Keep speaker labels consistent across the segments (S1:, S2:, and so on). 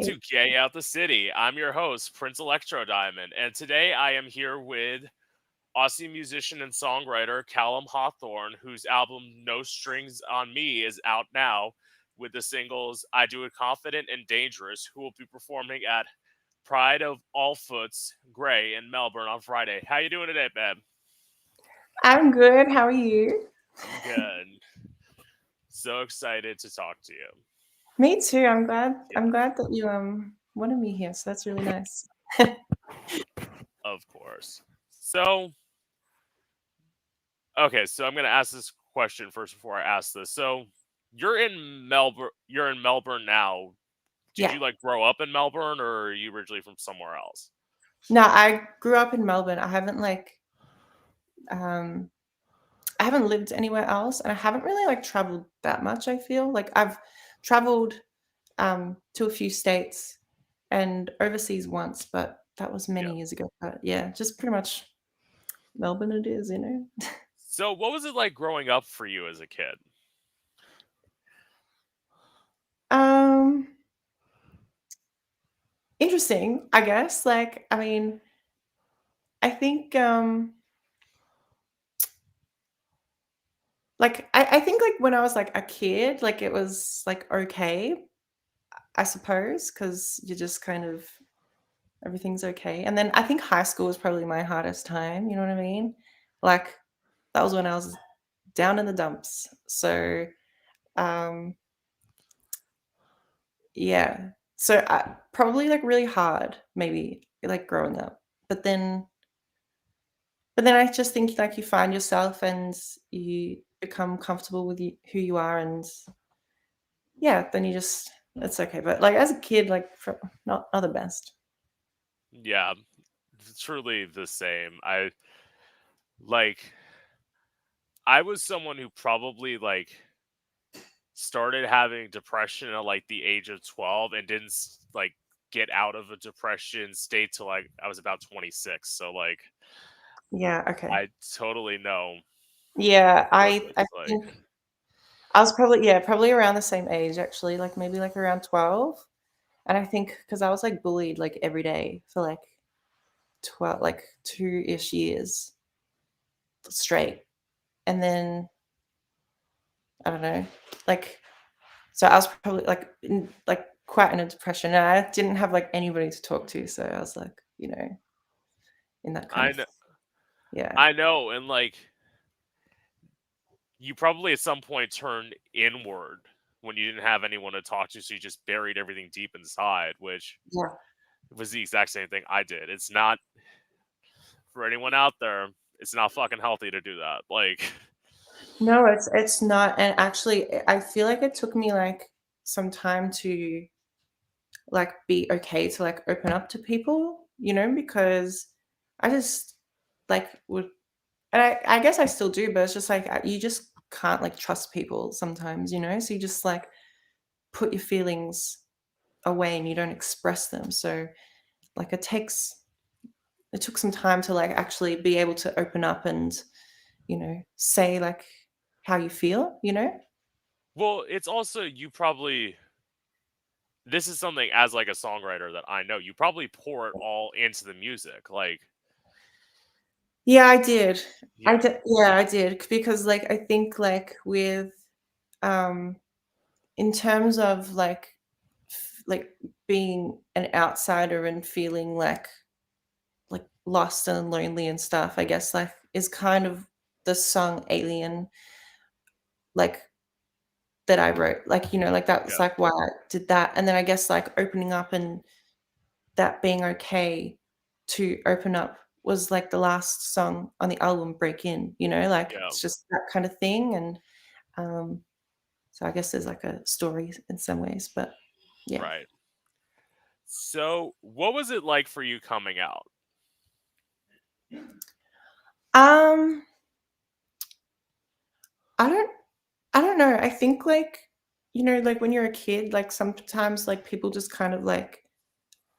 S1: To Gay Out the City. I'm your host, Prince Electro Diamond, and today I am here with Aussie musician and songwriter Callum Hawthorne, whose album No Strings on Me is out now with the singles I Do It Confident and Dangerous, who will be performing at Pride of All Foots Grey in Melbourne on Friday. How you doing today, babe?
S2: I'm good. How are you?
S1: I'm good. So excited to talk to you.
S2: Me too. I'm glad.
S1: Yeah,
S2: I'm glad that you wanted me here. So that's really nice.
S1: of course. So okay, so I'm gonna ask this question first before I ask this. So you're in Melbourne. You're in Melbourne now. Did
S2: Yeah.
S1: you like grow up in Melbourne, or are you originally from somewhere else?
S2: No, I grew up in Melbourne. Um I haven't lived anywhere else, and I haven't really like traveled that much. I feel like I've traveled to a few states and overseas once, but that was
S1: Yeah.
S2: many years ago. But yeah, just pretty much Melbourne it is, you know.
S1: So what was it like growing up for you as a kid?
S2: Um Interesting, I guess. I think I think, like, when I was, like, a kid, like, it was, like, okay, I suppose, because 'cause you're just kind of everything's okay, and then I think high school was probably my hardest time, you know what I mean? Like, that was when I was down in the dumps, so, um, yeah. So, I probably, like, really hard, maybe, like, growing up, but then I just think, like, you find yourself and you become comfortable with who you are, and yeah, then you just it's okay. But like as a kid, like not the best.
S1: Yeah, truly the same. Like I was someone who probably started having depression at like the age of 12 and didn't like get out of a depression state till like I was about 26. So like
S2: Yeah, okay.
S1: I totally know
S2: Yeah,
S1: what
S2: I
S1: it's like.
S2: think I was probably around the same age actually, like maybe like around 12. And I think because I was like bullied like every day for like 12 like 2-ish years straight. And then I don't know, like so I was probably like quite in a depression and I didn't have like anybody to talk to. So I was like, in that kind
S1: I
S2: of
S1: know,
S2: yeah.
S1: I know, and like you probably at some point turned inward when you didn't have anyone to talk to, so you just buried everything deep inside, which
S2: Yeah.
S1: was the exact same thing I did. It's not for anyone out there. It's not fucking healthy to do that. Like,
S2: No, it's not, and actually, I feel like it took me, like, some time to, like, be okay to, like, open up to people, because I just, like, would and I guess I still do, but it's just, like, you just can't, like, trust people sometimes, so you just, like, put your feelings away and you don't express them, so, like, it took some time to, like, actually be able to open up and, say, like, how you feel, you know?
S1: well, it's also you probably this is something as like a songwriter that I know you probably pour it all into the music. Like,
S2: Yeah, I did.
S1: yeah,
S2: Yeah, I did, because, like, I think, like, um in terms of, like, being an outsider and feeling, like, lost and lonely and stuff, I guess, like, is kind of the song "Alien," like, that I wrote, like, like, that's,
S1: yeah,
S2: like, why I did that, and then I guess, like, opening up and that being okay to open up was, like, the last song on the album, "Break In," like,
S1: yeah,
S2: it's just that kind of thing, and, um, so I guess there's, like, a story in some ways, but yeah.
S1: right. So, what was it like for you coming out?
S2: Um, I don't I don't know, I think, like, like, when you're a kid, like, sometimes, like, people just kind of, like,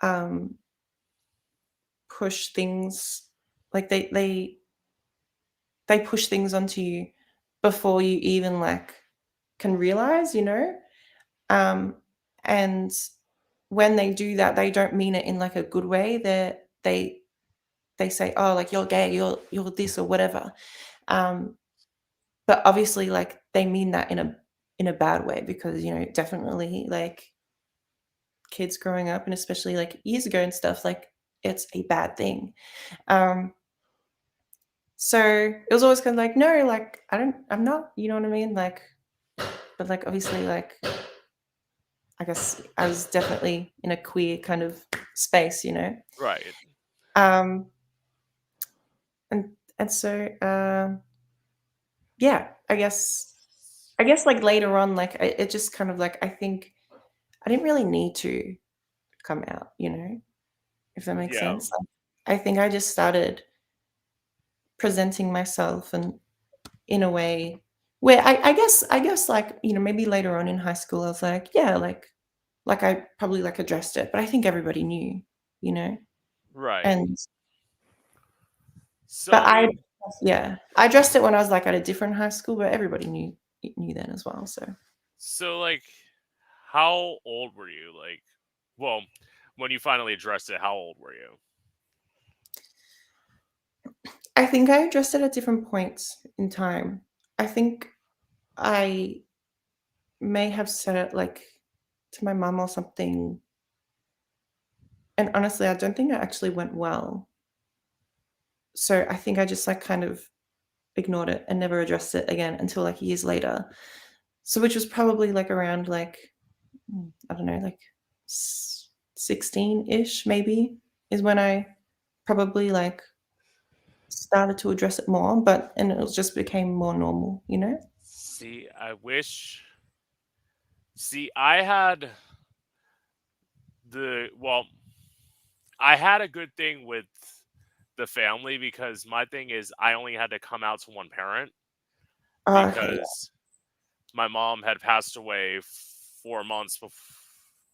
S2: um, push things like, they push things onto you before you even, like, can realize, Um, and when they do that, they don't mean it in like a good way. They say, "Oh, like you're gay, you're this or whatever." Um, but obviously, like they mean that in a bad way because definitely like kids growing up and especially like years ago and stuff, like it's a bad thing. Um, so it was always kind of like, no, like I'm not, you know what I mean? Like, but like obviously, like I guess I was definitely in a queer kind of space.
S1: Right.
S2: Um, and so yeah, I guess like later on, like it just kind of like I think I didn't really need to come out, if that makes
S1: Yeah.
S2: sense. Like, I think I just started presenting myself and in a way where I guess like maybe later on in high school I was like yeah like I probably like addressed it, but I think everybody knew, you know,
S1: Right.
S2: and
S1: So
S2: but
S1: I
S2: I
S1: mean,
S2: yeah I addressed it when I was like at a different high school, but everybody knew then as well. So
S1: so like, how old were you? Like, well, when you finally addressed it, how old were you?
S2: I think I addressed it at different points in time. I think I may have said it like to my mom or something, and honestly, I don't think it actually went well. So I think I just like kind of ignored it and never addressed it again until like years later. So which was probably like around like I don't know, like 16-ish maybe is when I probably like started to address it more, but and it was just became more normal.
S1: See, I wish. See, I had well, I had a good thing with the family because my thing is I only had to come out to one parent
S2: Oh, okay.
S1: because my mom had passed away 4 months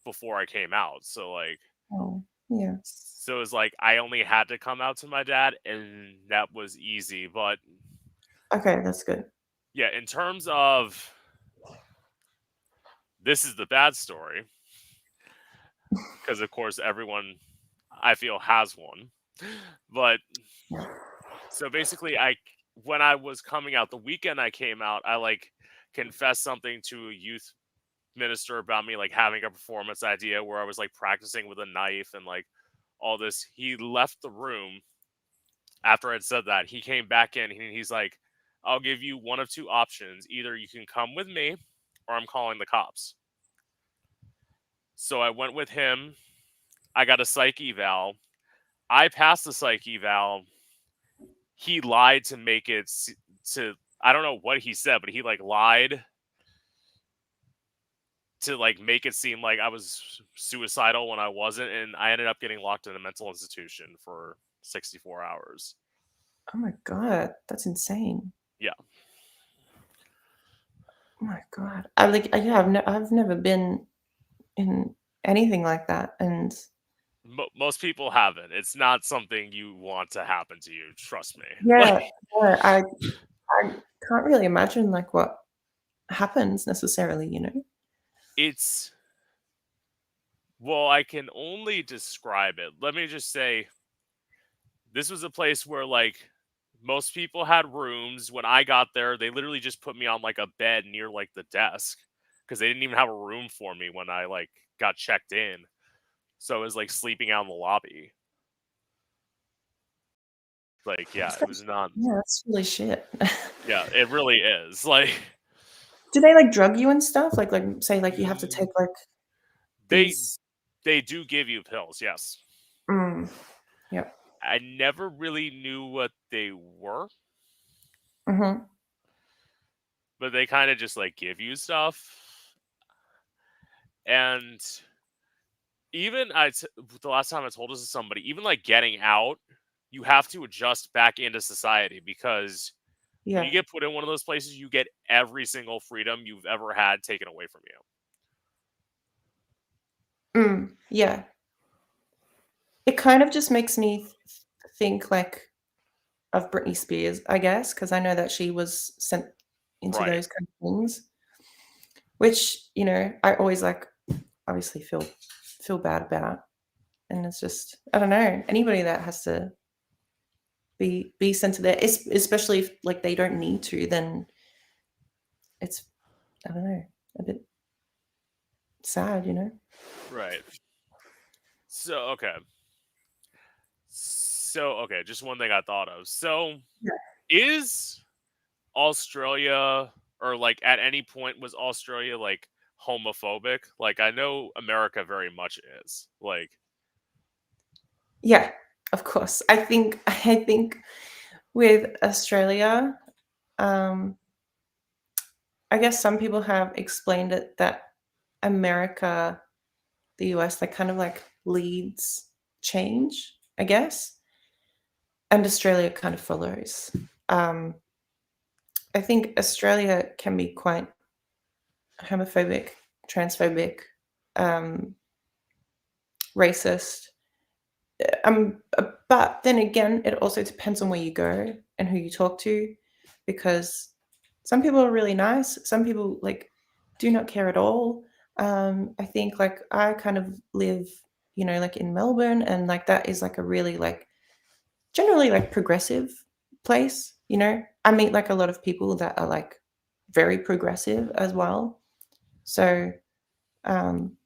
S1: before I came out. So like,
S2: Oh, yeah.
S1: so it was like I only had to come out to my dad, and that was easy. But
S2: Okay, that's good.
S1: yeah, in terms of this is the bad story because of course everyone I feel has one. But
S2: Yeah.
S1: so basically when I was coming out, the weekend I came out, I like confessed something to a youth minister about me like having a performance idea where I was like practicing with a knife and like all this. He left the room after I'd said that. He came back in and he's like, I'll give you one of two options. Either you can come with me or I'm calling the cops. So I went with him. I got a psych eval. I passed the psych eval. He lied to make it to I don't know what he said, but he like lied to like make it seem like I was suicidal when I wasn't, and I ended up getting locked in a mental institution for 64 hours.
S2: Oh my god, that's insane.
S1: Yeah.
S2: Oh my god. I like yeah, I've never been in anything like that, and
S1: Most people haven't. It's not something you want to happen to you, trust me.
S2: yeah,
S1: Like
S2: yeah, I can't really imagine like what happens necessarily.
S1: it's well, I can only describe it. Let me just say this was a place where like most people had rooms. When I got there, they literally just put me on like a bed near like the desk because they didn't even have a room for me when I like got checked in. So I was like sleeping out in the lobby. Like, yeah, it was not.
S2: Yeah, that's really shit.
S1: Yeah, it really is. Like,
S2: Do they like drug you and stuff? Like say like you have to take like
S1: they
S2: these
S1: they do give you pills, yes.
S2: mm, yep.
S1: I never really knew what they were,
S2: Mhm.
S1: but they kind of just like give you stuff. And even the last time I told this to somebody, even like getting out, you have to adjust back into society because when you
S2: Yeah.
S1: get put in one of those places, you get every single freedom you've ever had taken away from you.
S2: Yeah. It kind of just makes me think like of Britney Spears, I guess, because I know that she was sent into
S1: Right.
S2: those kind of things, which I always like obviously feel feel bad about. And it's just, I don't know, anybody that has to be sent to there, especially if like they don't need to, then it's, I don't know, a bit sad, you know?
S1: Right. So okay. So okay, just one thing I thought of. So
S2: Yeah.
S1: is Australia, or like at any point was Australia like homophobic? Like I know America very much is. Like
S2: Yeah, of course. I think with Australia, um, I guess some people have explained it that America, the US, like kind of like leads change, I guess, and Australia kind of follows. Um, I think Australia can be quite homophobic, transphobic, um, racist. But then again, it also depends on where you go and who you talk to, because some people are really nice. Some people like do not care at all. I think like I kind of live, like in Melbourne, and like that is like a really like generally like progressive place. I meet like a lot of people that are like very progressive as well. So, um,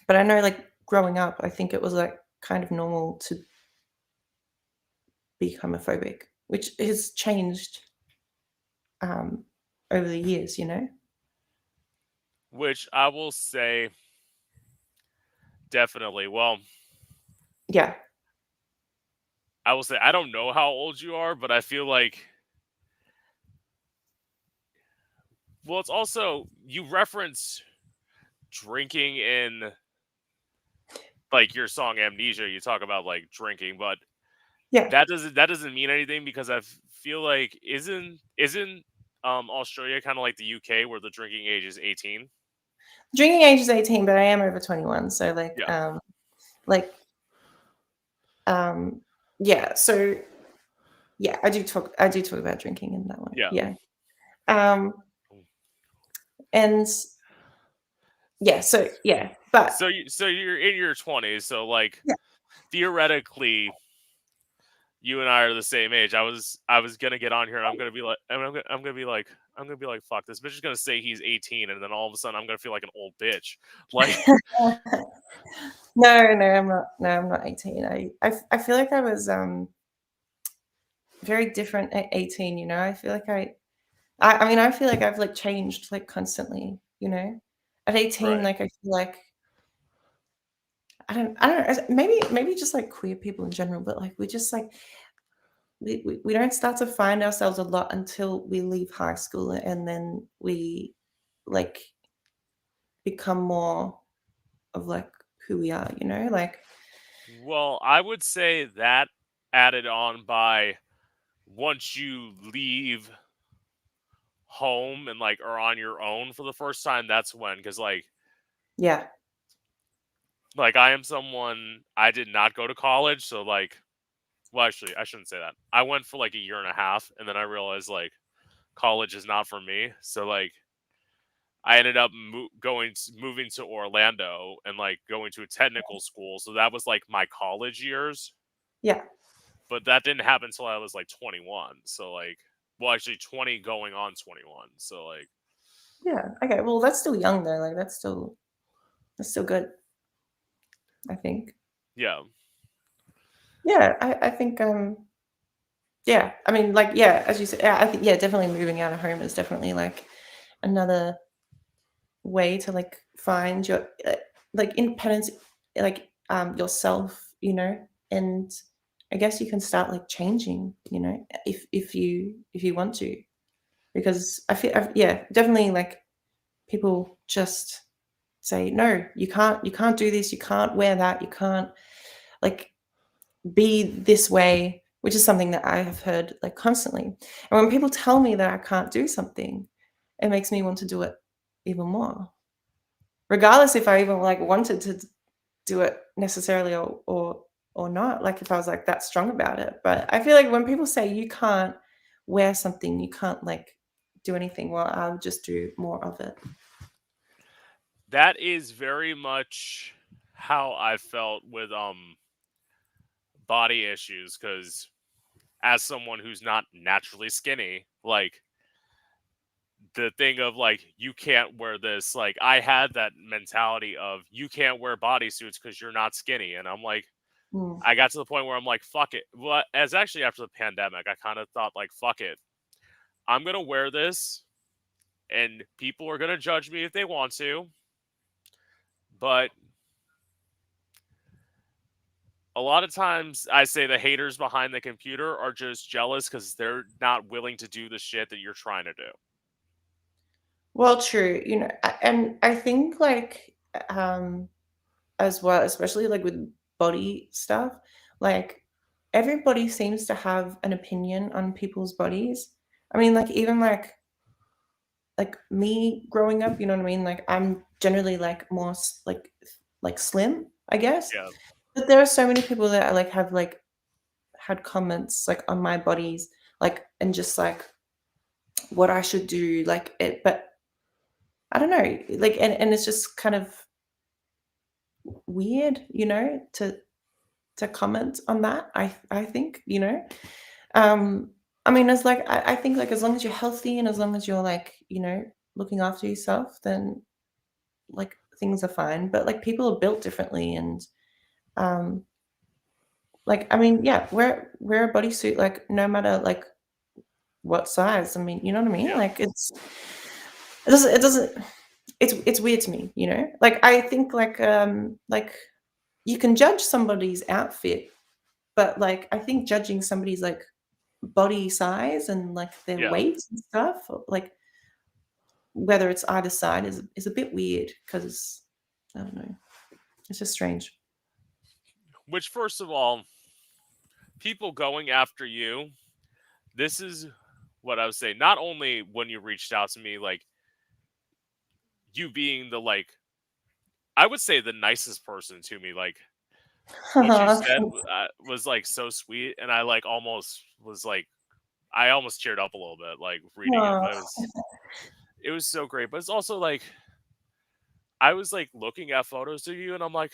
S2: but I know like growing up, I think it was like kind of normal to be homophobic, which has changed um, over the years.
S1: which I will say definitely. Well,
S2: Yeah,
S1: I will say I don't know how old you are, but I feel like well, it's also you reference drinking in like your song Amnesia. You talk about like drinking, but
S2: yeah.
S1: that doesn't mean anything because feel like isn't Australia kind of like the UK where the drinking age is 18?
S2: Drinking age is 18, but I am over 21, so
S1: Yeah.
S2: like um, yeah. So yeah, I do talk about drinking in that way.
S1: Yeah.
S2: Yeah, um, and yeah, so yeah, but
S1: So you're in your 20s, so like
S2: yeah,
S1: theoretically you and I are the same age. I was gonna get on here and I'm gonna be like fuck this bitch is gonna say he's 18 and then all of a sudden I'm gonna feel like an old bitch. Like
S2: no, no, I'm not. No, I'm not 18. I feel like I was very different at 18. I feel like I mean, I feel like I've like changed like constantly. At 18,
S1: right.
S2: like I feel like I don't know, maybe just like queer people in general, but like we just like we don't start to find ourselves a lot until we leave high school, and then we like become more of like who we are, like
S1: Well, I would say that added on by once you leave home and like are on your own for the first time, that's when because
S2: yeah,
S1: like I am someone I did not go to college, so like well actually I shouldn't say that. I went for like a year and a half and then I realized like college is not for me. So like I ended up moving to Orlando and like going to a technical school. So that was like my college years,
S2: yeah,
S1: but that didn't happen until I was like 21. So like well actually 20 going on 21. So like
S2: yeah. Okay, well that's still young though. Like that's still good. I think.
S1: yeah.
S2: Yeah, I think yeah. I mean, like yeah, as you said, yeah, I think yeah, definitely moving out of home is definitely like another way to like find your like independence, like yourself, and I guess you can start like changing, if you want to, because yeah, definitely like people just say no, you can't do this, you can't wear that, you can't like be this way, which is something that I have heard like constantly. And when people tell me that I can't do something, it makes me want to do it even more, regardless if I even like wanted to do it necessarily, or not. Like if I was like that strong about it. But I feel like when people say you can't wear something, you can't like do anything, well, I'll just do more of it.
S1: That is very much how I felt with body issues, because as someone who's not naturally skinny, like the thing of like you can't wear this, like I had that mentality of you can't wear bodysuits because you're not skinny, and I'm like,
S2: Mm.
S1: I got to the point where I'm like, fuck it. Well, as actually after the pandemic, I kind of thought like, fuck it, I'm gonna wear this, and people are gonna judge me if they want to, but a lot of times I say the haters behind the computer are just jealous because they're not willing to do the shit that you're trying to do.
S2: Well, true, and I think, like, as well, especially, like, with body stuff, like, everybody seems to have an opinion on people's bodies. I mean, like, even, like, me growing up, you know what I mean? Like, I'm generally, like, more like, slim, I guess,
S1: Yeah,
S2: but there are so many people that, like, have, like, had comments, like, on my bodies, like, and just, like, what I should do, like, but I don't know, like, and it's just kind of weird, to comment on that, I think, Um, I mean, as like I think, like, as long as you're healthy and as long as you're, like, looking after yourself, then, like, things are fine, but, like, people are built differently and, um, like, I mean, yeah, wear a bodysuit, like, no matter, like, what size, I mean, you know what I mean?
S1: yeah,
S2: Like, it doesn't it's weird to me, you know? Like, I think, like, you can judge somebody's outfit, but, like, I think judging somebody's, like, body size and, like, their
S1: yeah.
S2: weight and stuff, or, like, whether it's either side is a bit weird because I don't know, it's just strange.
S1: Which, first of all, people going after you, this is what I would say. Not only when you reached out to me, like you being the like, I would say the nicest person to me. Like what you said was like so sweet, and I like almost was like, I almost cheered up a little bit, like reading it.
S2: Aw.
S1: But it was so great. But it's also like I was like looking at photos of you, and I'm like,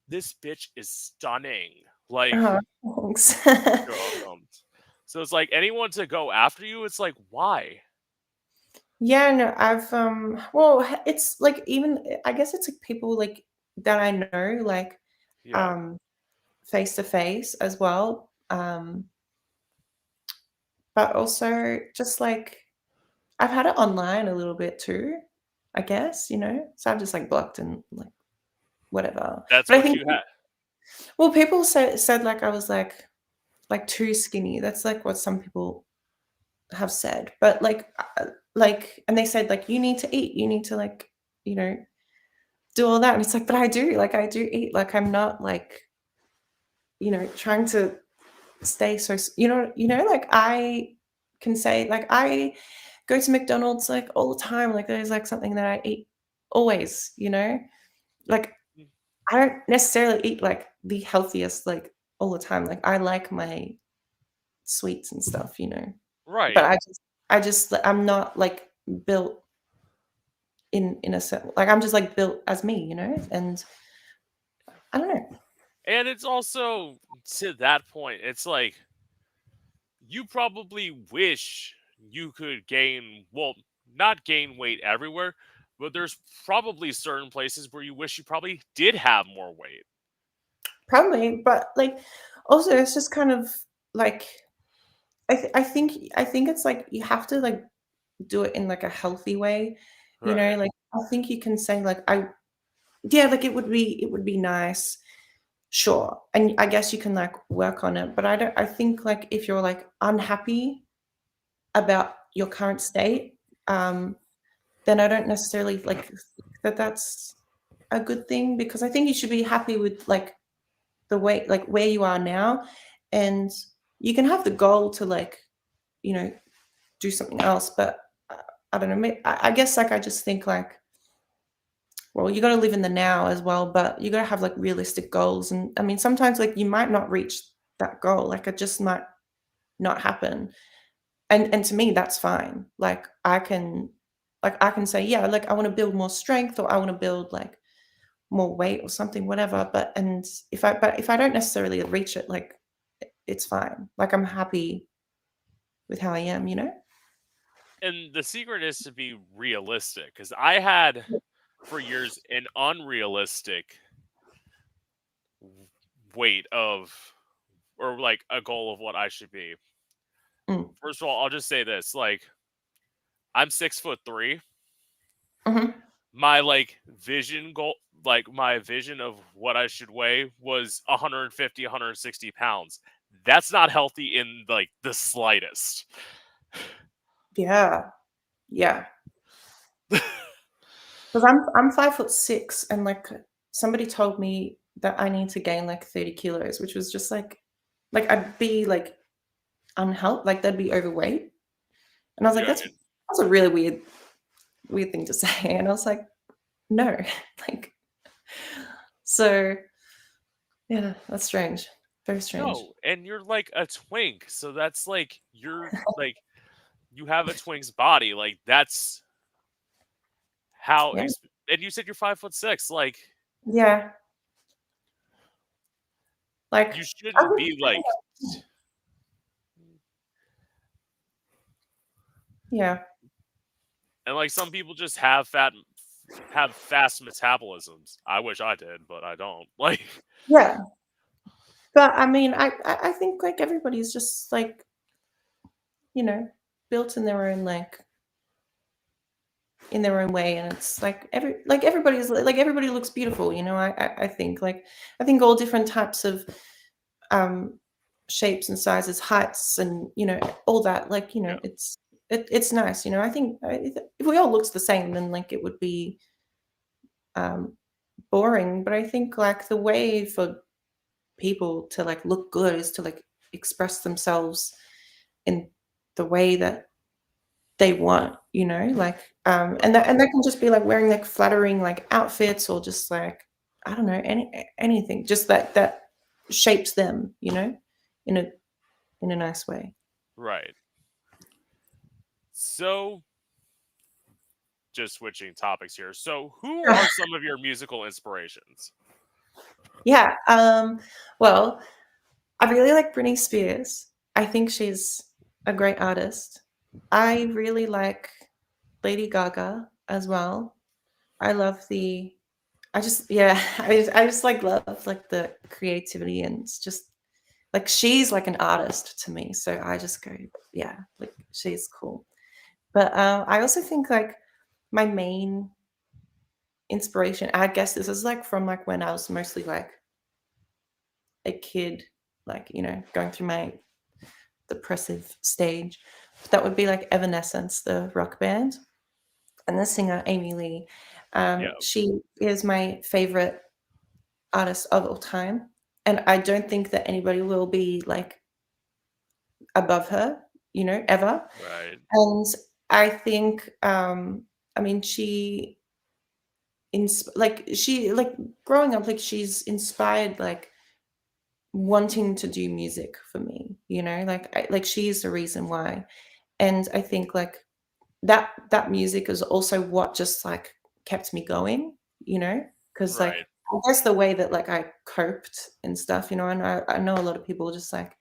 S1: this bitch is stunning. Like
S2: Aw, thanks.
S1: you're welcome. So it's like anyone to go after you, it's like why?
S2: Yeah, no, well, it's like even I guess it's like people like that I know, like,
S1: Yeah,
S2: um, face to face as well, but also just like I've had it online a little bit too, I guess, so I've just like blocked and like whatever.
S1: that's
S2: But I
S1: what
S2: think,
S1: you had.
S2: well, people said like I was like too skinny. That's like what some people have said. But like, and they said like you need to eat, you need to like you know do all that, and it's like, but I do eat. Like I'm not like trying to stay so like I can say like I go to McDonald's like all the time. Like there's like something that I eat always. Like
S1: Mm,
S2: I don't necessarily eat like the healthiest like all the time. Like I like my sweets and stuff. But
S1: right.
S2: I'm not like built in a certain like I'm just like built as me. And I don't know.
S1: And it's also to that point, it's like you probably wish you could gain, well, not gain weight everywhere, but there's probably certain places where you wish you probably did have more weight.
S2: Probably, but like also it's just kind of like I think it's like you have to like do it in like a healthy way.
S1: Right.
S2: Like I think you can say like I yeah, like it would be nice. Sure. And I guess you can like work on it, but I think like if you're like unhappy about your current state, then I don't necessarily like think that that's a good thing because I think you should be happy with like the way like where you are now, and you can have the goal to like, you know, do something else, but I don't know, I guess like I just think like, well, you got to live in the now as well, but you got to have like realistic goals. And I mean, sometimes like you might not reach that goal, like it just might not happen. And to me, that's fine. Like I can say, yeah, like I want to build more strength or I want to build like more weight or something, whatever. But if I don't necessarily reach it, like it's fine. Like I'm happy with how I am, you know?
S1: And the secret is to be realistic, because I had for years an unrealistic w- weight of, or like a goal of what I should be.
S2: Mm.
S1: First of all, I'll just say this: like, I'm 6'3".
S2: Mhm.
S1: My like vision goal, like my vision of what I should weigh was 150, 160 pounds. That's not healthy in like the slightest.
S2: Yeah. Yeah. Because I'm 5'6", and like somebody told me that I need to gain like 30 kilos, which was just like I'd be like unhealthy, like that'd be overweight. And I was like,
S1: Yeah,
S2: that's a really weird thing to say. And I was like, no, like so yeah, that's strange. Very strange.
S1: no, and you're like a twink, so that's like you're like you have a twink's body. Like that's how.
S2: Yeah.
S1: And you said you're 5'6". Like
S2: Yeah. Like
S1: you
S2: I
S1: shouldn't
S2: think,
S1: be
S2: I think
S1: like.
S2: yeah.
S1: And like some people just have fast metabolisms. I wish I did, but I don't. Like
S2: Yeah. But I mean, I think like everybody's just like, you know, built in their own way, and it's like everybody looks beautiful, you know. I think I think all different types of um shapes and sizes, heights, and all that, like
S1: yeah,
S2: it's nice, you know. I think if we all looked the same, then like it would be um boring. But I think like the way for people to like look good is to like express themselves in the way that they want, you know, like and
S1: right,
S2: that can just be like wearing like flattering like outfits, or just like I don't know, anything just that shapes them, you know, in a nice way.
S1: right. So just switching topics here. So who are some of your musical inspirations?
S2: Yeah. Well, I really like Britney Spears. I think she's a great artist. I really like Lady Gaga as well. I love the I just yeah, I just like love like the creativity, and it's just like she's like an artist to me. So I just go, yeah, like she's cool. But I also think like my main inspiration, I guess this is like from like when I was mostly like a kid, like, going through my depressive stage. That would be like Evanescence, the rock band, and the singer Amy Lee.
S1: Yeah,
S2: She is my favorite artist of all time, and I don't think that anybody will be like above her, ever.
S1: right,
S2: And I think, I mean, she like growing up, like she's inspired like wanting to do music for me, like she's the reason why. And I think like that music is also what just like kept me going, because like
S1: right,
S2: I guess the way that like I coped and stuff, and I know a lot of people just like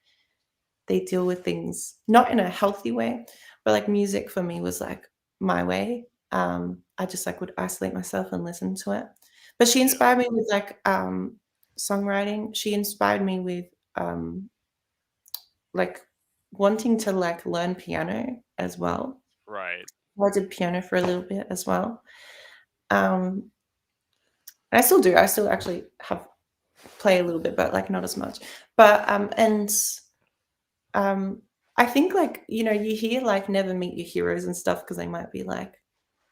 S2: they deal with things not in a healthy way, but like music for me was like my way. I just like would isolate myself and listen to it. But she
S1: yeah,
S2: inspired me with like songwriting. She inspired me with um like wanting to like learn piano as well.
S1: right,
S2: I did piano for a little bit as well. Um I still do. I still actually have play a little bit, but like not as much. But um, I think like, you hear like never meet your heroes and stuff because they might be like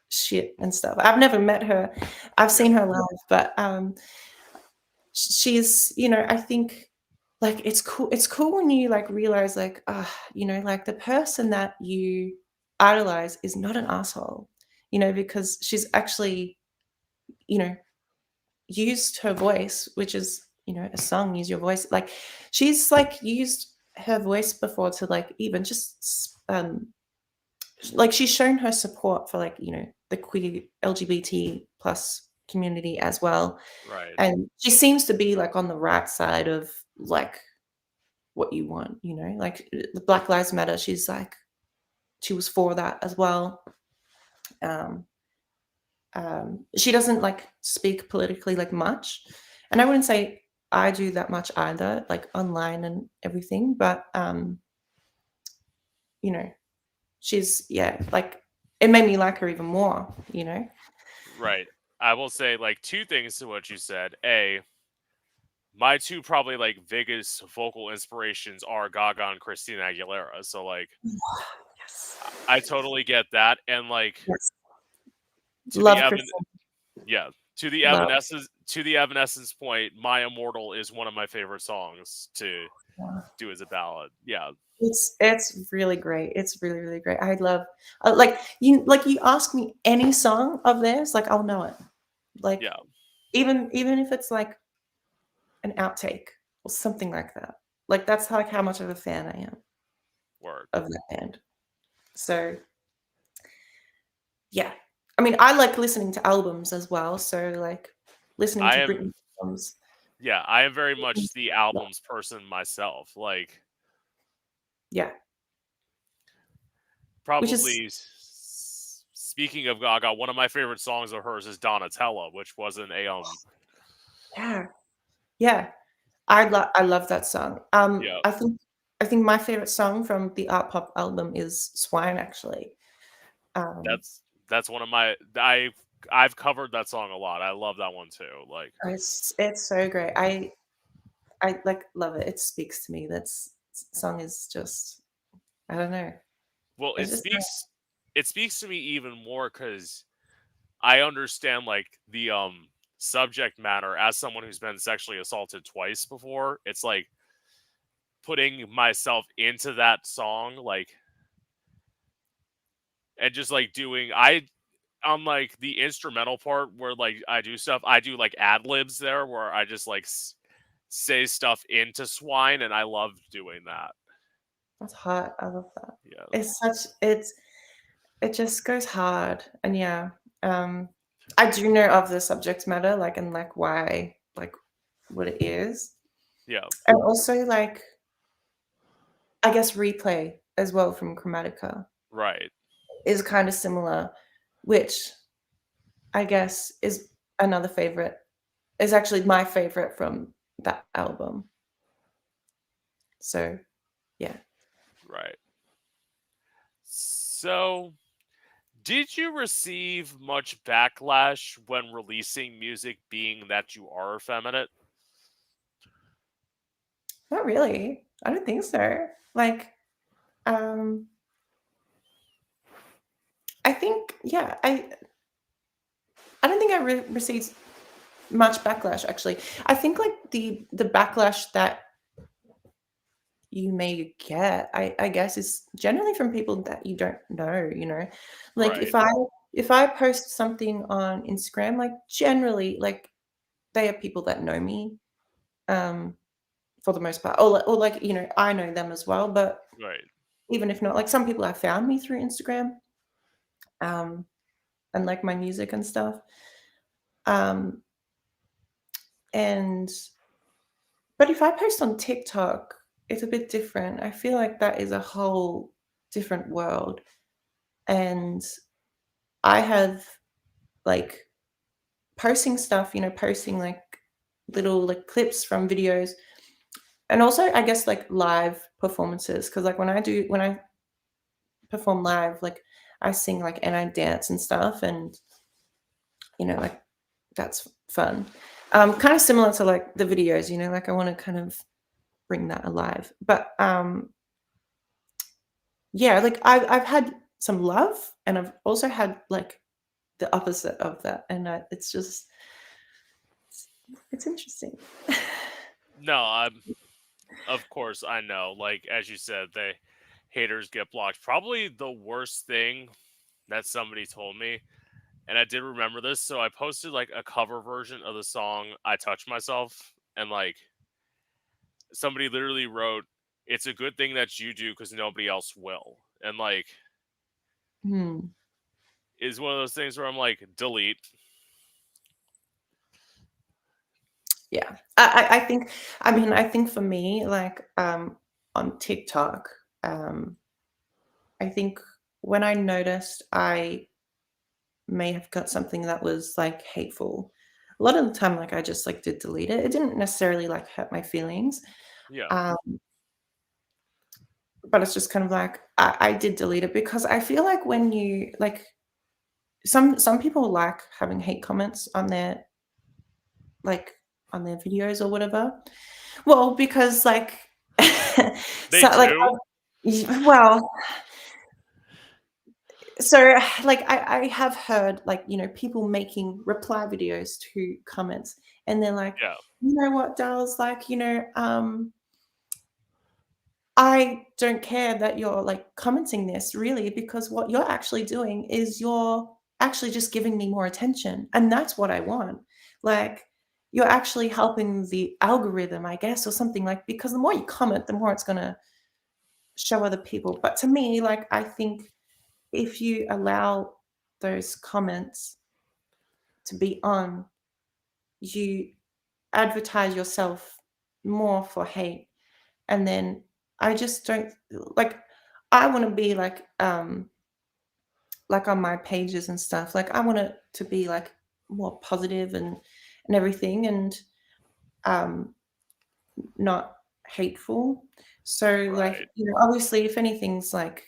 S2: shit and stuff. I've never met her. I've
S1: yeah,
S2: seen her live, but she's, I think like it's cool when you like realize like, like the person that you idolize is not an asshole, because she's actually, you know, used her voice, which is, a song, use your voice. Like she's like used her voice before to like even just like she's shown her support for like, the queer LGBT plus community as well.
S1: Right.
S2: And she seems to be like on the right side of like what you want, like the Black Lives Matter. She was for that as well. Um, she doesn't like speak politically like much, and I wouldn't say I do that much either, like online and everything. But you know, she's yeah, like it made me like her even more.
S1: Right. I will say like two things to what you said. A, my two probably like biggest vocal inspirations are Gaga and Christina Aguilera. So like
S2: Yes,
S1: I totally get that. And like
S2: yes,
S1: to the
S2: love
S1: Evan
S2: Kristen,
S1: yeah,
S2: love.
S1: to the Evanescence point, My Immortal is one of my favorite songs to
S2: Yeah.
S1: do as a ballad. Yeah.
S2: It's really great. It's really really great. I love like you ask me any song of theirs, like I'll know it. Like
S1: Yeah.
S2: even if it's like an outtake or something like that. Like that's like how much of a fan I am
S1: Word.
S2: of that band. So yeah. I mean, I like listening to albums as well. So like listening
S1: I
S2: to
S1: am
S2: Britney albums.
S1: yeah, I am very much the albums person myself. Like
S2: Yeah. Which is
S1: probably speaking of Gaga, one of my favorite songs of hers is Donatella, which wasn't a
S2: yeah. Yeah. I love that song.
S1: yeah,
S2: I think my favorite song from the art pop album is Swine actually. Um
S1: that's one of my I've covered that song a lot. I love that one too. Like
S2: it's so great. I like love it. It speaks to me. That's song is just I don't know.
S1: well,
S2: It's just
S1: it speaks to me even more cuz I understand like the subject matter as someone who's been sexually assaulted twice before. It's like putting myself into that song like and just like doing I on like the instrumental part where like I do stuff, I do like ad libs there where I just like say stuff into Swine, and I love doing that.
S2: that's hot. I love that.
S1: Yeah,
S2: It just goes hard. And yeah, um I do know of the subject matter, like and like why, like what it is.
S1: yeah,
S2: And also like I guess replay as well from Chromatica
S1: right,
S2: is kind of similar, which I guess is another favorite, is actually my favorite from that album. So yeah.
S1: right. So, did you receive much backlash when releasing music, being that you are effeminate?
S2: Not really. I don't think so. Like, um, I think, yeah, I don't think I received much backlash actually. I think like the backlash that you may get, I guess, is generally from people that you don't know. Like
S1: Right,
S2: if I post something on Instagram, like generally, like they are people that know me, um, for the most part, or like I know them as well. But
S1: right,
S2: even if not, like some people have found me through Instagram, um, and like my music and stuff. Um, and but if I post on TikTok, it's a bit different. I feel like that is a whole different world. And I have like posting stuff, posting like little like clips from videos, and also I guess like live performances, because like when I perform live, like I sing like and I dance and stuff, and like that's fun. Kind of similar to like the videos, like I want to kind of bring that alive. But yeah, like I've had some love, and I've also had like the opposite of that, and it's just it's interesting.
S1: no, of course I know. Like as you said, the haters get blocked. Probably the worst thing that somebody told me, and I did remember this. So I posted like a cover version of the song "I Touch Myself," and like somebody literally wrote, "It's a good thing that you do because nobody else will," and like
S2: Hmm.
S1: is one of those things where I'm like, delete.
S2: Yeah. I think, I mean, I think for me, like, on TikTok, um, I think when I noticed I may have got something that was, like, hateful, a lot of the time, like, I just, like, did delete it. It didn't necessarily, like, hurt my feelings,
S1: Yeah.
S2: um, but it's just kind of like I did delete it because I feel like when you like, some people like having hate comments on their, like, on their videos or whatever. Well, because, like,
S1: They
S2: so, like,
S1: do?
S2: well, so, like, I have heard, like, people making reply videos to comments, and they're like,
S1: Yeah.
S2: "You know what, Dallas, like, I don't care that you're, like, commenting this really, because what you're actually doing is you're actually just giving me more attention, and that's what I want. Like, you're actually helping the algorithm, I guess, or something, like, because the more you comment, the more it's gonna show other people. But to me, like, I think if you allow those comments to be on, you advertise yourself more for hate. And then I just don't like, I wanna be like on my pages and stuff, like, I want it to be, like, more positive and everything, and, um, not hateful. So, like,
S1: Right.
S2: obviously, if anything's, like,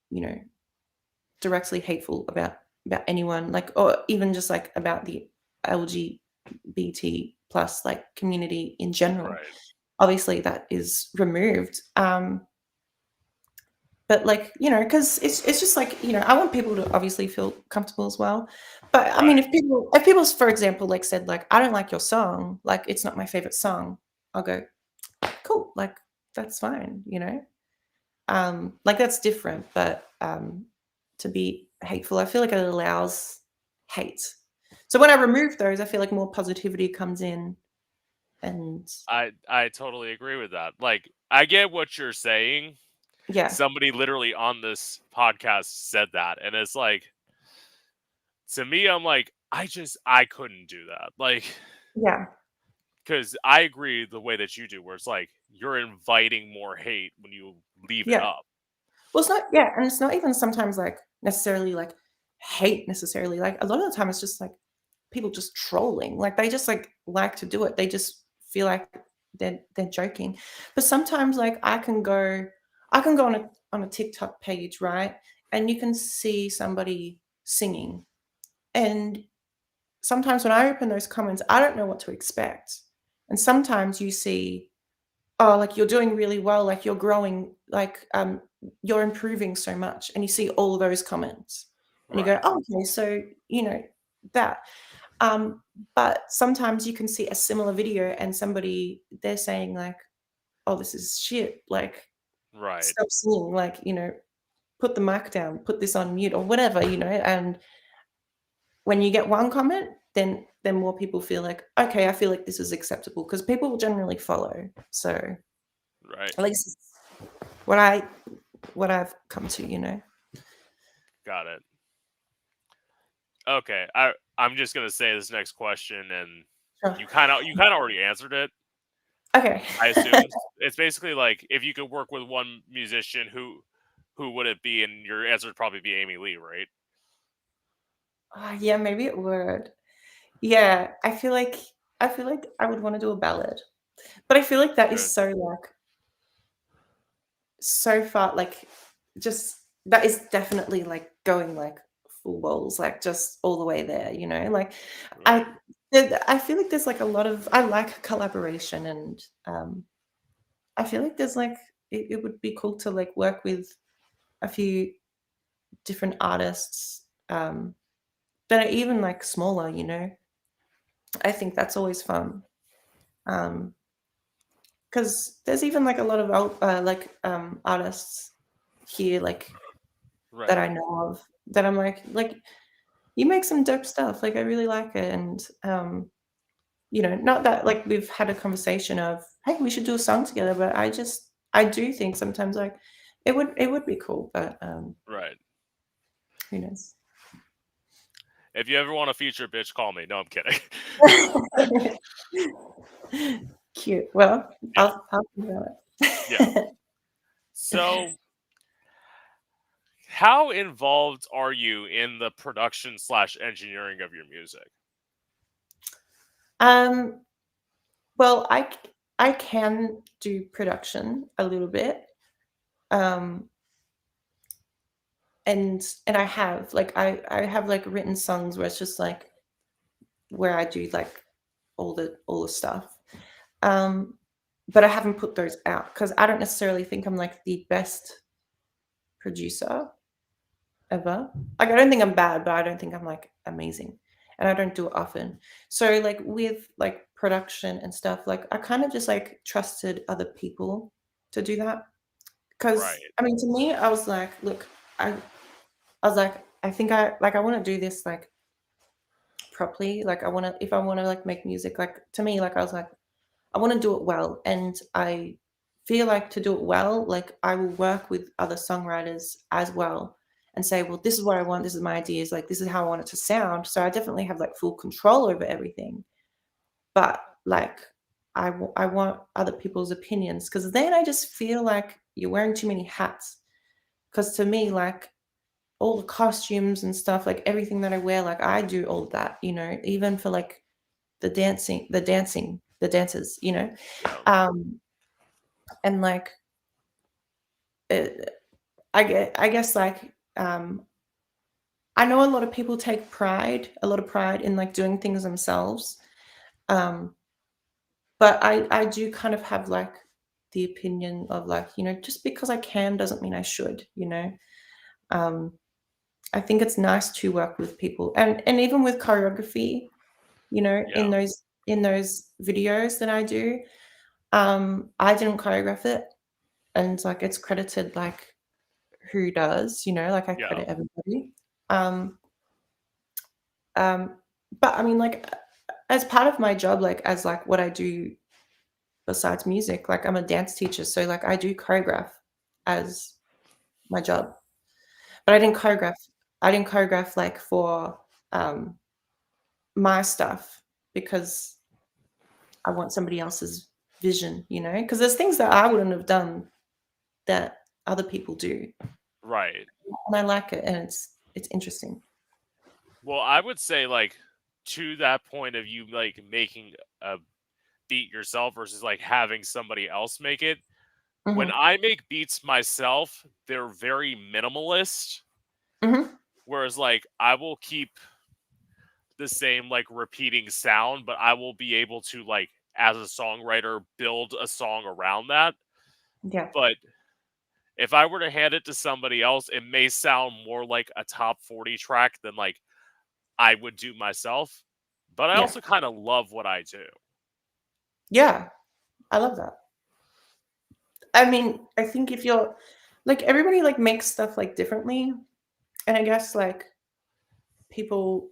S2: you know, directly hateful about anyone, like, or even just, like, about the LGBT plus, like, community in general,
S1: Right.
S2: obviously, that is removed. But, like, because it's just like, I want people to obviously feel comfortable as well. But, I mean,
S1: Right.
S2: if people, for example, like, said, like, "I don't like your song, like, it's not my favorite song," I'll go, "Cool, like, that's fine," you know? Like, that's different, but, to be hateful, I feel like it allows hate. So when I remove those, I feel like more positivity comes in, and
S1: I totally agree with that. Like, I get what you're saying.
S2: yeah,
S1: Somebody literally on this podcast said that, and it's like, to me, I'm like, I couldn't do that. Like,
S2: yeah,
S1: because I agree the way that you do, where it's like you're inviting more hate when you leave it
S2: yeah.
S1: up.
S2: Well, it's not, yeah, and it's not even sometimes, like, necessarily, like, hate necessarily, like, a lot of the time it's just, like, people just trolling, like, they just, like to do it, they just feel like they're joking. But sometimes, like, I can go on a TikTok page, right, and you can see somebody singing, and sometimes when I open those comments, I don't know what to expect, and sometimes you see, "Oh, like, you're doing really well, like, you're growing, like, you're improving so much," and you see all those comments, and you go,
S1: Right.
S2: "Oh, okay, so, that." Um, but sometimes you can see a similar video and somebody, they're saying, like, "Oh, this is shit, like,
S1: Right.
S2: stop singing, like, put the mic down, put this on mute," or whatever, and when you get one comment, then more people feel like, "Okay, I feel like this is acceptable," because people will generally follow, so
S1: Right.
S2: at least what I what I've come to.
S1: Got it. Okay. I'm just gonna say this next question, and
S2: Sure.
S1: you kind of already answered it.
S2: Okay.
S1: I assume it's basically like if you could work with one musician, who would it be? And your answer would probably be Amy Lee, right?
S2: Yeah, maybe it would. Yeah, I feel like I would wanna do a ballad, but I feel like that is
S1: Good.
S2: so, like, so far, like, just that is definitely, like, going, like, full balls, like, just all the way there, like, I
S1: Right.
S2: I feel like there's, like, a lot of I like collaboration, and, I feel like there's, like, it would be cool to, like, work with a few different artists, that are even, like, smaller. I think that's always fun. Because there's even, like, a lot of artists here, like, that
S1: Right.
S2: I know of, that I'm like, "You make some dope stuff, like, I really like it," and, not that, like, we've had a conversation of, "Hey, we should do a song together," but I do think sometimes, like, it would be cool, but,
S1: Right.
S2: who knows?
S1: If you ever want to feature, bitch, call me. No, I'm kidding.
S2: Cute. Well,
S1: Yeah,
S2: I'll think about
S1: yeah.
S2: it.
S1: So, how involved are you in the production slash engineering of your music?
S2: um, well, I can do production a little bit. Um, and I have like I have like written songs where it's just like where I do like all the stuff. Um, but I haven't put those out because I don't necessarily think I'm like the best producer ever. Like I don't think I'm bad, but I don't think I'm like amazing. And I don't do it often. So like with like production and stuff, like I kind of just like trusted other people to do that. Because
S1: Right,
S2: I mean to me, I was like, look, I was like, I think I want to do this like properly. Like I want to if I want to like make music, like to me, like I was like, I want to do it well. And I feel like to do it well, like I will work with other songwriters as well and say, well, this is what I want, this is my ideas, like this is how I want it to sound. So I definitely have like full control over everything. But like I want other people's opinions because then I just feel like you're wearing too many hats. Because to me, like all the costumes and stuff, like everything that I wear, like I do all of that, even for like the dancers,
S1: yeah,
S2: um, and like it, I guess like I know a lot of people take a lot of pride in like doing things themselves, um, but I do kind of have like the opinion of like just because I can doesn't mean I should. Um, I think it's nice to work with people and even with choreography,
S1: yeah,
S2: in those videos that I do, I didn't choreograph it, and like it's credited like who does, like I
S1: yeah.
S2: credit everybody. Um, um, but I mean, like as part of my job, like as like what I do besides music, like I'm a dance teacher, so like I do choreograph as my job. But I didn't choreograph like for um my stuff because I want somebody else's vision, because there's things that I wouldn't have done that other people do.
S1: Right.
S2: And I like it and it's interesting.
S1: Well, I would say like to that point of you like making a beat yourself versus like having somebody else make it. When
S2: Mhm.
S1: I make beats myself, they're very minimalist.
S2: Mhm.
S1: Whereas like I will keep the same like repeating sound, but I will be able to like as a songwriter build a song around that.
S2: Yeah.
S1: But if I were to hand it to somebody else, it may sound more like a top 40 track than like I would do myself. But I
S2: Yeah.
S1: also kind of love what I do.
S2: Yeah. I love that. I mean, I think if you're like everybody like makes stuff like differently. And I guess like people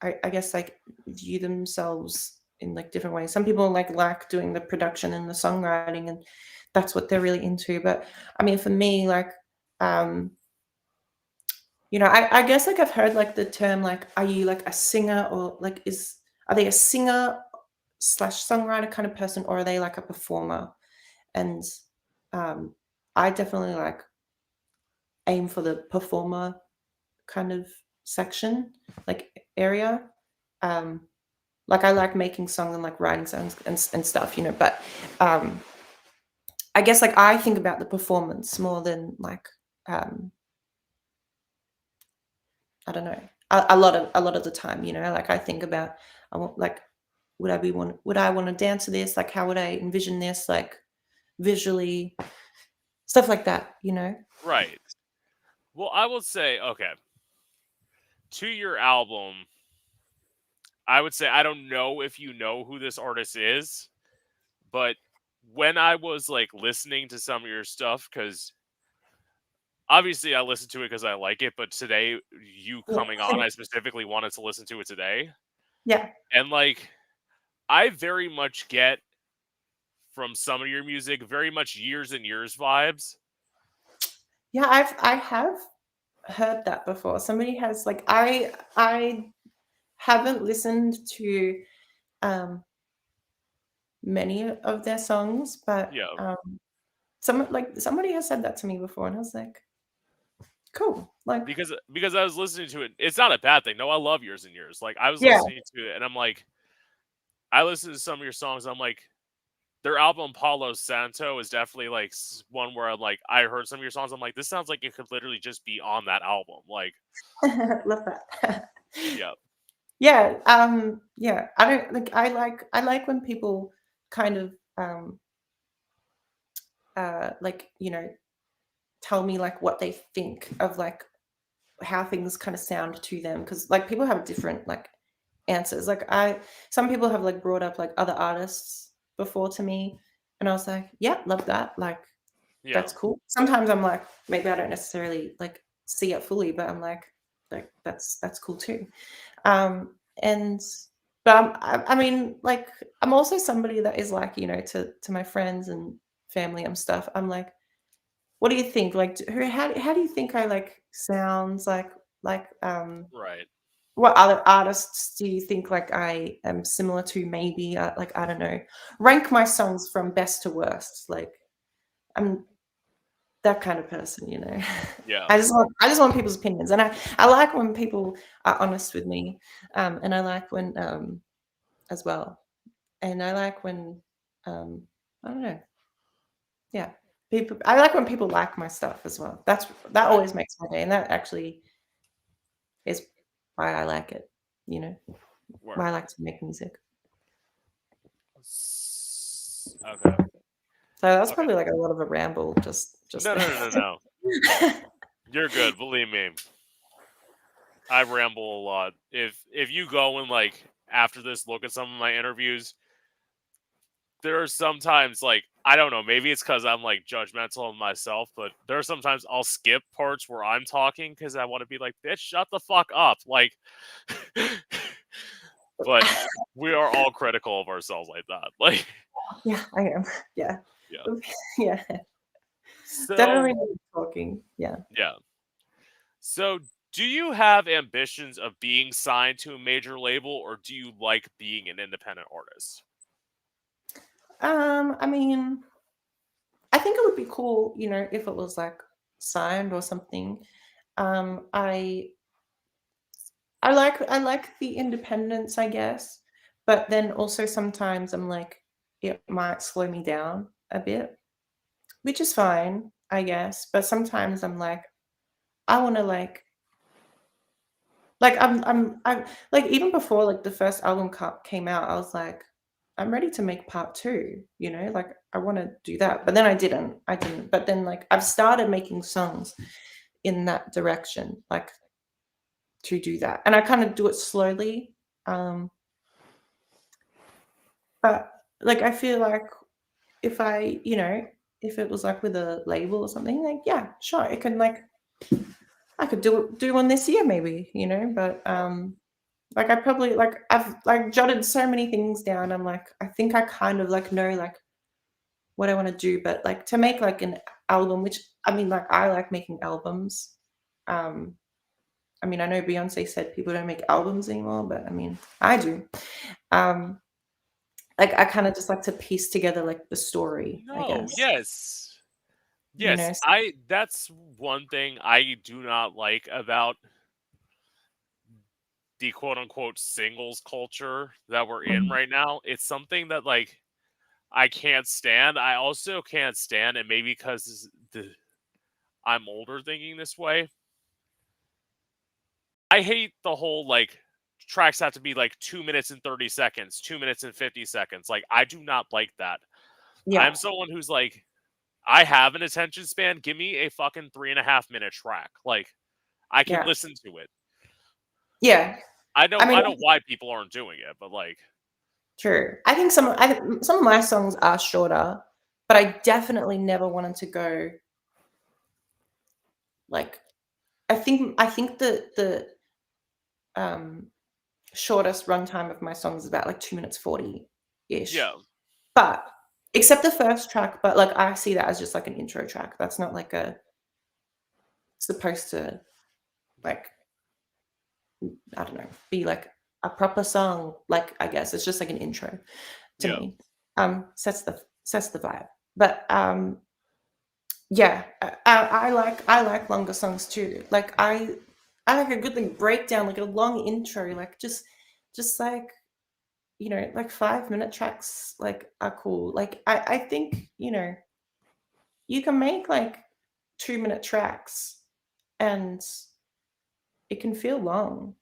S2: I guess like view themselves in like different ways. Some people like doing the production and the songwriting and that's what they're really into. But I mean for me, like um, I guess like I've heard like the term like are you like a singer or like are they a singer slash songwriter kind of person or are they like a performer? And um I definitely like aim for the performer kind of section, like area. Um, like I like making songs and like writing songs and stuff, but um, I guess like I think about the performance more than like um, I don't know. A lot of the time, like I think about I want like would I want to dance to this? Like how would I envision this? Like visually, stuff like that.
S1: Right. Well, I will say, okay, to your album, I would say I don't know if you know who this artist is, but when I was like listening to some of your stuff, because obviously I listened to it because I like it, but today, you
S2: Yeah.
S1: coming on, I specifically wanted to listen to it today.
S2: Yeah.
S1: And like, I very much get from some of your music very much years and years vibes.
S2: Yeah, I have heard that before. Somebody has like I haven't listened to um many of their songs, but
S1: Yeah,
S2: somebody has said that to me before, and I was like, cool. Like,
S1: because I was listening to it. It's not a bad thing. No, I love Years and Years. Like I was
S2: yeah.
S1: listening to it, and I'm like, I listened to some of your songs. I'm like, their album Palo Santo is definitely like one where I'm like, I heard some of your songs. I'm like, this sounds like it could literally just be on that album. Like,
S2: Love that.
S1: yeah,
S2: Yeah, yeah. I don't like I like when people kind of like, tell me like what they think of like how things kind of sound to them, because like people have different like answers. Like some people have like brought up like other artists before to me, and I was like, yeah, love that. Like
S1: yeah,
S2: that's cool. Sometimes I'm like, maybe I don't necessarily like see it fully, but I'm like that's cool too. And but I mean, like I'm also somebody that is like, to my friends and family and stuff. I'm like, what do you think? Like, how do you think I like sounds like
S1: right,
S2: what other artists do you think like I am similar to? Maybe like I don't know. Rank my songs from best to worst. Like I'm that kind of person.
S1: yeah,
S2: I just want people's opinions, and I like when people are honest with me, and I like when as well, and I like when I don't know, yeah, people. I like when people like my stuff as well. That
S1: right,
S2: always makes my day, and that actually is why I like it. You know, why I
S1: word.
S2: like to make music.
S1: Okay,
S2: So that's
S1: okay.
S2: probably like a lot of a ramble. Just
S1: No, no, no, no, no. You're good. Believe me, I ramble a lot. If you go and like after this, look at some of my interviews, there are sometimes like I don't know, maybe it's because I'm like judgmental of myself, but there are sometimes I'll skip parts where I'm talking because I want to be like, bitch, shut the fuck up. Like, but we are all critical of ourselves like that. Like,
S2: Yeah, I am. Yeah,
S1: yeah.
S2: yeah.
S1: So,
S2: Definitely not talking. Yeah.
S1: yeah. So, do you have ambitions of being signed to a major label, or do you like being an independent artist?
S2: I mean, I think it would be cool, if it was like signed or something. Um, I I like the independence, I guess, but then also sometimes I'm like, it might slow me down a bit, which is fine, I guess. But sometimes I'm like, I want to like I'm like even before like the first album came out, I was like, I'm ready to make part two, like I want to do that. But then I didn't. But then like I've started making songs in that direction, like to do that. And I kind of do it slowly. Um, but like I feel like if if it was like with a label or something, like yeah, sure, it can like I could do one this year maybe, but like I probably like I've like jotted so many things down. I'm like, I think I kind of like know like what I want to do, but like to make like an album, which I mean, like I like making albums. Um, I mean, I know Beyonce said people don't make albums anymore, but I mean, I do. Um, like I kind of just like to piece together like the story, I
S1: No,
S2: guess.
S1: yes.
S2: You
S1: Yes,
S2: know,
S1: I that's one thing I do not like about the quote unquote singles culture that we're in
S2: Mhm.
S1: right now. It's something that like I can't stand. I also can't stand, and maybe because I'm older thinking this way, I hate the whole like tracks have to be like 2 minutes and 30 seconds, 2 minutes and 50 seconds. Like, I do not like that. I'm
S2: Yeah,
S1: someone who's like, I have an attention span. Give me a fucking 3.5 minute track. Like, I can
S2: yeah,
S1: listen to it.
S2: yeah. I mean,
S1: I know why people aren't doing it, but like,
S2: true. I think some of my songs are shorter, but I definitely never wanted to go like I think the um shortest runtime of my songs is about like 2 minutes 40-ish.
S1: yeah,
S2: But except the first track, but like I see that as just like an intro track. That's not like a supposed to. like, I don't know, be like a proper song. Like, I guess it's just like an intro to
S1: Yeah.
S2: me. Sets the vibe. But yeah, I like longer songs too. Like I like a good like breakdown, like a long intro, like just like, like 5 minute tracks like are cool. Like I think, you can make like 2 minute tracks and it can feel long,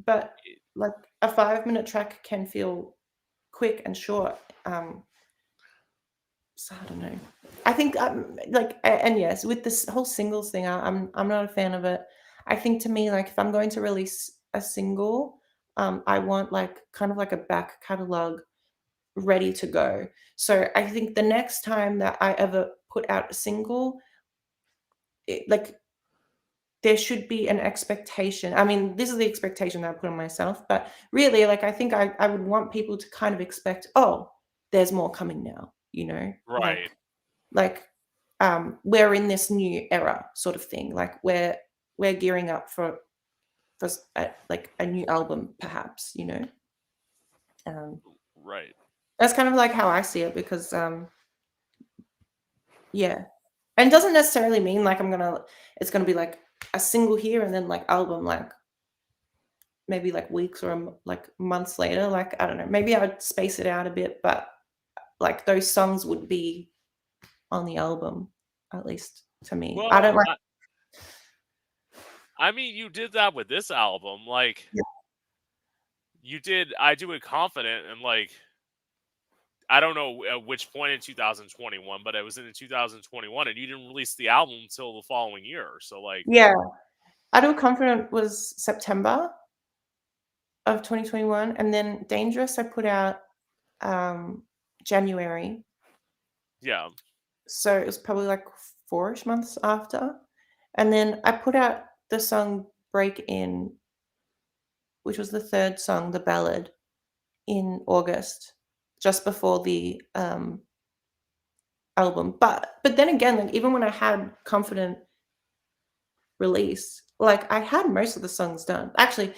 S2: but like a 5 minute track can feel quick and short. So I don't know. I think and yes, with this whole singles thing, I'm not a fan of it. I think to me, like if I'm going to release a single, I want like kind of like a back catalog ready to go. So I think the next time that I ever put out a single, like there should be an expectation. I mean, this is the expectation that I put on myself, but really, like I think I would want people to kind of expect, oh, there's more coming now,
S1: Right.
S2: like we're in this new era sort of thing. Like we're gearing up for like a new album, perhaps. Um,
S1: Right.
S2: that's kind of like how I see it because yeah, and it doesn't necessarily mean like it's gonna be like a single here and then like album like maybe like weeks or like months later. Like I don't know, maybe I'd space it out a bit, but like those songs would be on the album, at least to me. I don't
S1: Well,
S2: like.
S1: I mean, you did that with this album. Like,
S2: Yeah.
S1: you did I Do It Confident, and like, I don't know at which point in 2021, but it was in 2021, and you didn't release the album until the following year. So, like,
S2: Yeah. I Do Confident was September of 2021, and then Dangerous I put out um, January,
S1: yeah,
S2: so it was probably like 4-ish months after, and then I put out the song Break In, which was the third song, the ballad, in August, just before the album. But then again, like even when I had Confident release, like I had most of the songs done. Actually,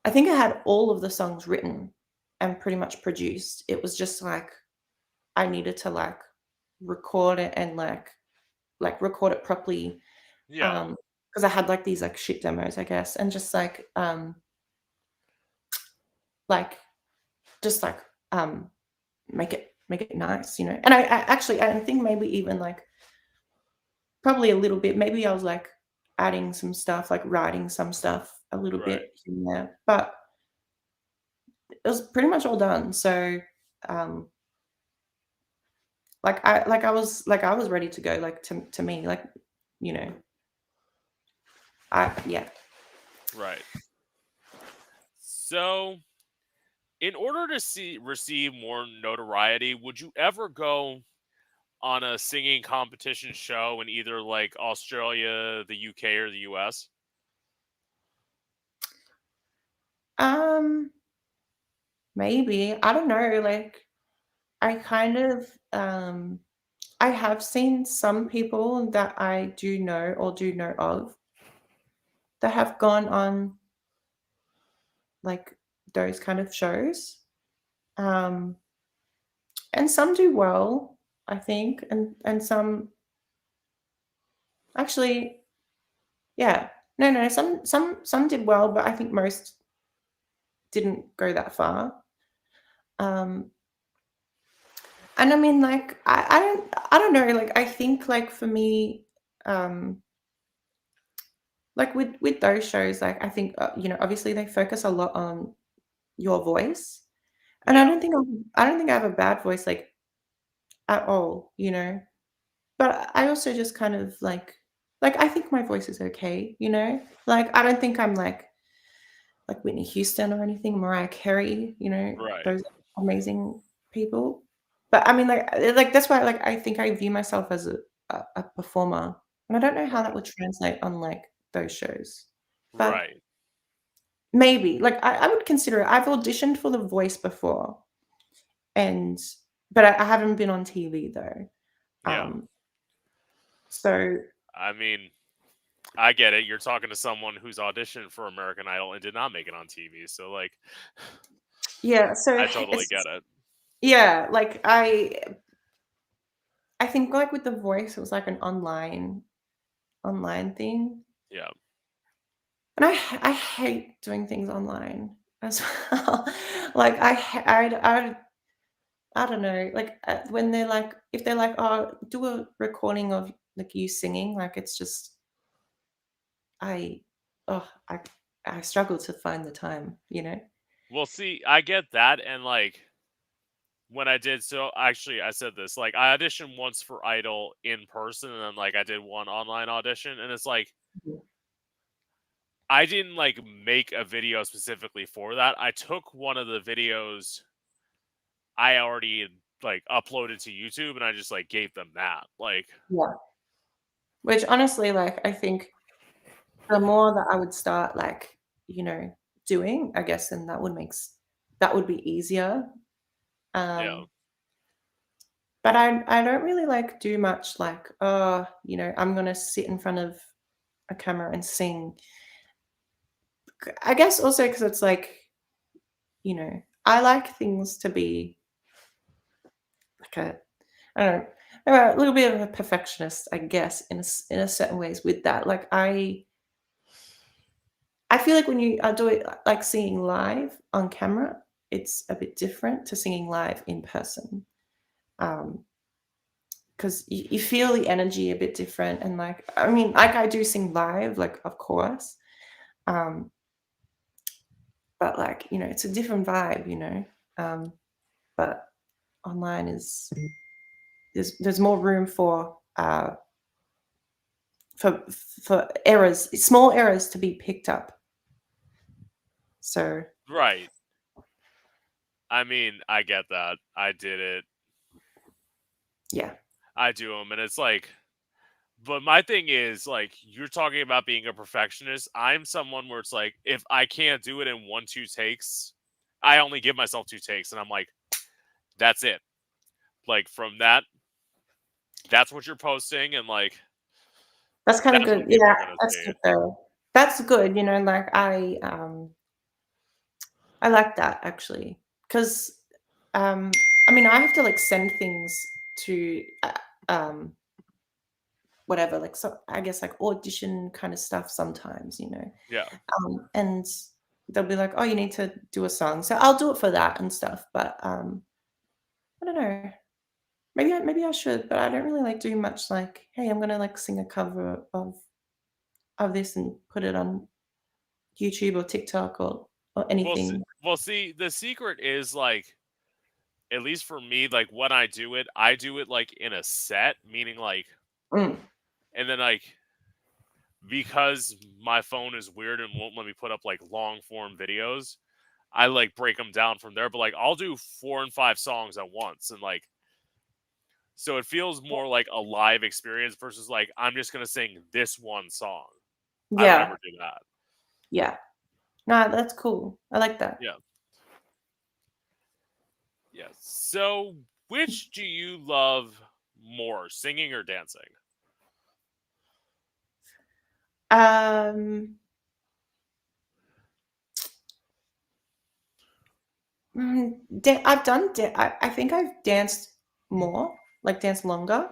S2: I think I had all of the songs written and pretty much produced. It was just like I needed to like record it and like record it properly.
S1: yeah,
S2: Because I had like these like shit demos, I guess, and like just like make it nice, And I actually I think maybe even like probably a little bit, maybe I was like adding some stuff, like writing some stuff a little
S1: right.
S2: bit in there, but it was pretty much all done. So um I was ready to go, like to me, like, you know, yeah.
S1: Right. So, in order to receive more notoriety, would you ever go on a singing competition show in either like Australia, the UK, or the US?
S2: Um, maybe. I don't know, like I kind of I have seen some people that I do know or do know of that have gone on like those kind of shows. Um, and some do well, I think, and some actually, yeah. No, no, some did well, but I think most didn't go that far. Um, and I mean, like, I don't know. Like, I think, like, for me, um, like with those shows, like, I think, obviously they focus a lot on your voice, and I
S1: Yeah,
S2: don't think I don't think I have a bad voice, like, at all, But I also just kind of like I think my voice is okay, Like, I don't think I'm like Whitney Houston or anything, Mariah Carey,
S1: right.
S2: those amazing people. But I mean, like that's why, like I think I view myself as a performer, and I don't know how that
S1: Right.
S2: would translate on like those shows. But
S1: Right.
S2: maybe, like I would consider it. I've auditioned for The Voice before, and but I haven't been on TV though.
S1: Yeah.
S2: Um, so
S1: I mean, I get it. You're talking to someone who's auditioned for American Idol and did not make it on TV. So like,
S2: Yeah, so
S1: I totally get
S2: it's
S1: it.
S2: yeah, like I think like with The Voice, it was like an online thing,
S1: Yeah.
S2: and I hate doing things online as well. Like I don't know, like, when they're like if they're like, "Oh, do a recording of, like, you singing," like, it's just I oh, I struggle to find the time, you know?
S1: Well, see, I get that, and like when I did, so actually, I said this, like, I auditioned once for Idol in person, and then like I did one online audition, and it's like
S2: Mhm.
S1: I didn't like make a video specifically for that. I took one of the videos I already like uploaded to YouTube, and I just like gave them that. Like,
S2: Yeah. Which honestly, like, I think the more that I would start, like, doing, I guess, then that would be easier.
S1: yeah,
S2: Um, but I don't really, like, do much, like, I'm gonna sit in front of a camera and sing. I guess also because it's like, I like things to be like I don't know, a little bit of a perfectionist, I guess, in a certain ways with that. Like, I feel like when you are doing like singing live on camera, it's a bit different to singing live in person. Um, because you feel the energy a bit different, and like, I mean, like, I do sing live, like, of course, um, but like, it's a different vibe. But online is there's more room for errors, small errors to be picked up. So
S1: right. I mean, I get that. I did it.
S2: yeah,
S1: I do them, and it's like, but my thing is like you're talking about being a perfectionist. I'm someone where it's like if I can't do it in 1, 2 takes, I only give myself 2 takes, and I'm like, that's it. Like from that, that's what you're posting, and like
S2: that's kind of
S1: that's
S2: good.
S1: what people
S2: Yeah,
S1: are gonna
S2: that's
S1: see.
S2: good though. That's good. Like, I like that actually, because I mean, I have to like send things to um, whatever, like, so I guess like audition kind of stuff sometimes.
S1: Yeah.
S2: And they'll be like, "Oh, you need to do a song," so I'll do it for that and stuff. But I don't know. Maybe I should, but I don't really like doing much. Like, hey, I'm gonna like sing a cover of this and put it on YouTube or TikTok or anything.
S1: Well, see, the secret is like, at least for me, like when I do it like in a set, meaning like,
S2: Mm,
S1: and then like because my phone is weird and won't let me put up like long form videos, I like break them down from there. But like I'll do 4 and 5 songs at once, and like so it feels more like a live experience versus like I'm just gonna sing this one song. I don't
S2: yeah,
S1: ever do that.
S2: yeah. No, that's cool. I like that.
S1: Yeah, yeah. So which do you love more, singing or dancing?
S2: Um, I've I think I've danced more, like danced longer,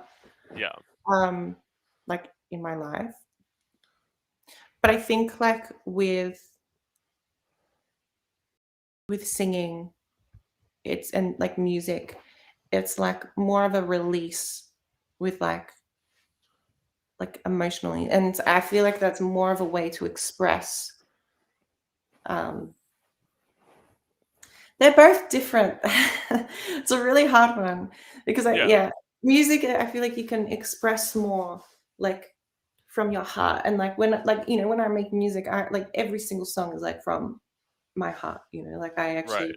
S1: Yeah,
S2: um, like in my life. But I think like with singing, it's and like music, it's like more of a release with like emotionally, and I feel like that's more of a way to express. Um, they're both different. It's a really hard one because
S1: yeah,
S2: yeah, music, I feel like you can express more like from your heart, and like when I make music, I like every single song is like from my heart. Like I
S1: right.
S2: actually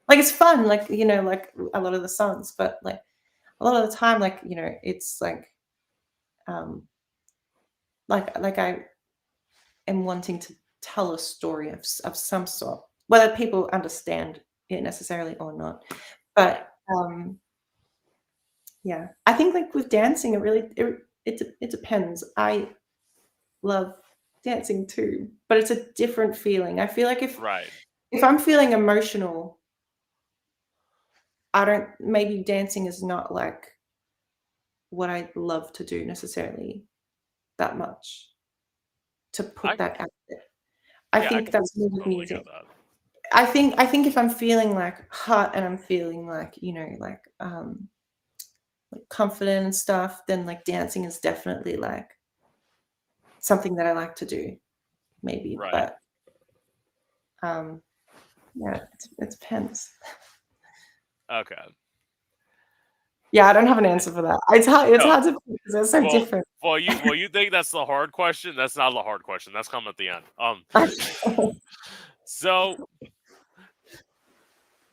S2: like it's fun, like a lot of the songs, but like a lot of the time, it's um like I am wanting to tell a story of some sort, whether people understand it necessarily or not.
S1: Right.
S2: But yeah, I think like with dancing, it really it depends. I love. dancing too, but it's a different feeling. I feel like
S1: Right.
S2: if I'm feeling emotional, I don't maybe dancing is not like what I love to do necessarily that much to
S1: I
S2: put that out there. I
S1: Yeah, I
S2: think
S1: can
S2: that's more with
S1: totally get
S2: music.
S1: that.
S2: I think if I'm feeling like hot and I'm feeling like, like confident and stuff, then like dancing is definitely like something that I like to do, maybe.
S1: Right.
S2: But um yeah, it depends.
S1: Okay.
S2: Yeah, I don't have an answer for that. It's
S1: No.
S2: hard to pick because they're so
S1: Well,
S2: different.
S1: you think that's the hard question? That's not the hard question. That's coming at the end. So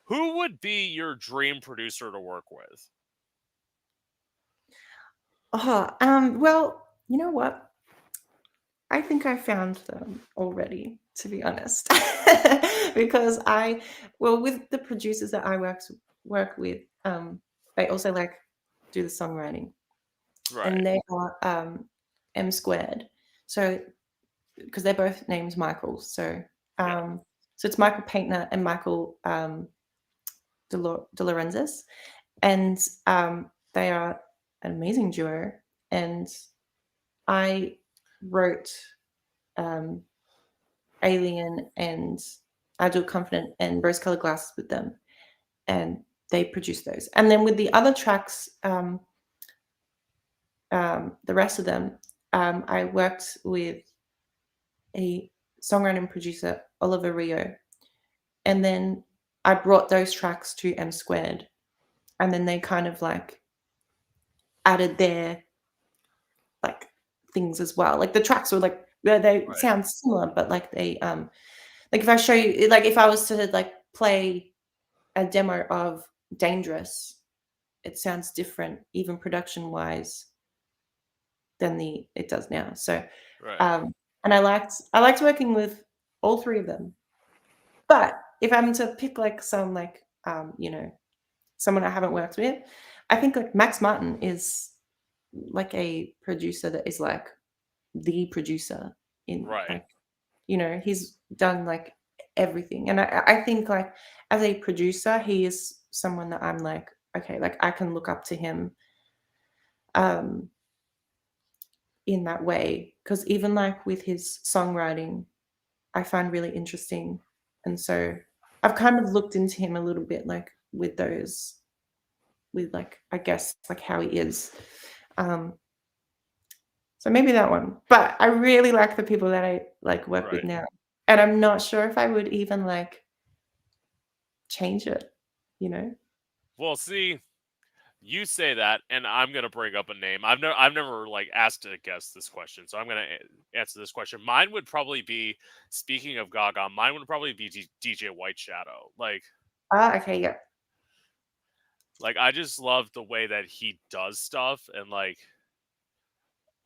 S1: who would be your dream producer to work with?
S2: Well, you know what? I think I found them already, to be honest. Because with the producers that I work with, they also like do the songwriting,
S1: Right.
S2: and they are M squared. So because they're both names Michael,
S1: Yeah.
S2: so it's Michael Paintner and Michael De Laurentiis, and they are an amazing duo. And I wrote um, Alien and Adult Confident and Rose Colored Glasses with them, and they produced those. And then with the other tracks, the rest of them, I worked with a songwriter and producer, Oliver Rio, and then I brought those tracks to M Squared, and then they kind of like added their like things as well. Like the tracks were like they
S1: Right.
S2: sound similar, but like like if I show you like if I was to like play a demo of Dangerous, it sounds different, even production wise, than the it does now. So
S1: Right.
S2: um and I liked working with all three of them. But if I'm to pick like someone I haven't worked with, I think like Max Martin is like a producer that is like the producer in
S1: Right.
S2: like he's done like everything. And I think like as a producer, he is someone that I'm like, okay, like I can look up to him um in that way. Because even like with his songwriting, I find really interesting. And so I've kind of looked into him a little bit like with like I guess like how he is. Um so maybe that one. But I really like the people that I like work with
S1: Right.
S2: now. And I'm not sure if I would even like change it, you know?
S1: Well, see, you say that, and I'm gonna bring up a name. I've never like asked a guest this question, so I'm gonna answer this question. Mine would probably be, speaking of Gaga, mine would probably be DJ White Shadow.
S2: Okay, yeah.
S1: Like I just love the way that he does stuff, and like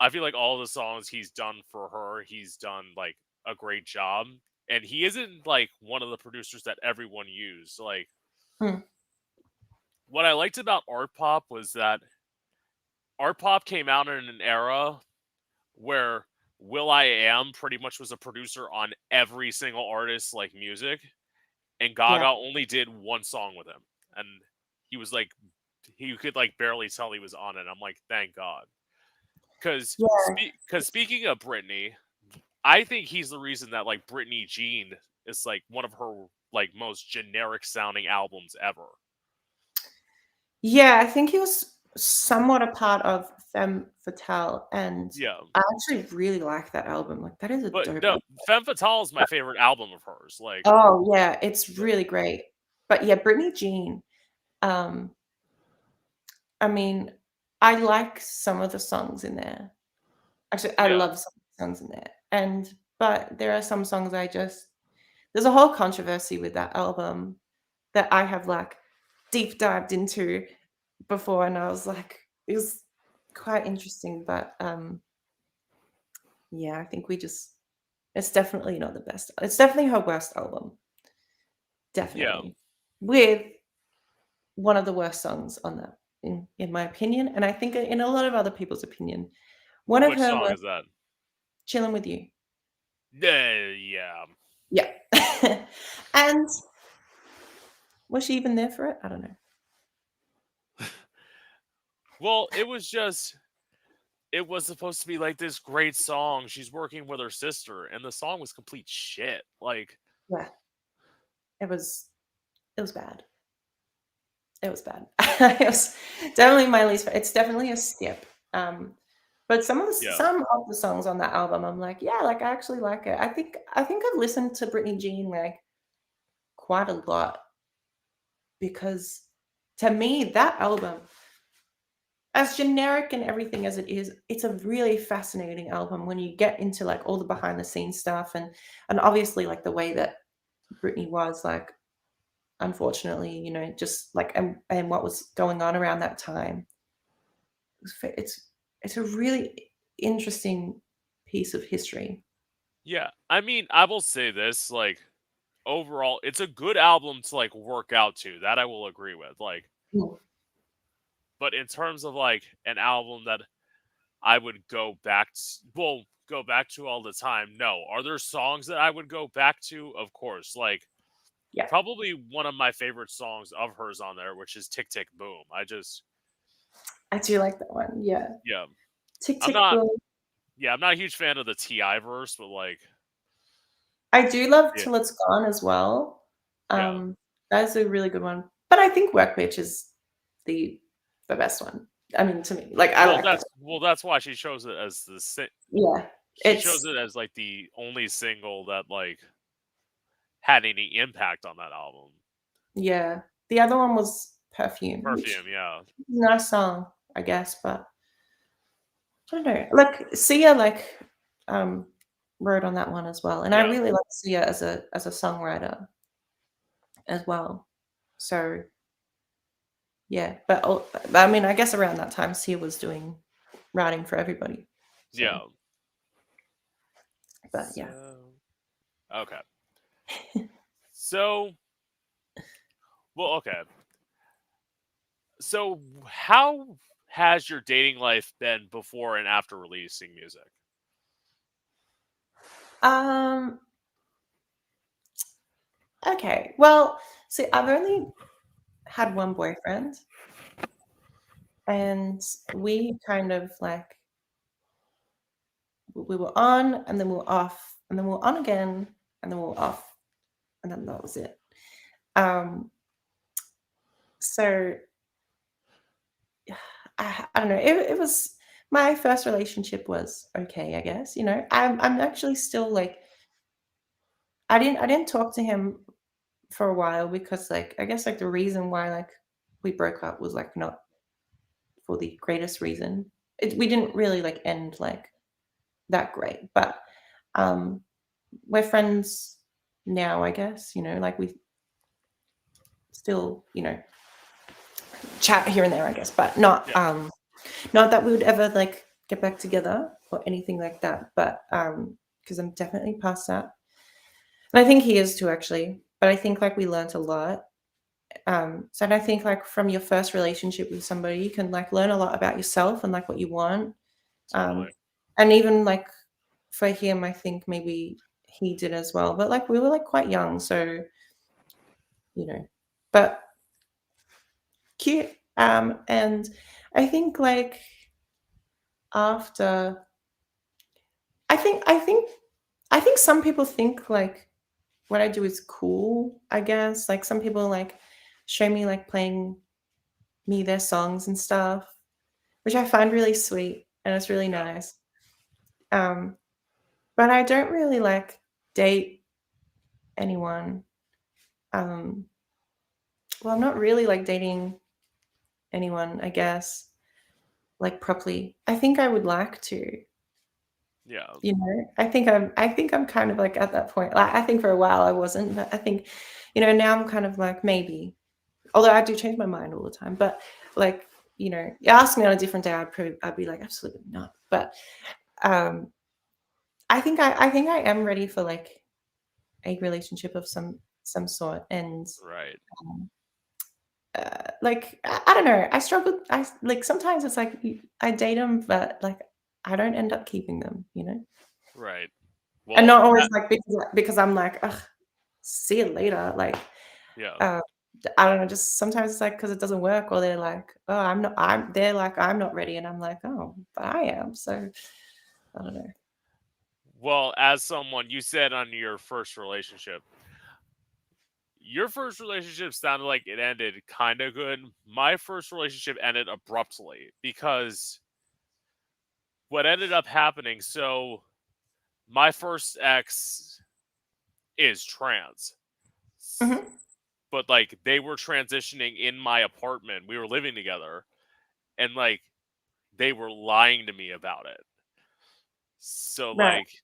S1: I feel like all the songs he's done for her, he's done like a great job. And he isn't like one of the producers that everyone used. Like
S2: Hmm.
S1: what I liked about art pop was that art pop came out in an era where Will I Am pretty much was a producer on every single artist's like music, and
S2: Yeah.
S1: Gaga only did one song with him, and he was like, he could like barely tell he was on it. I'm like, thank God, because
S2: Yeah.
S1: speaking of Britney, I think he's the reason that like Britney Jean is like one of her like most generic sounding albums ever.
S2: Yeah, I think he was somewhat a part of Femme Fatale, and
S1: Yeah,
S2: I actually really like that album. Like that is a
S1: but
S2: dope
S1: no,
S2: album.
S1: Femme Fatale is my favorite album of hers. Like,
S2: Oh, yeah, it's
S1: yeah,
S2: really great. But yeah, Britney Jean, um, I mean, I like some of the songs in there. Actually, I
S1: yeah,
S2: love some of the songs in there. But there are some songs there's a whole controversy with that album that I have like deep dived into before, and I was like, it was quite interesting. But yeah, I think it's definitely not the best. It's definitely her worst album,
S1: yeah.
S2: definitely, with one of the worst songs on that, in my opinion, and I think in a lot of other people's opinion. One of
S1: Which
S2: her
S1: song
S2: worst,
S1: is that?
S2: "Chillin' with You."
S1: Yeah.
S2: Yeah. And was she even there for it? I don't know.
S1: Well, it was supposed to be like this great song. She's working with her sister, and the song was complete shit. Like,
S2: Yeah, it was it was bad. It was bad. It was definitely my least. It's definitely a skip. But
S1: yeah,
S2: some of the songs on that album, I'm like, yeah, like I actually like it. I think I've listened to Britney Jean like quite a lot because to me that album, as generic and everything as it is, it's a really fascinating album when you get into like all the behind the scenes stuff and obviously like the way that Britney was like unfortunately, just like and what was going on around that time. It's a really interesting piece of history.
S1: yeah. I mean, I will say this, like, overall, it's a good album to like work out to. That I will agree with. Like,
S2: Mm,
S1: but in terms of like an album that I would go back to all the time. No. Are there songs that I would go back to? Of course. Like,
S2: yeah,
S1: probably one of my favorite songs of hers on there, which is Tick Tick Boom.
S2: I do like that one. Yeah,
S1: Yeah.
S2: Tick
S1: I'm
S2: Tick
S1: not
S2: Boom.
S1: yeah, I'm not a huge fan of the TI verse, but like,
S2: I do love
S1: yeah,
S2: Till It's Gone as well.
S1: yeah.
S2: That's a really good one. But I think Work Bitch is the the best one. I mean, to me, like I like that.
S1: That's why she chose it as
S2: Yeah,
S1: she chose
S2: it's
S1: it as like the only single that like had any impact on that album.
S2: yeah. The other one was Perfume, which
S1: Perfume, yeah.
S2: is a nice song, I guess, but I don't know. Like Sia, like um, wrote on that one as well, and I
S1: Yeah.
S2: really like Sia as a songwriter as well. So yeah, but I mean, I guess around that time, Sia was doing writing for everybody. So,
S1: Yeah.
S2: but yeah,
S1: So okay. So well, okay. So how has your dating life been before and after releasing music?
S2: um, okay. Well, see, I've only had one boyfriend, and we kind of like we were on, and then we were off, and then we were on again, and then we were off, and then that was it. Um, so I don't know. It was my first relationship was okay, I guess. I'm actually still like I didn't talk to him for a while because like I guess like the reason why like we broke up was like not for the greatest reason. We didn't really like end like that great, but um we're friends now, I guess. Like we still chat here and there, I guess, but
S1: Yeah.
S2: not that we would ever like get back together or anything like that. But because I'm definitely past that, and I think he is too, actually. But I think like we learned a lot. So I think like from your first relationship with somebody, you can like learn a lot about yourself and like what you want. Um,
S1: Totally.
S2: and even like for him, I think maybe he did as well. But like we were like quite young, so you know. But cute. And I think like after I think some people think like what I do is cool, I guess. Like some people like show me like playing me their songs and stuff, which I find really sweet and it's really
S1: Yeah.
S2: nice. Um, but I don't really like date anyone. Um, well, I'm not really like dating anyone, I guess, like properly. I think I would like to,
S1: Yeah.
S2: I think I'm kind of like at that point. Like I think for a while I wasn't, but I think, now I'm kind of like maybe. Although I do change my mind all the time, but like, you ask me on a different day, I'd be like, absolutely not. But um, I think I am ready for like a relationship of some sort, and
S1: Right.
S2: um, like I don't know, I struggle. I like sometimes it's like I date them, but like I don't end up keeping them.
S1: Right.
S2: And
S1: Well,
S2: not always, like, because I'm like, "Ugh, see you later," like,
S1: yeah.
S2: uh, I don't know, just sometimes it's, like, because it doesn't work or they're like, "Oh, they're like, "I'm not ready," and I'm like, "Oh, but I am," so I don't know.
S1: Well, as someone you said on your first relationship sounded like it ended kind of good. My first relationship ended abruptly because what ended up happening, so my first ex is trans. S-
S2: Mhm.
S1: But like they were transitioning in my apartment. We were living together and like they were lying to me about it. So
S2: Right.
S1: like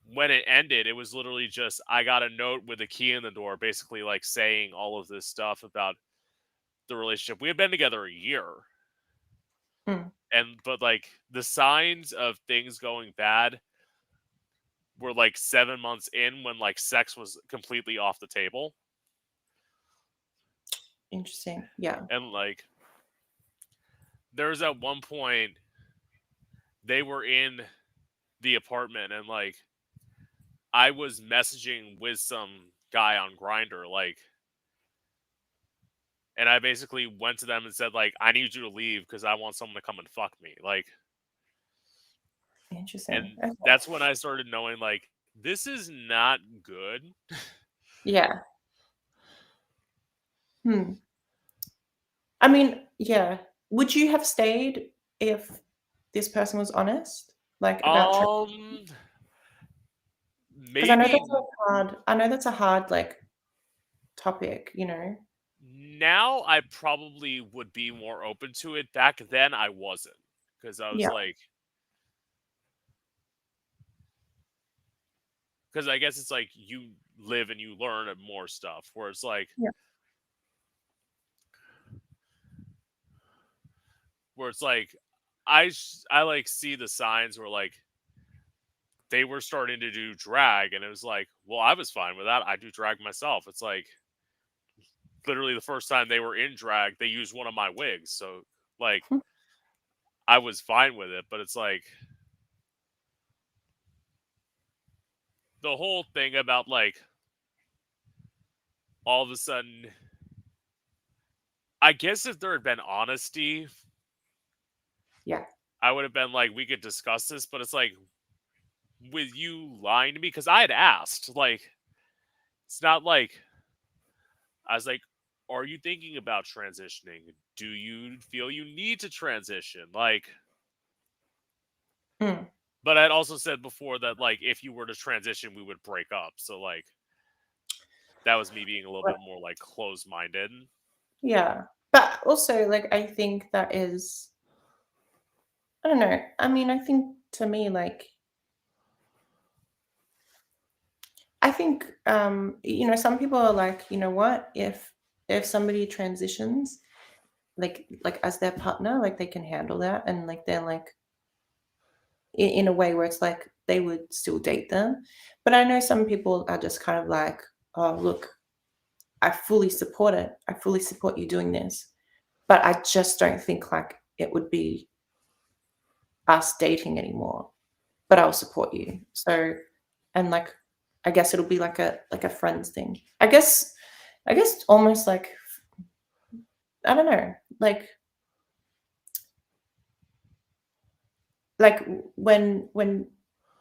S1: when it ended, it was literally just I got a note with a key in the door, basically like saying all of this stuff about the relationship. We had been together a year,
S2: Mm.
S1: and but like the signs of things going bad were like 7 months in when like sex was completely off the table,
S2: Interesting. Yeah.
S1: and like there was at one point they were in the apartment and like I was messaging with some guy on Grinder like and I basically went to them and said like I need you to leave because I want someone to come and fuck me like
S2: Interesting.
S1: and
S2: Okay.
S1: that's when I started knowing like this is not good.
S2: Yeah. Hmm. I mean, yeah. Would you have stayed if this person was honest, like, about
S1: Um
S2: because I know
S1: maybe
S2: I know that's a hard, like, topic, you know?
S1: now I probably would be more open to it. Back then I wasn't because I was
S2: Yeah.
S1: like because I guess it's like you live and you learn more stuff where it's like
S2: Yeah.
S1: where it's like I like see the signs where like they were starting to do drag and it was like well I was fine with that. I do drag myself. It's like literally the first time they were in drag they used one of my wigs, so like
S2: Hmm.
S1: I was fine with it, but it's like the whole thing about like all of a sudden I guess if there had been honesty
S2: Yeah.
S1: I would have been like we could discuss this, but it's like with you lying to me because I had asked like it's not like I was like, are you thinking about transitioning? Do you feel you need to transition? Like,
S2: Mm.
S1: but I'd also said before that, like, if you were to transition, we would break up. So, like, that was me being a little
S2: But
S1: bit more, like, closed minded.
S2: yeah. But also, like, I think that is I don't know. I mean, I think to me, like, I think, some people are like, "You know what? If somebody transitions, like, as their partner, like, they can handle that, and, like, they're, like, in a way where it's like they would still date them." But I know some people are just kind of like, "Oh, look, I fully support it. I fully support you doing this, but I just don't think, like, it would be us dating anymore, but I'll support you." So and, like, I guess it'll be like a friends thing. I guess almost like I don't know, like when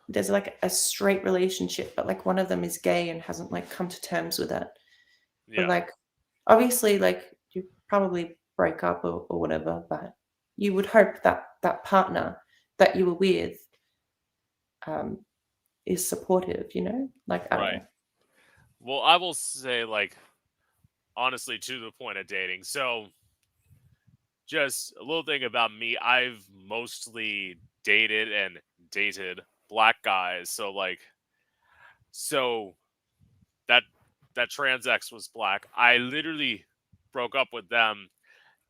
S2: there's, like, a straight relationship, but, like, one of them is gay and hasn't, like, come to terms with it. But,
S1: Yeah,
S2: like, obviously, like, you probably break up or whatever, but you would hope that that partner that you were with, um, is supportive, you know? Like, I don't
S1: right.
S2: know.
S1: Well, I will say, like, honestly, to the point of dating. So, just a little thing about me I've mostly dated black guys. So, like, so that that trans ex was black. I literally broke up with them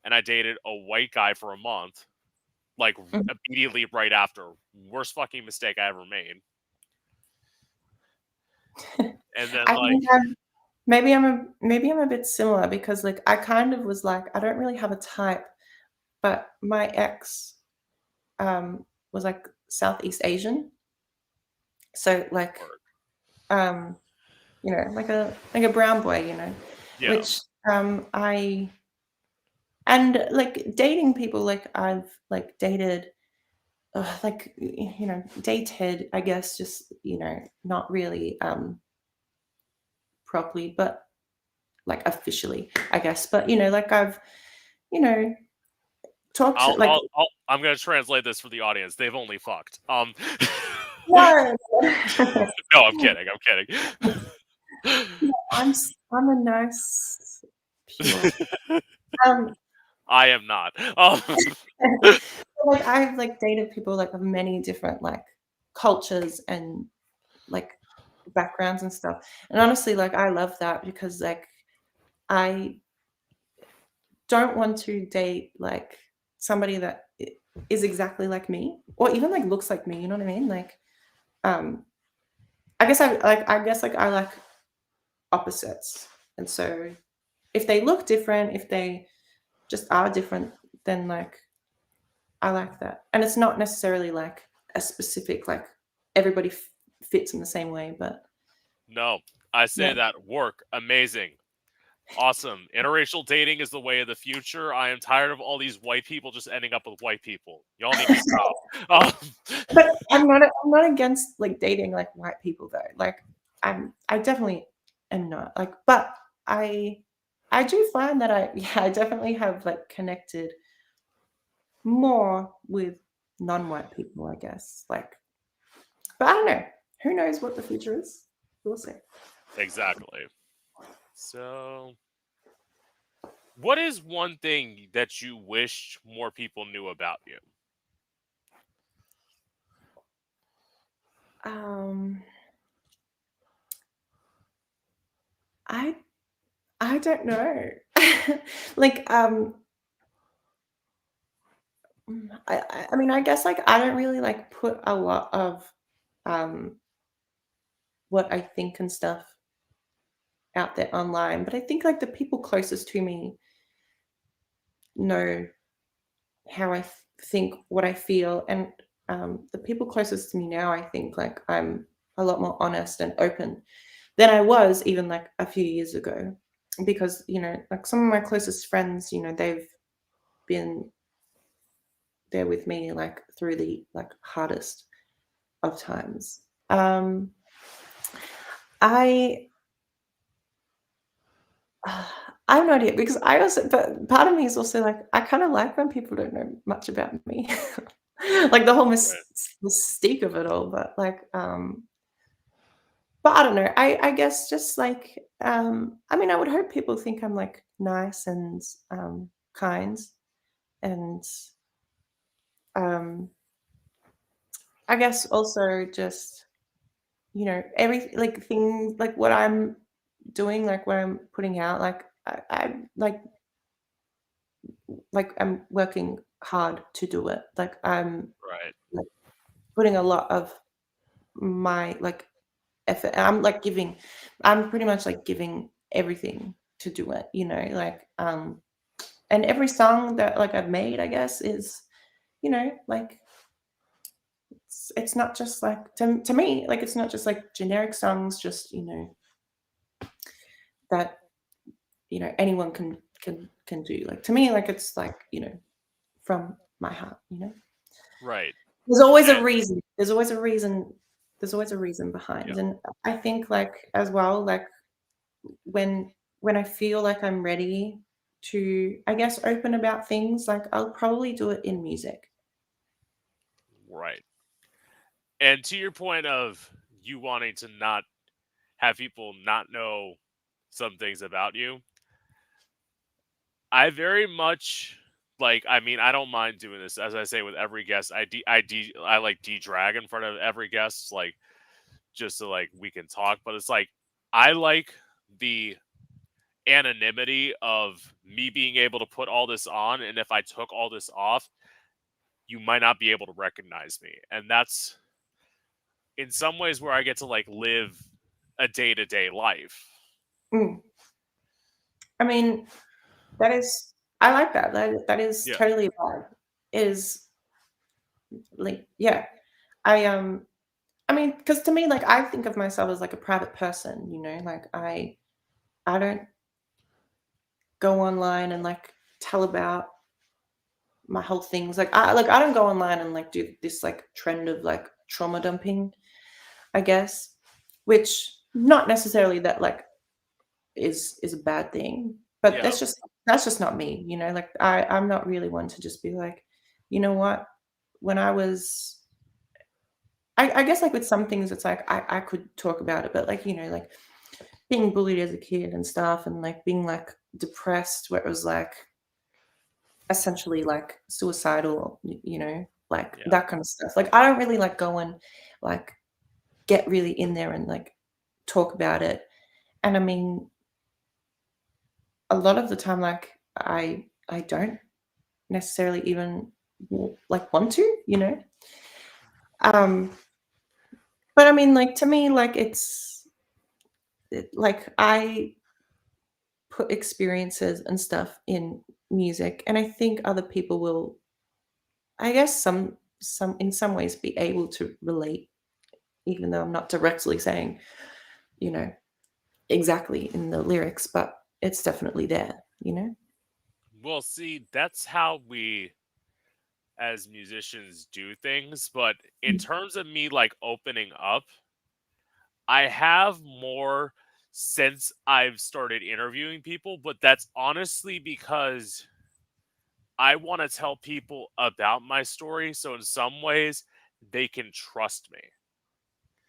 S1: and I dated a white guy for a month, like
S2: Mhm.
S1: immediately right after. Worst fucking mistake I ever made. And then
S2: I
S1: like
S2: think maybe I'm a bit similar because, like, I kind of was like, I don't really have a type, but my ex, was, like, Southeast Asian, So like,
S1: Word.
S2: um, like a brown boy,
S1: Yeah.
S2: which I and like dating people, like I've like dated, like dated, I guess, just not really properly, but like officially, I guess. But like I've you know talked to like
S1: I'm gonna translate this for the audience. They've only fucked.
S2: no,
S1: No, I'm kidding. I'm kidding.
S2: I'm a nice pure um
S1: I am not.
S2: like I've like dated people like of many different like cultures and like backgrounds and stuff. And honestly, like I love that because like I don't want to date like somebody that is exactly like me or even like looks like me, you know what I mean? Like um I like opposites. And so if they look different, if they just are different, then like I like that. And it's not necessarily like a specific like everybody fits in the same way, but
S1: No, I say
S2: yeah.
S1: that work amazing. Awesome. Interracial dating is the way of the future. I am tired of all these white people just ending up with white people. Y'all need to stop.
S2: But I'm not against like dating like white people though. Like I definitely am not. Like but I I do find that I definitely have like connected more with non-white people, I guess. Like but I don't know. Who knows what the future is? We'll see.
S1: Exactly. So, what is one thing that you wish more people knew about you?
S2: Um I I don't know. Like I mean I guess like I don't really like put a lot of um what I think and stuff out there online, but I think like the people closest to me know how think, what I feel, and the people closest to me now, I think like I'm a lot more honest and open than I was even like a few years ago, because like some of my closest friends, they've been there with me like through the like hardest of times. I I have no idea because I also but part of me is also like, I kinda like when people don't know much about me. Like the whole
S1: Right.
S2: mystique of it all, but I don't know. I guess just like, I mean, I would hope people think I'm like nice and, kind and, um, I guess also just, every like thing like what I'm doing, like what I'm putting out, like I like I'm working hard to do it. Like I'm
S1: Right.
S2: like putting a lot of my like effort. And I'm pretty much like giving everything to do it, like and every song that like I've made, I guess, is, like it's not just like to me, like it's not just like generic songs, just, that, anyone can do. Like to me, like it's like, from my heart,
S1: Right.
S2: There's always a
S1: And
S2: reason. There's always a reason. There's always a reason behind,
S1: yeah.
S2: and I think, like, as well, like, when when I feel like I'm ready to, I guess, open about things, like, I'll probably do it in music.
S1: Right. And to your point of you wanting to not have people not know some things about you, I very much like. I mean, I don't mind doing this. As I say with every guest, I like de-drag in front of every guest, like just so like we can talk. But it's like I like the anonymity of me being able to put all this on, and if I took all this off, you might not be able to recognize me, and that's in some ways where I get to like live a day-to-day life.
S2: Mm. I mean, that is I like that. That is
S1: Yeah.
S2: totally a vibe. Is like, yeah. I, I mean, because to me, like, I think of myself as like a private person, you know, like I don't go online and like tell about my whole things. Like I don't go online and like do this like trend of like trauma dumping, I guess, which not necessarily that like is a bad thing, but
S1: Yeah,
S2: that's just not me, you know. Like I'm not really one to just be like, you know what, when I was I guess like with some things it's like I could talk about it, but like, you know, like being bullied as a kid and stuff and like being like depressed where it was like essentially like suicidal, you know, like
S1: yeah.
S2: that kind of stuff. Like I don't really like go and like get really in there and like talk about it. And I mean, a lot of the time, like I don't necessarily even like want to, you know. Um, but I mean, like to me, like like I put experiences and stuff in music, and I think other people will, I guess, some in some ways be able to relate, even though I'm not directly saying, you know, exactly in the lyrics, but it's definitely there, you know.
S1: Well, see, that's how we as musicians do things, but in
S2: Mm.
S1: terms of me like opening up, I have more since I've started interviewing people, but that's honestly because I want to tell people about my story so in some ways they can trust me.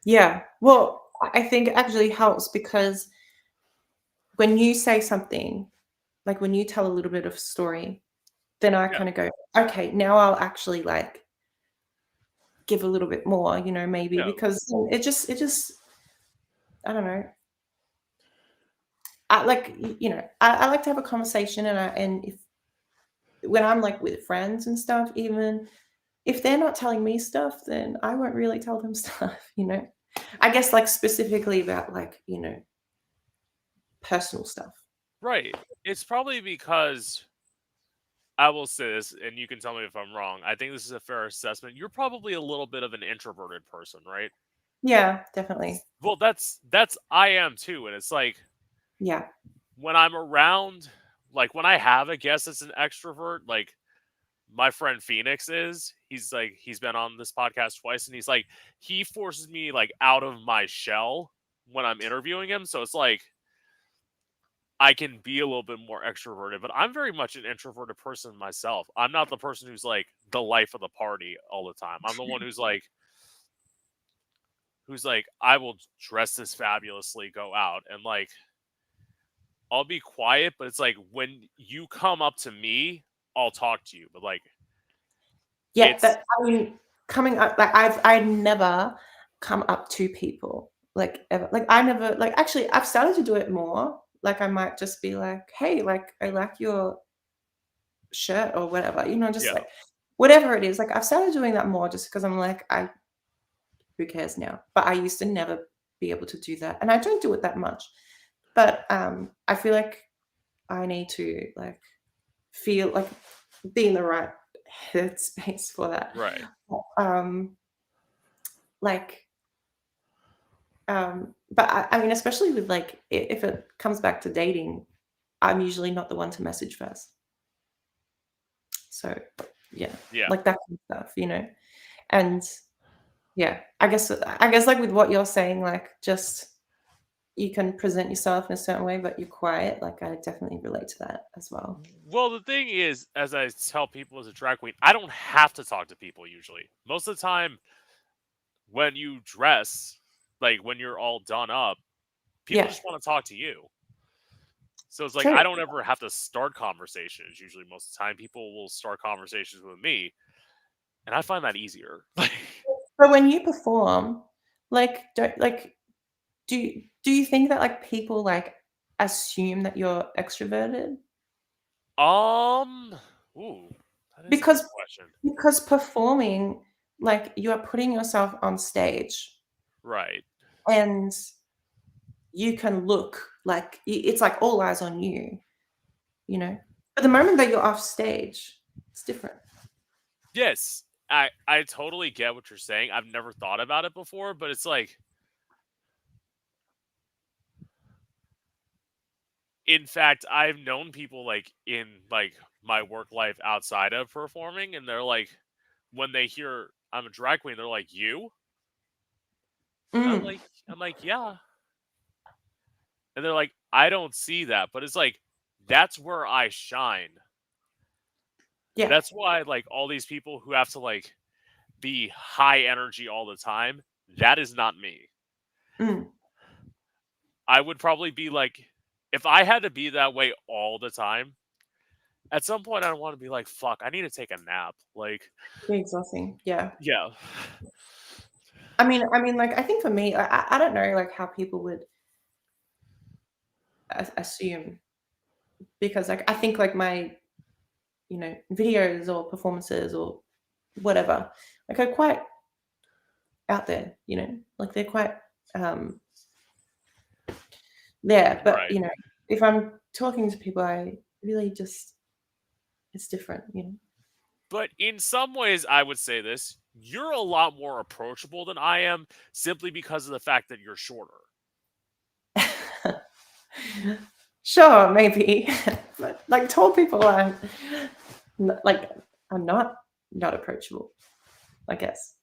S2: Yeah. Well, I think it actually helps because when you say something, like when you tell a little bit of story, then I
S1: Yeah.
S2: kind of go, okay, now I'll actually like give a little bit more, you know, maybe
S1: Yeah.
S2: because it just I don't know. I like you know, I like to have a conversation and if when I'm like with friends and stuff, even if they're not telling me stuff, then I won't really tell them stuff, you know. I guess like specifically about like, you know, personal stuff.
S1: Right. It's probably because I will say this, and you can tell me if I'm wrong. I think this is a fair assessment. You're probably a little bit of an introverted person, right?
S2: Yeah, definitely.
S1: Well, that's I am too, and it's like
S2: Yeah.
S1: when I'm around, like when I have a guest that's an extrovert, like my friend Phoenix is, he's like he's been on this podcast twice, and he's like he forces me like out of my shell when I'm interviewing him. So it's like I can be a little bit more extroverted, but I'm very much an introverted person myself. I'm not the person who's like the life of the party all the time. I'm the one who's like I will dress this fabulously, go out and like I'll be quiet, but it's like when you come up to me, I'll talk to you. But like
S2: Yeah,
S1: it's
S2: that I mean, coming up like I never come up to people, like, ever. Like, I never like, actually, I've started to do it more. Like, I might just be like, "Hey, like, I like your shirt," or whatever, you know, just,
S1: yeah.
S2: like, whatever it is. Like, I've started doing that more just because 'cause I'm like, "I who cares now?" But I used to never be able to do that, and I don't do it that much. But, I feel like I need to, like, feel like be in the right headspace for that.
S1: Right.
S2: Um, like, but I mean, especially with like, if it comes back to dating, I'm usually not the one to message first. So, yeah,
S1: Yeah.
S2: like that kind of stuff, you know? And yeah, I guess like with what you're saying, like just you can present yourself in a certain way, but you're quiet. Like I definitely relate to that as well.
S1: Well, the thing is, as I tell people as a drag queen, I don't have to talk to people usually. Most of the time, when you dress, like when you're all done up, people
S2: Yeah,
S1: just want to talk to you. So it's like
S2: true.
S1: I don't ever have to start conversations. Usually, most of the time, people will start conversations with me, and I find that easier.
S2: But when you perform, like, do you think that like people like assume that you're extroverted?
S1: um, ooh, that is a good
S2: Because
S1: question.
S2: performing, like, you are putting yourself on stage
S1: Right.
S2: and you can look like it's like all eyes on you, you know? But the moment that you're off stage, it's different.
S1: Yes. I totally get what you're saying. I've never thought about it before, but it's like, in fact, I've known people like in like my work life outside of performing, and they're like, when they hear I'm a drag queen, they're like, "You?" I'm
S2: Mm,
S1: like, I'm like, "Yeah," and they're like, "I don't see that," but it's like that's where I shine.
S2: yeah.
S1: That's why like all these people who have to like be high energy all the time, that is not me.
S2: Mm,
S1: I would probably be like, if I had to be that way all the time, at some point I want to be like, fuck, I need to take a nap. Like,
S2: be exhausting. Yeah.
S1: yeah.
S2: I mean, like I think for me, I don't know like how people would assume because like I think like my videos or performances or whatever like are quite out there. Like they're quite um there. But
S1: Right.
S2: if I'm talking to people, I really just it's different.
S1: But in some ways, I would say this, you're a lot more approachable than I am simply because of the fact that you're shorter.
S2: Sure, maybe. But like tall people like I'm not approachable, I guess.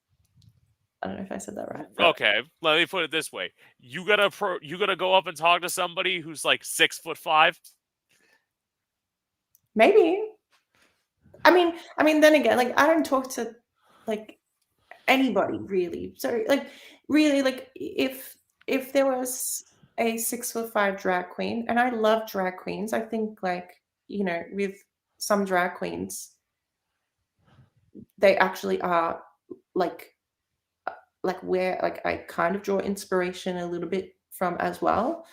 S2: I don't know if I said that right, but
S1: Okay, let me put it this way. You gonna go up and talk to somebody who's like 6'5"?
S2: maybe. I mean, then again, like I don't talk to like anybody really. So like really, like if there was a 6'5" drag queen, and I love drag queens, I think like with some drag queens, they actually are like where like I kind of draw inspiration a little bit from as well.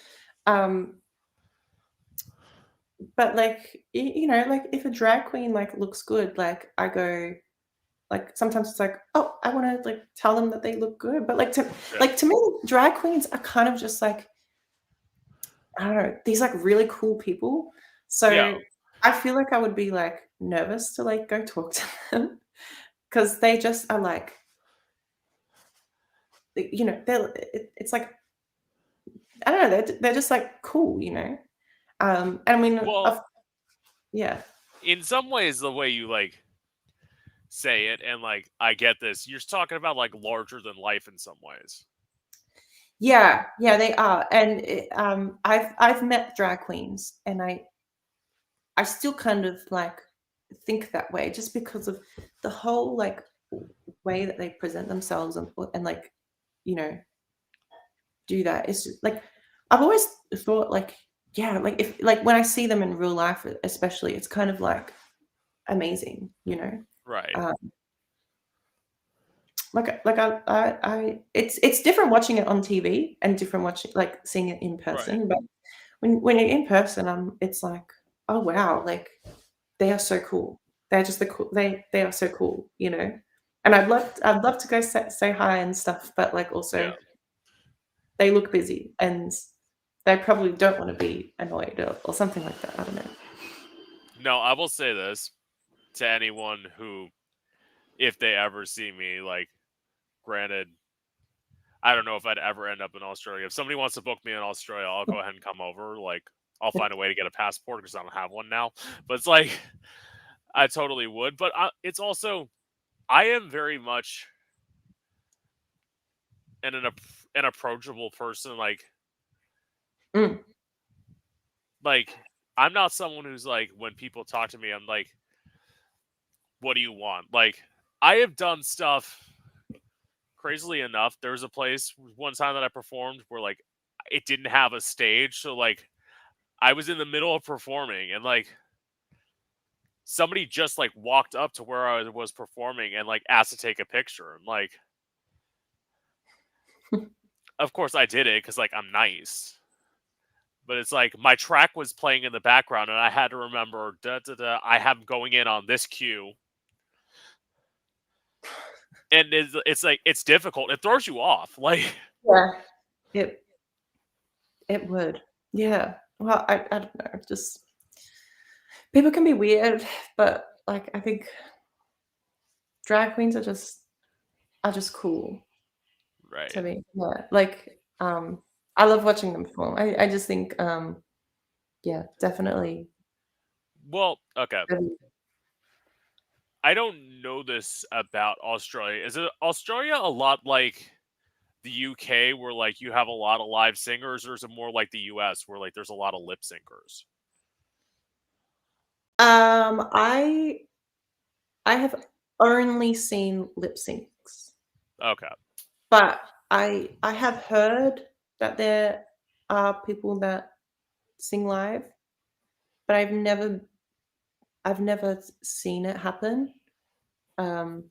S2: Um, but like like if a drag queen like looks good, like I go like sometimes it's like, oh, I want to like tell them that they look good. But
S1: Yeah.
S2: like to me, drag queens are kind of just like I don't know, these like really cool people.
S1: Yeah.
S2: So I feel like I would be like nervous to like go talk to them because they just are like it's like I don't know, they're just like cool. I mean,
S1: Well,
S2: yeah,
S1: in some ways, the way you like say it, and like I get this, you're talking about like larger than life in some ways.
S2: yeah, yeah, they are, and I've met drag queens, and I still kind of like think that way, just because of the whole like way that they present themselves and like you know do that. It's just, like I've always thought like yeah, like if like when I see them in real life, especially, it's kind of like amazing.
S1: Right.
S2: Um, like it's different watching it on TV and different watching like seeing it in
S1: Right.
S2: person. But when you're in person, it's like, oh wow, like they are so cool. They're just the cool. They are so cool. And I'd love to go say hi and stuff, but like
S1: Yeah.
S2: also they look busy and they probably don't want to be annoyed or something like that. I don't know.
S1: No, I will say this to anyone who, if they ever see me, like, granted, I don't know if I'd ever end up in Australia. If somebody wants to book me in Australia, I'll go ahead and come over. Like, I'll find a way to get a passport because I don't have one now. But it's like, I totally would. But it's also, I am very much an approachable person.
S2: Mm,
S1: Like, I'm not someone who's like, when people talk to me, I'm like, what do you want? Like, I have done stuff crazily enough. There was a place one time that I performed where like it didn't have a stage, so like I was in the middle of performing and like somebody just like walked up to where I was performing and like asked to take a picture. And like, of course I did it because like I'm nice. But it's like my track was playing in the background and I had to remember da, da, da, I have going in on this cue. And it's like it's difficult. It throws you off. Like
S2: yeah, it it would. Yeah. Well, I don't know. Just people can be weird, but like I think drag queens are just cool to
S1: Right.
S2: me. Yeah, like, I love watching them perform. I just think, yeah, definitely.
S1: Well, okay.
S2: um,
S1: I don't know this about Australia. Is it Australia a lot like the UK where like you have a lot of live singers, or is it more like the US where like there's a lot of lip syncers?
S2: I have only seen lip syncs,
S1: Okay.
S2: but I have heard that there are people that sing live, but I've never seen it happen. Um,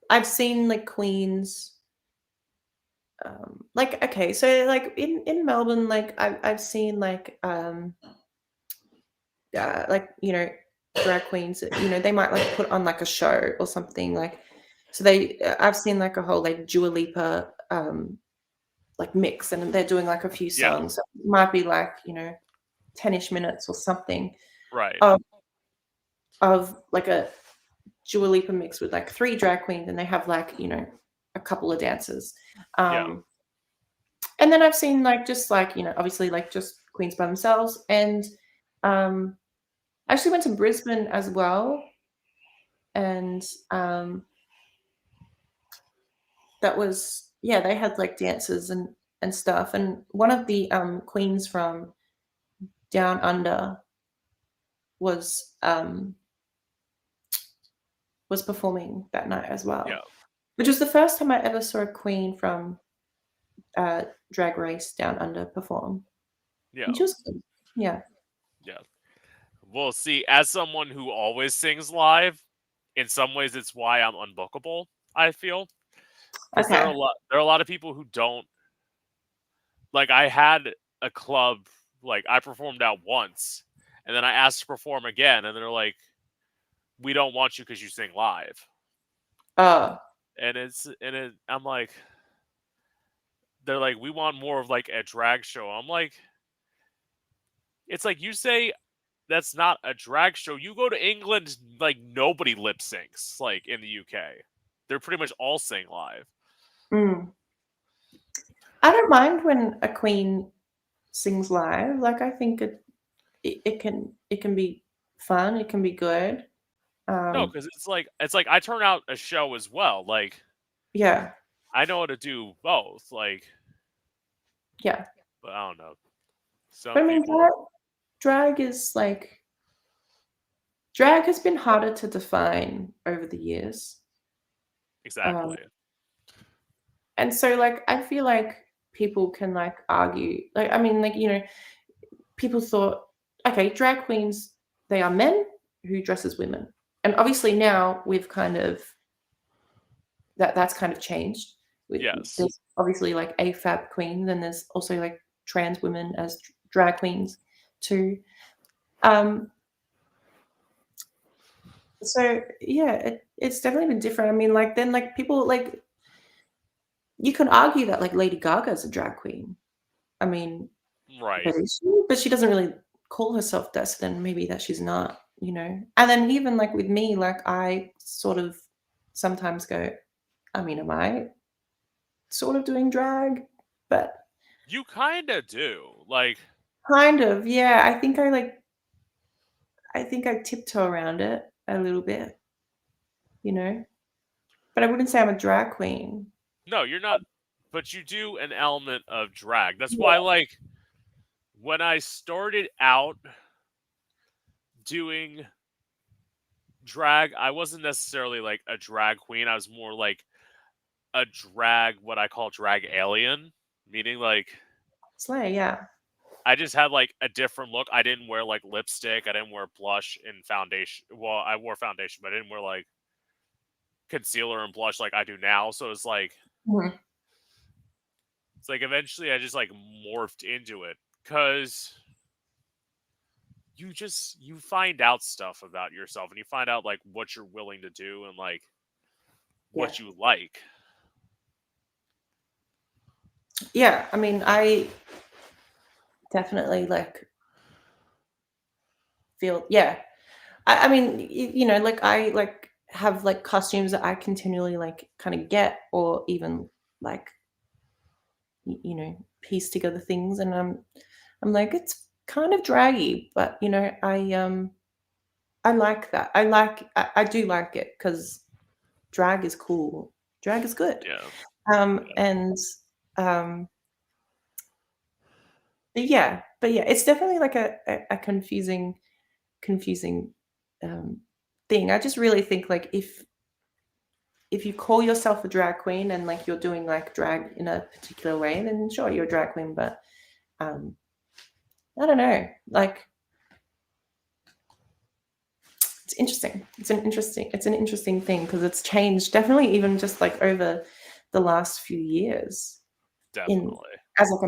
S2: I've seen like queens, like okay, so like in Melbourne, like I've seen like drag queens. They might like put on like a show or something like. So I've seen like a whole like Dua Lipa like mix, and they're doing like a few
S1: Yeah.
S2: songs. So it might be like 10ish minutes or something
S1: Right.
S2: of like a Dua Lipa mix with like three drag queens, and they have like a couple of dancers.
S1: Yeah.
S2: And then I've seen like just like obviously like just queens by themselves, and um, I actually went to Brisbane as well, and that was yeah, they had like dancers and stuff, and one of the queens from Down Under was performing that night as
S1: Yeah.
S2: well, which was the first time I ever saw a queen from Drag Race Down Under perform,
S1: Yeah.
S2: and she was good. Yeah.
S1: Yeah. Well, see, as someone who always sings live, in some ways it's why I'm unbookable, I feel. Because
S2: Okay.
S1: there are a lot of people who don't like. I had a club, like I performed out once, and then I asked to perform again, and they're like, "We don't want you because you sing live."
S2: Oh.
S1: I'm like, they're like, "We want more of like a drag show." I'm like, it's like you say that's not a drag show. You go to England, like nobody lip syncs like in the UK. They're pretty much all sing live.
S2: Mm. I don't mind when a queen sings live. Like I think it can be fun. It can be good.
S1: No,
S2: Um,
S1: because it's like I turn out a show as well. Like
S2: yeah,
S1: I know how to do both. Like,
S2: yeah.
S1: but I don't know. Some
S2: But I mean,
S1: people,
S2: drag is like drag has been harder to define over the years. Um,
S1: exactly.
S2: and so like I feel like people can like argue. Like I mean, like people thought, okay, drag queens, they are men who dress as women. And obviously now we've kind of that's kind of changed.
S1: Yes.
S2: There's obviously like AFAB queens, and there's also like trans women as drag queens too. Um, so yeah, it's definitely been different. I mean, like then like people like you can argue that like Lady Gaga is a drag queen. I mean,
S1: Right.
S2: but is she? But she doesn't really call herself that, so then maybe that she's not. And then even like with me, like I sort of sometimes go, I mean, am I sort of doing drag? But
S1: You kind of do. Like,
S2: kind of, yeah. I think I tiptoe around it a little bit, you know. But I wouldn't say I'm a drag queen.
S1: no, you're not. But you do an element of drag. That's why,
S2: Yeah.
S1: like, when I started out doing drag, I wasn't necessarily like a drag queen. I was more like a drag, what I call drag alien, meaning like
S2: Slay, yeah.
S1: I just had like a different look. I didn't wear like lipstick. I didn't wear blush and foundation. Well, I wore foundation, but I didn't wear like concealer and blush like I do now. So
S2: Mhm.
S1: it's like eventually I just like morphed into it because you find out stuff about yourself and you find out like what you're willing to do and like
S2: Yeah.
S1: what you like.
S2: Yeah. I mean, I definitely like feel, yeah. I mean, like I like have like costumes that I continually like kind of get, or even like piece together things, and I'm like, it's kind of draggy, but I like that. I do like it because drag is cool. Drag is good.
S1: Yeah.
S2: And but yeah, it's definitely like a confusing um thing. I just really think like if you call yourself a drag queen and like you're doing like drag in a particular way, then sure, you're a drag queen. But um I don't know. Like, it's interesting. It's an interesting thing because it's changed definitely, even just like over the last few years, in
S1: Definitely.
S2: as like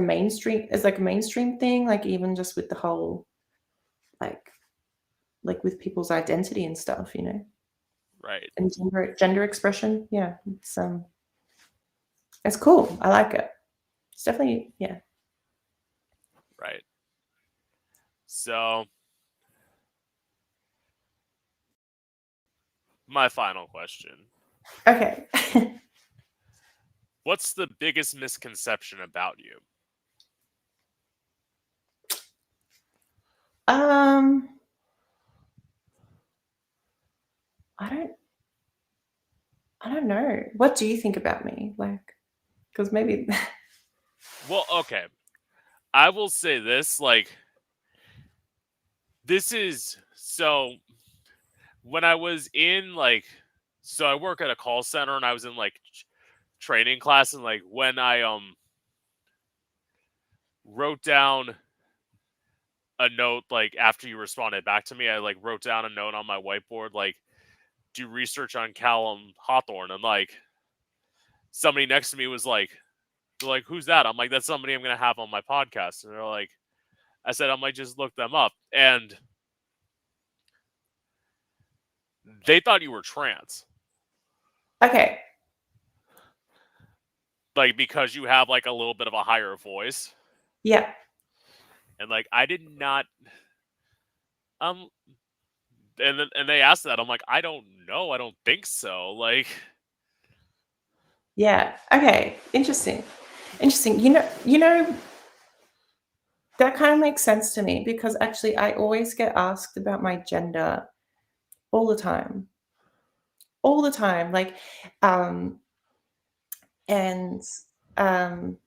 S2: a mainstream thing, like even just with the whole like with people's identity and stuff,
S1: Right.
S2: and gender expression. Yeah, it's cool. I like it. It's definitely, yeah.
S1: Right. So, my final question.
S2: Okay.
S1: What's the biggest misconception about you?
S2: um I don't I don't know. What do you think about me? Like, because maybe
S1: Well, okay. I will say this, like, this is so when I was in like so I work at a call center and I was in like training class, and like when I wrote down a note, like after you responded back to me, I like wrote down a note on my whiteboard, like do research on Callum Hawthorne, and like somebody next to me was like, they're like, who's that? I'm like, that's somebody I'm gonna have on my podcast. And they're like, I said I might just look them up, and they thought you were trans,
S2: okay.
S1: like because you have like a little bit of a higher voice,
S2: Yeah.
S1: and like I did not um and they asked that. I'm like, I don't know, I don't think so. Like,
S2: Yeah. Okay. Interesting. Interesting. That kind of makes sense to me because actually I always get asked about my gender all the time. All the time. Like, um, and um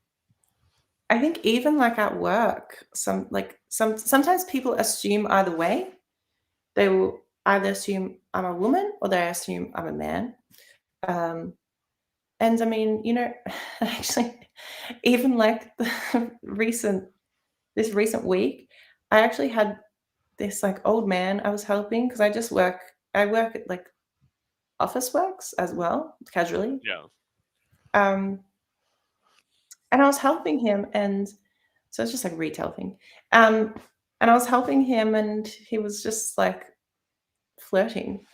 S2: I think even like at work, sometimes people assume either way. They will either assume I'm a woman or they assume I'm a man. Um, and I mean, actually, even like this recent week, I actually had this like old man I was helping because I work at like office works as well, casually.
S1: yeah,
S2: Um, and I was helping him, and so it's just like a retail thing. Um, and I was helping him, and he was just like flirting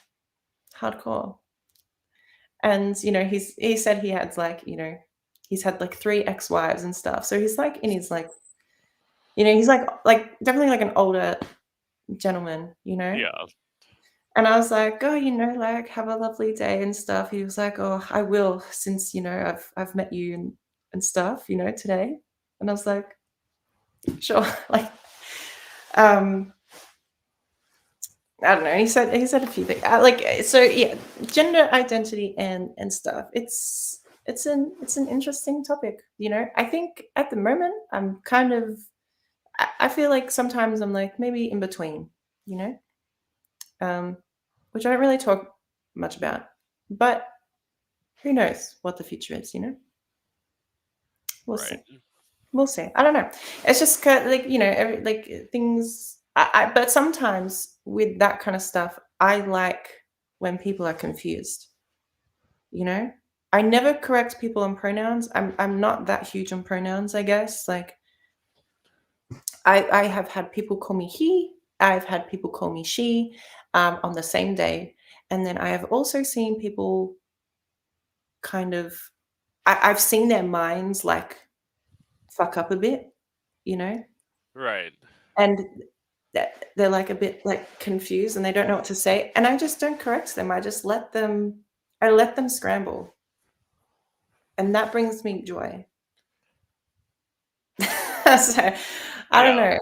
S2: hardcore. And he said he had like he's had like three ex-wives and stuff. So he's like in his like he's like definitely like an older gentleman.
S1: yeah,
S2: And I was like, oh, like have a lovely day and stuff. He was like, oh, I will, since I've met you and stuff, today. And I was like, sure. Like, um, I don't know. He said a few things. So yeah, gender identity and stuff. It's an interesting topic. I think at the moment I'm kind of I feel like sometimes I'm like maybe in between. You know, um, which I don't really talk much about, but who knows what the future is? We'll see.
S1: right,
S2: We'll see. I don't know. It's just like things. But sometimes with that kind of stuff, I like when people are confused. You know, I never correct people on pronouns. I'm not that huge on pronouns. I guess like I have had people call me he. I've had people call me she on the same day, and then I have also seen people kind of. I've seen their minds like fuck up a bit. You know,
S1: right,
S2: and they're like a bit like confused and they don't know what to say, and I just don't correct them. I let them scramble, and that brings me joy. So, I don't
S1: Yeah.
S2: know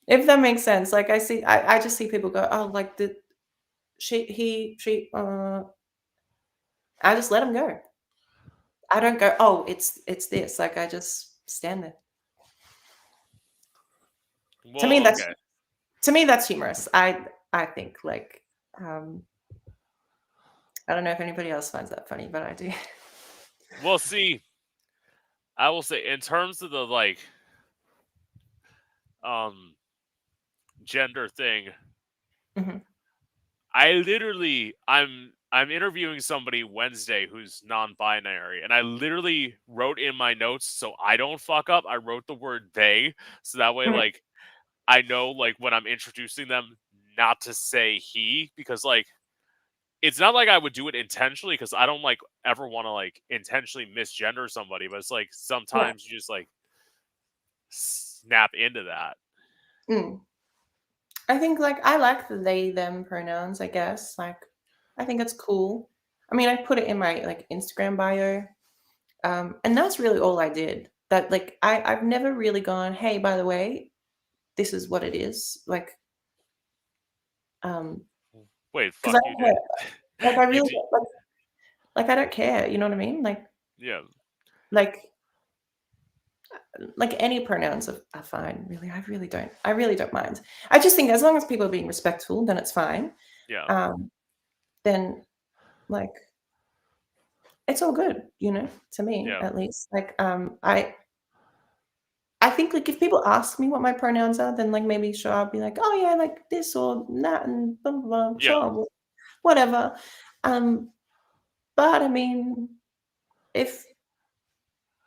S2: if that makes sense. Like I just see people go, oh, like the she. I just let them go. I don't go, oh, it's this. Like I just stand there. To me,
S1: Well,
S2: that's
S1: okay.
S2: to me that's humorous. I think like um, I don't know if anybody else finds that funny, but I do.
S1: Well, see, I will say in terms of the like um gender thing,
S2: Mhm.
S1: I'm interviewing somebody Wednesday who's non-binary, and I literally wrote in my notes so I don't fuck up. I wrote the word they, so that way
S2: Mhm.
S1: like I know like when I'm introducing them not to say he, because like it's not like I would do it intentionally because I don't like ever want to like intentionally misgender somebody, but it's like
S2: Yeah.
S1: sometimes you just like snap into that.
S2: Mm. I think like I like the they them pronouns, I guess. Like I think it's cool. I mean, I put it in my like Instagram bio. And that's really all I did. That like I've never really gone, hey, by the way, this is what it is. Um,
S1: Wait,
S2: because I
S1: fuck, you
S2: don't care.
S1: did.
S2: Like I
S1: You
S2: really
S1: did.
S2: like I don't care, you know what I mean?
S1: Yeah,
S2: Like like any pronouns are fine, really. I really don't mind. I just think as long as people are being respectful, then it's fine.
S1: yeah,
S2: Um, then like it's all good, you know, to me
S1: yeah,
S2: at least. I think like if people ask me what my pronouns are, then like maybe sure I'll be like, oh yeah, like this or that and blah blah blah,
S1: yeah.
S2: sure, whatever. Um, but I mean, if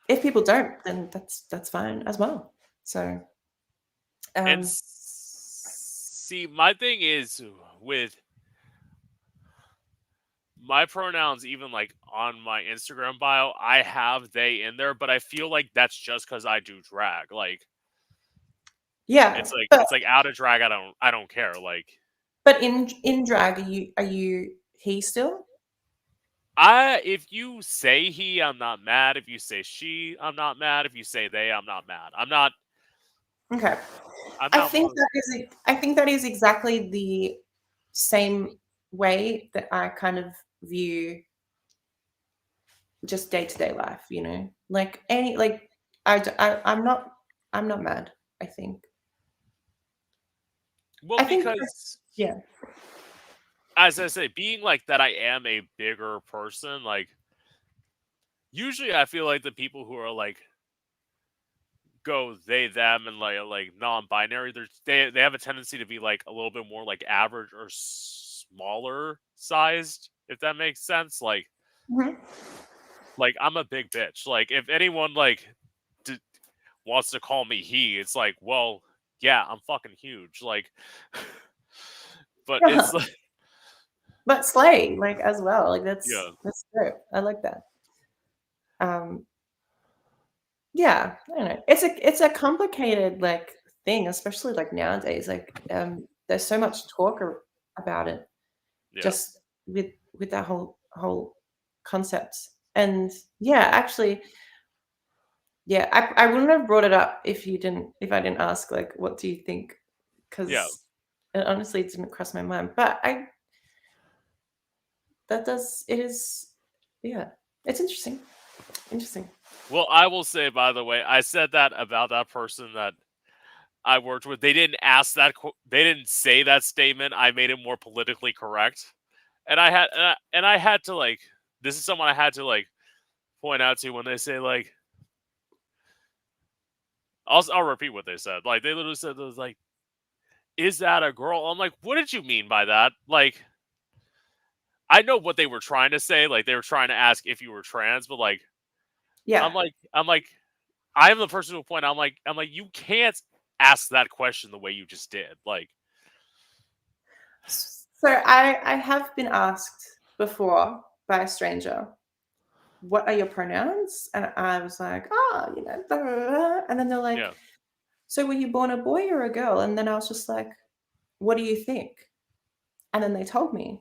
S2: if people don't, then that's fine as well. So
S1: And
S2: um
S1: see, my thing is with my pronouns, even like on my Instagram bio, I have they in there, but I feel like that's just because I do drag. Like
S2: yeah,
S1: it's like out of drag, I don't care. Like
S2: but in drag, are you he still?
S1: I if you say he, I'm not mad. If you say she, I'm not mad. If you say they, I'm not mad.
S2: Okay.
S1: I'm not more
S2: I think that is exactly the same way that I kind of view just day-to-day life, you know? Like any like I'm not mad, I think.
S1: well
S2: I think
S1: because
S2: yeah.
S1: as I say, being like that I am a bigger person, like usually I feel like the people who are like go they them and like non-binary they have a tendency to be like a little bit more like average or smaller sized, if that makes sense.
S2: Mhm.
S1: Like I'm a big bitch. Like if anyone like d- wants to call me he, it's like, well, yeah, I'm fucking huge. Like but it's like
S2: But slay, like, as well, like,
S1: yeah,
S2: that's great. I like that. Um, yeah, I don't know. It's a complicated, like, thing, especially, like, nowadays, like, there's so much talk about it
S1: yeah,
S2: just with that whole concept. And, yeah, actually, yeah, I wouldn't have brought it up if I didn't ask, like, "What do you think?"
S1: yeah.
S2: 'Cause it honestly didn't cross my mind, but it is yeah, it's interesting. Interesting.
S1: Well, I will say, by the way, I said that about that person that I worked with. They didn't ask that. They didn't say that statement. I made it more politically correct, and I had to like. This is someone I had to like point out to when they say like. I'll repeat what they said. Like they literally said, "Was like, is that a girl?" I'm like, "What did you mean by that?" Like, I know what they were trying to say. Like they were trying to ask if you were trans, but like,
S2: Yeah.
S1: I'm like, I'm the person who point. I'm like, you can't ask that question the way you just did. Like,
S2: So I have been asked before by a stranger, "What are your pronouns?" And I was like, "Oh, you know," blah, blah, blah. And then they're like,
S1: yeah,
S2: "So were you born a boy or a girl?" And then I was just like, what do you think? And then they told me.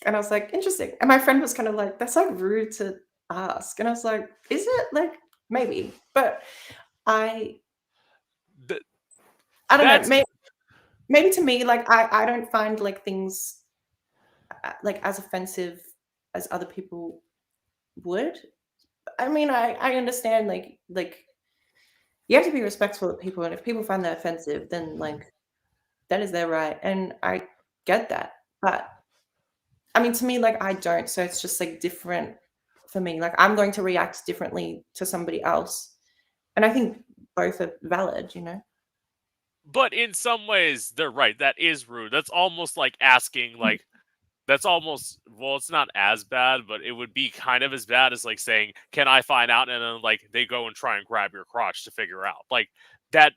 S2: And I was like, interesting. And my friend was kind of like, that's like rude to ask. And I was like, is it? Like, maybe. But I
S1: Th-
S2: I don't know.
S1: that's
S2: Maybe to me, like I don't find like things like as offensive as other people would. I mean, I understand like you have to be respectful of people, and if people find that offensive, then like that is their right, and I get that. But I mean, to me, like I don't, so it's just like different for me. Like I'm going to react differently to somebody else, and I think both are valid. You know?
S1: but in some ways they're right. That is rude. That's almost like asking like that's almost well, it's not as bad, but it would be kind of as bad as like saying, "Can I find out?" And then like they go and try and grab your crotch to figure out. Like that.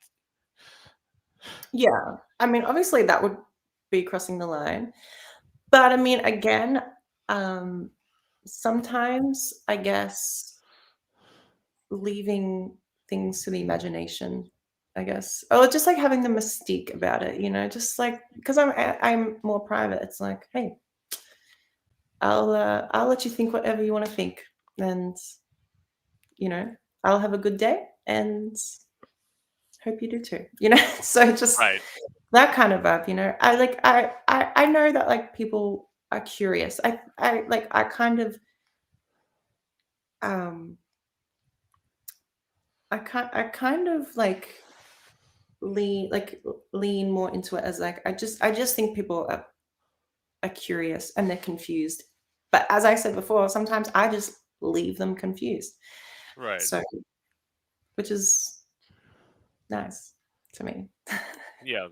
S2: Yeah. I mean, obviously that would be crossing the line, but I mean, again, um, sometimes I guess leaving things to the imagination, I guess. Or just like having the mystique about it, you know, just like because I'm more private. It's like, hey, I'll let you think whatever you want to think, and you know, I'll have a good day and hope you do too. You know, so just
S1: Right.
S2: that kind of vibe. You know, I know that like people are curious. I like I kind of um I kind of lean more into it as like I just think people are curious and they're confused. But as I said before, sometimes I just leave them confused.
S1: Right.
S2: So which is nice to me.
S1: Yeah.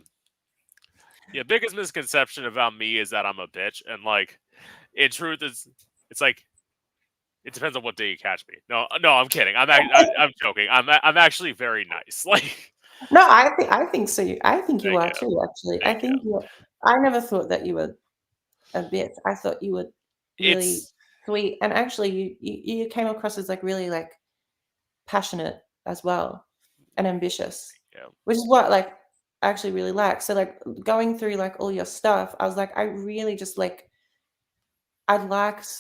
S1: Yeah. Biggest misconception about me is that I'm a bitch, and like in truth, it's like it depends on what day you catch me. No, no, I'm kidding. I'm joking. I'm actually very nice. Like,
S2: No, I think so. I think you
S1: thank
S2: are
S1: you,
S2: too, actually. I
S1: thank you.
S2: think you I never thought that you were a bit. I thought you were really
S1: It's
S2: sweet, and actually you came across as like really like passionate as well and ambitious,
S1: yeah,
S2: which is what like I actually really like. So like going through like all your stuff, I was like, I really just I liked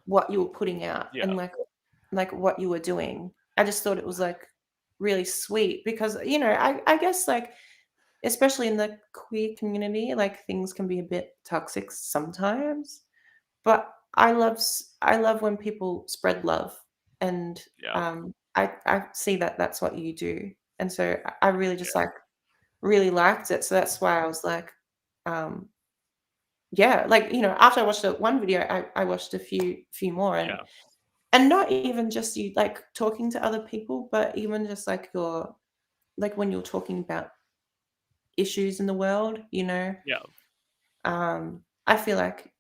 S2: what you were putting out
S1: yeah,
S2: and like what you were doing. I just thought it was like really sweet because you know I guess like especially in the queer community like things can be a bit toxic sometimes, but I love when people spread love, and
S1: yeah,
S2: I see that that's what you do, and so I really just
S1: yeah,
S2: like really liked it. So that's why I was like, um, yeah, like you know, after I watched the one video, I watched a few more,
S1: yeah,
S2: and not even just you like talking to other people, but even just like your like when you're talking about issues in the world, you know,
S1: yeah,
S2: I feel like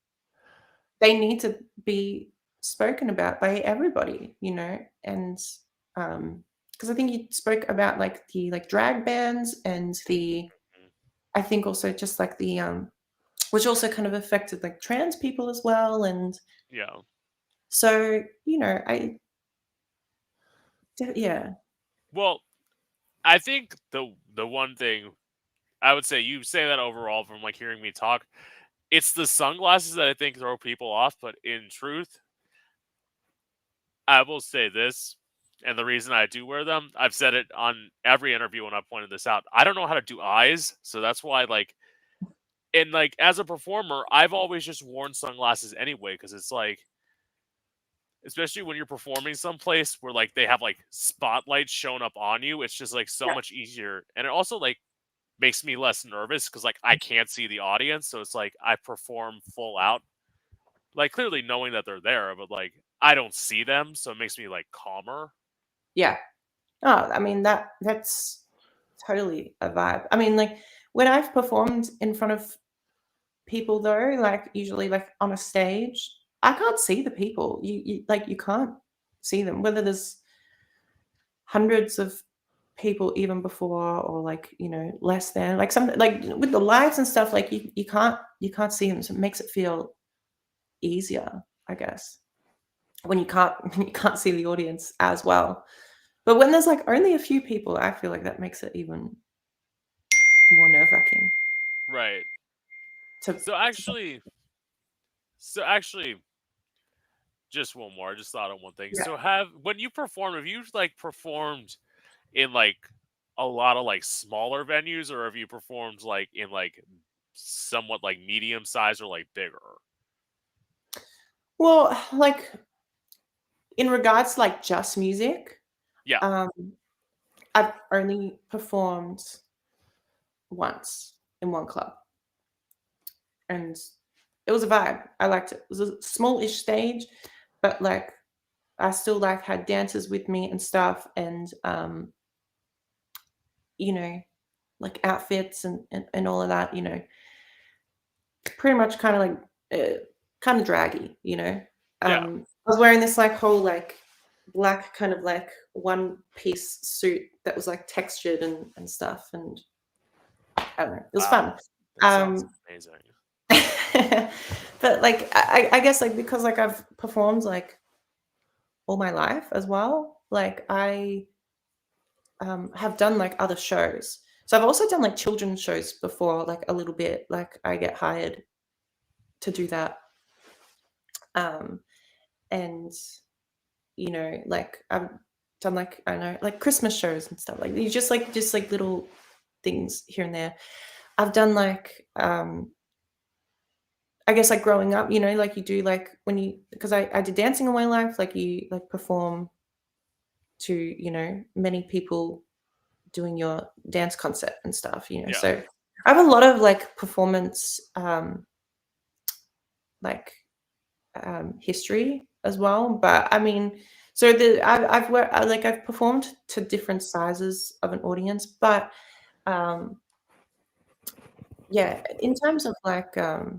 S2: they need to be spoken about by everybody, you know, and because I think you spoke about like the like drag bands and the
S1: mm,
S2: I think also just like the which also kind of affected like trans people as well, and
S1: yeah.
S2: so you know yeah
S1: Well, I think the one thing I would say you say that overall from like hearing me talk, it's the sunglasses that I think throw people off. But in truth, I will say this, and the reason I do wear them, I've said it on every interview when I pointed this out. I don't know how to do eyes, so that's why like and like as a performer, I've always just worn sunglasses anyway because it's like especially when you're performing someplace where like they have like spotlights shown up on you, it's just like so
S2: yeah
S1: much easier. And it also like makes me less nervous because like I can't see the audience, so it's like I perform full out, like clearly knowing that they're there, but like I don't see them, so it makes me like calmer.
S2: yeah. Oh, I mean that's totally a vibe. I mean, like when I've performed in front of people though, like usually like on a stage, I can't see the people. You like you can't see them, whether there's hundreds of people even before or like, you know, less than like some like with the lights and stuff, like you can't see them. So it makes it feel easier, I guess. When you can't when you can't see the audience as well. But when there's like only a few people, I feel like that makes it even more nerve-wracking.
S1: Right.
S2: to,
S1: So actually, so actually, just one more. I just thought of one thing.
S2: yeah.
S1: So when you perform, have you like performed in like a lot of like smaller venues, or have you performed like in like somewhat like medium size or like bigger?
S2: Well, like in regards to like just music,
S1: Yeah.
S2: um, I've only performed once in one club, and it was a vibe. I liked it. It was a small-ish stage, but like I still like had dancers with me and stuff, and you know, like outfits and all of that. Pretty much kind of like kind of draggy.
S1: Yeah.
S2: I was wearing this like whole like black kind of like one piece suit that was like textured and stuff, and I don't know, it was
S1: Wow.
S2: fun.
S1: That sounds
S2: Um,
S1: amazing.
S2: but like I guess like because like I've performed like all my life as well. Like I have done like other shows. So I've also done like children's shows before, like a little bit. Like I get hired to do that. Um, and like I've done like I don't know, like Christmas shows and stuff. Like you just like little things here and there. I've done like I guess like growing up, like you do like when you because I did dancing all my life, like you like perform to, many people doing your dance concert and stuff.
S1: Yeah.
S2: So I have a lot of like performance like history as well. But I mean, so I've worked like I've performed to different sizes of an audience, but um yeah, in terms of like it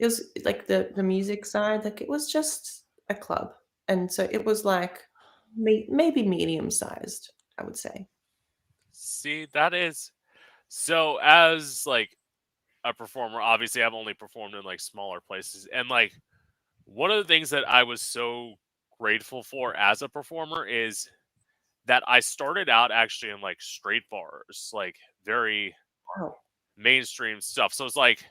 S2: was like the music side, like it was just a club. And so it was like maybe medium sized, I would say.
S1: See, that is so as like a performer, obviously I've only performed in like smaller places. And like one of the things that I was so grateful for as a performer is that I started out actually in like straight bars, like very
S2: Wow.
S1: mainstream stuff. So it's like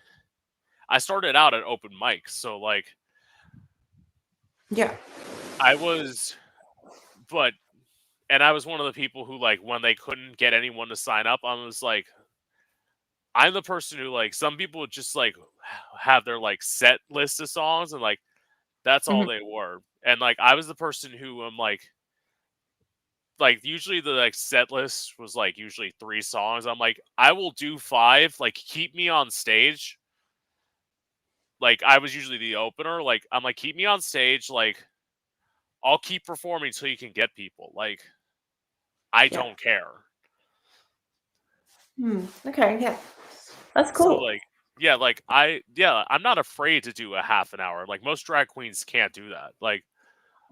S1: I started out at open mics. So like
S2: Yeah.
S1: I was but and I was one of the people who like when they couldn't get anyone to sign up, I was like I'm the person who like some people would just like have their like set list of songs and like that's all
S2: Mhm.
S1: they were. And like I was the person who am like usually the like set list was like usually 3 songs. I'm like, I will do 5, like keep me on stage. Like I was usually the opener. Like I'm like, keep me on stage, like I'll keep performing until you can get people. Like I
S2: Yeah.
S1: don't care.
S2: Okay. Yeah. That's
S1: So
S2: cool.
S1: like yeah, I'm not afraid to do a half an hour. Like most drag queens can't do that. Like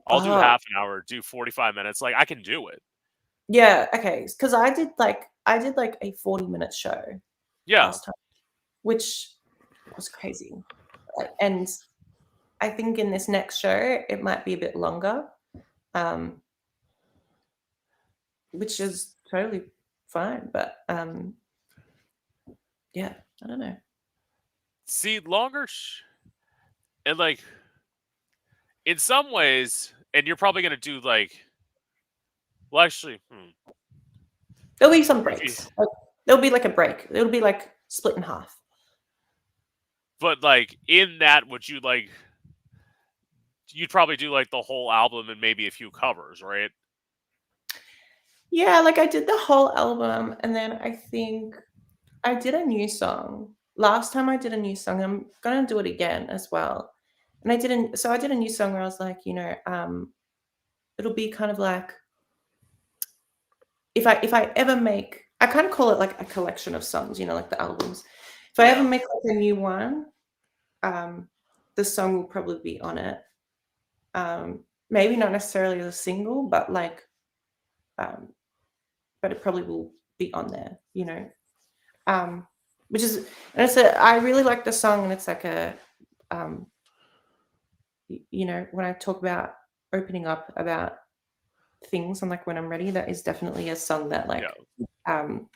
S1: I'll do
S2: Oh,
S1: half an hour, do 45 minutes. Like I can do it.
S2: yeah. Okay. Because I did like a 40-minute show
S1: Yeah.
S2: last time, which was crazy. And I think in this next show it might be a bit longer, um, which is totally fine. But yeah, I don't know.
S1: See, and like in some ways, and you're probably gonna do like well actually,
S2: There'll be some
S1: if you
S2: breaks. Like, there'll be like a break. It'll be like split in half.
S1: but like in that would you like you'd probably do like the whole album and maybe a few covers, right?
S2: Yeah, like I did the whole album, and then I think I did a new song. Last time I did a new song, I'm gonna do it again as well. And I did a new song where I was like, it'll be kind of like if I ever make I kind of call it like a collection of songs, like the albums. If I ever
S1: Yeah.
S2: make like a new one, um, the song will probably be on it. Maybe not necessarily as a single, um, but it probably will be on there. Um, which is and it's a I really like the song, and it's like a um, when I talk about opening up about things and like when I'm ready, that is definitely a song that
S1: Yeah.
S2: like um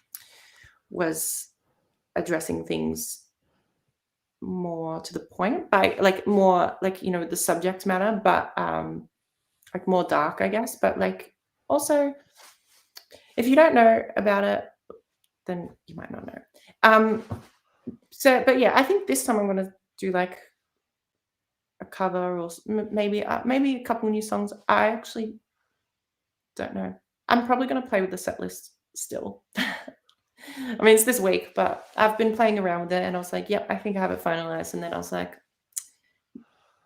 S2: was addressing things more to the point, by like more like, the subject matter, but like more dark, I guess. But like also, if you don't know about it, then you might not know. So, but yeah, I think this time I'm gonna do like a cover, or maybe a couple new songs. I actually don't know. I'm probably gonna play with the set list still. I mean, it's this week, but I've been playing around with it, and I was like, "Yep, I think I have it finalized." And then I was like,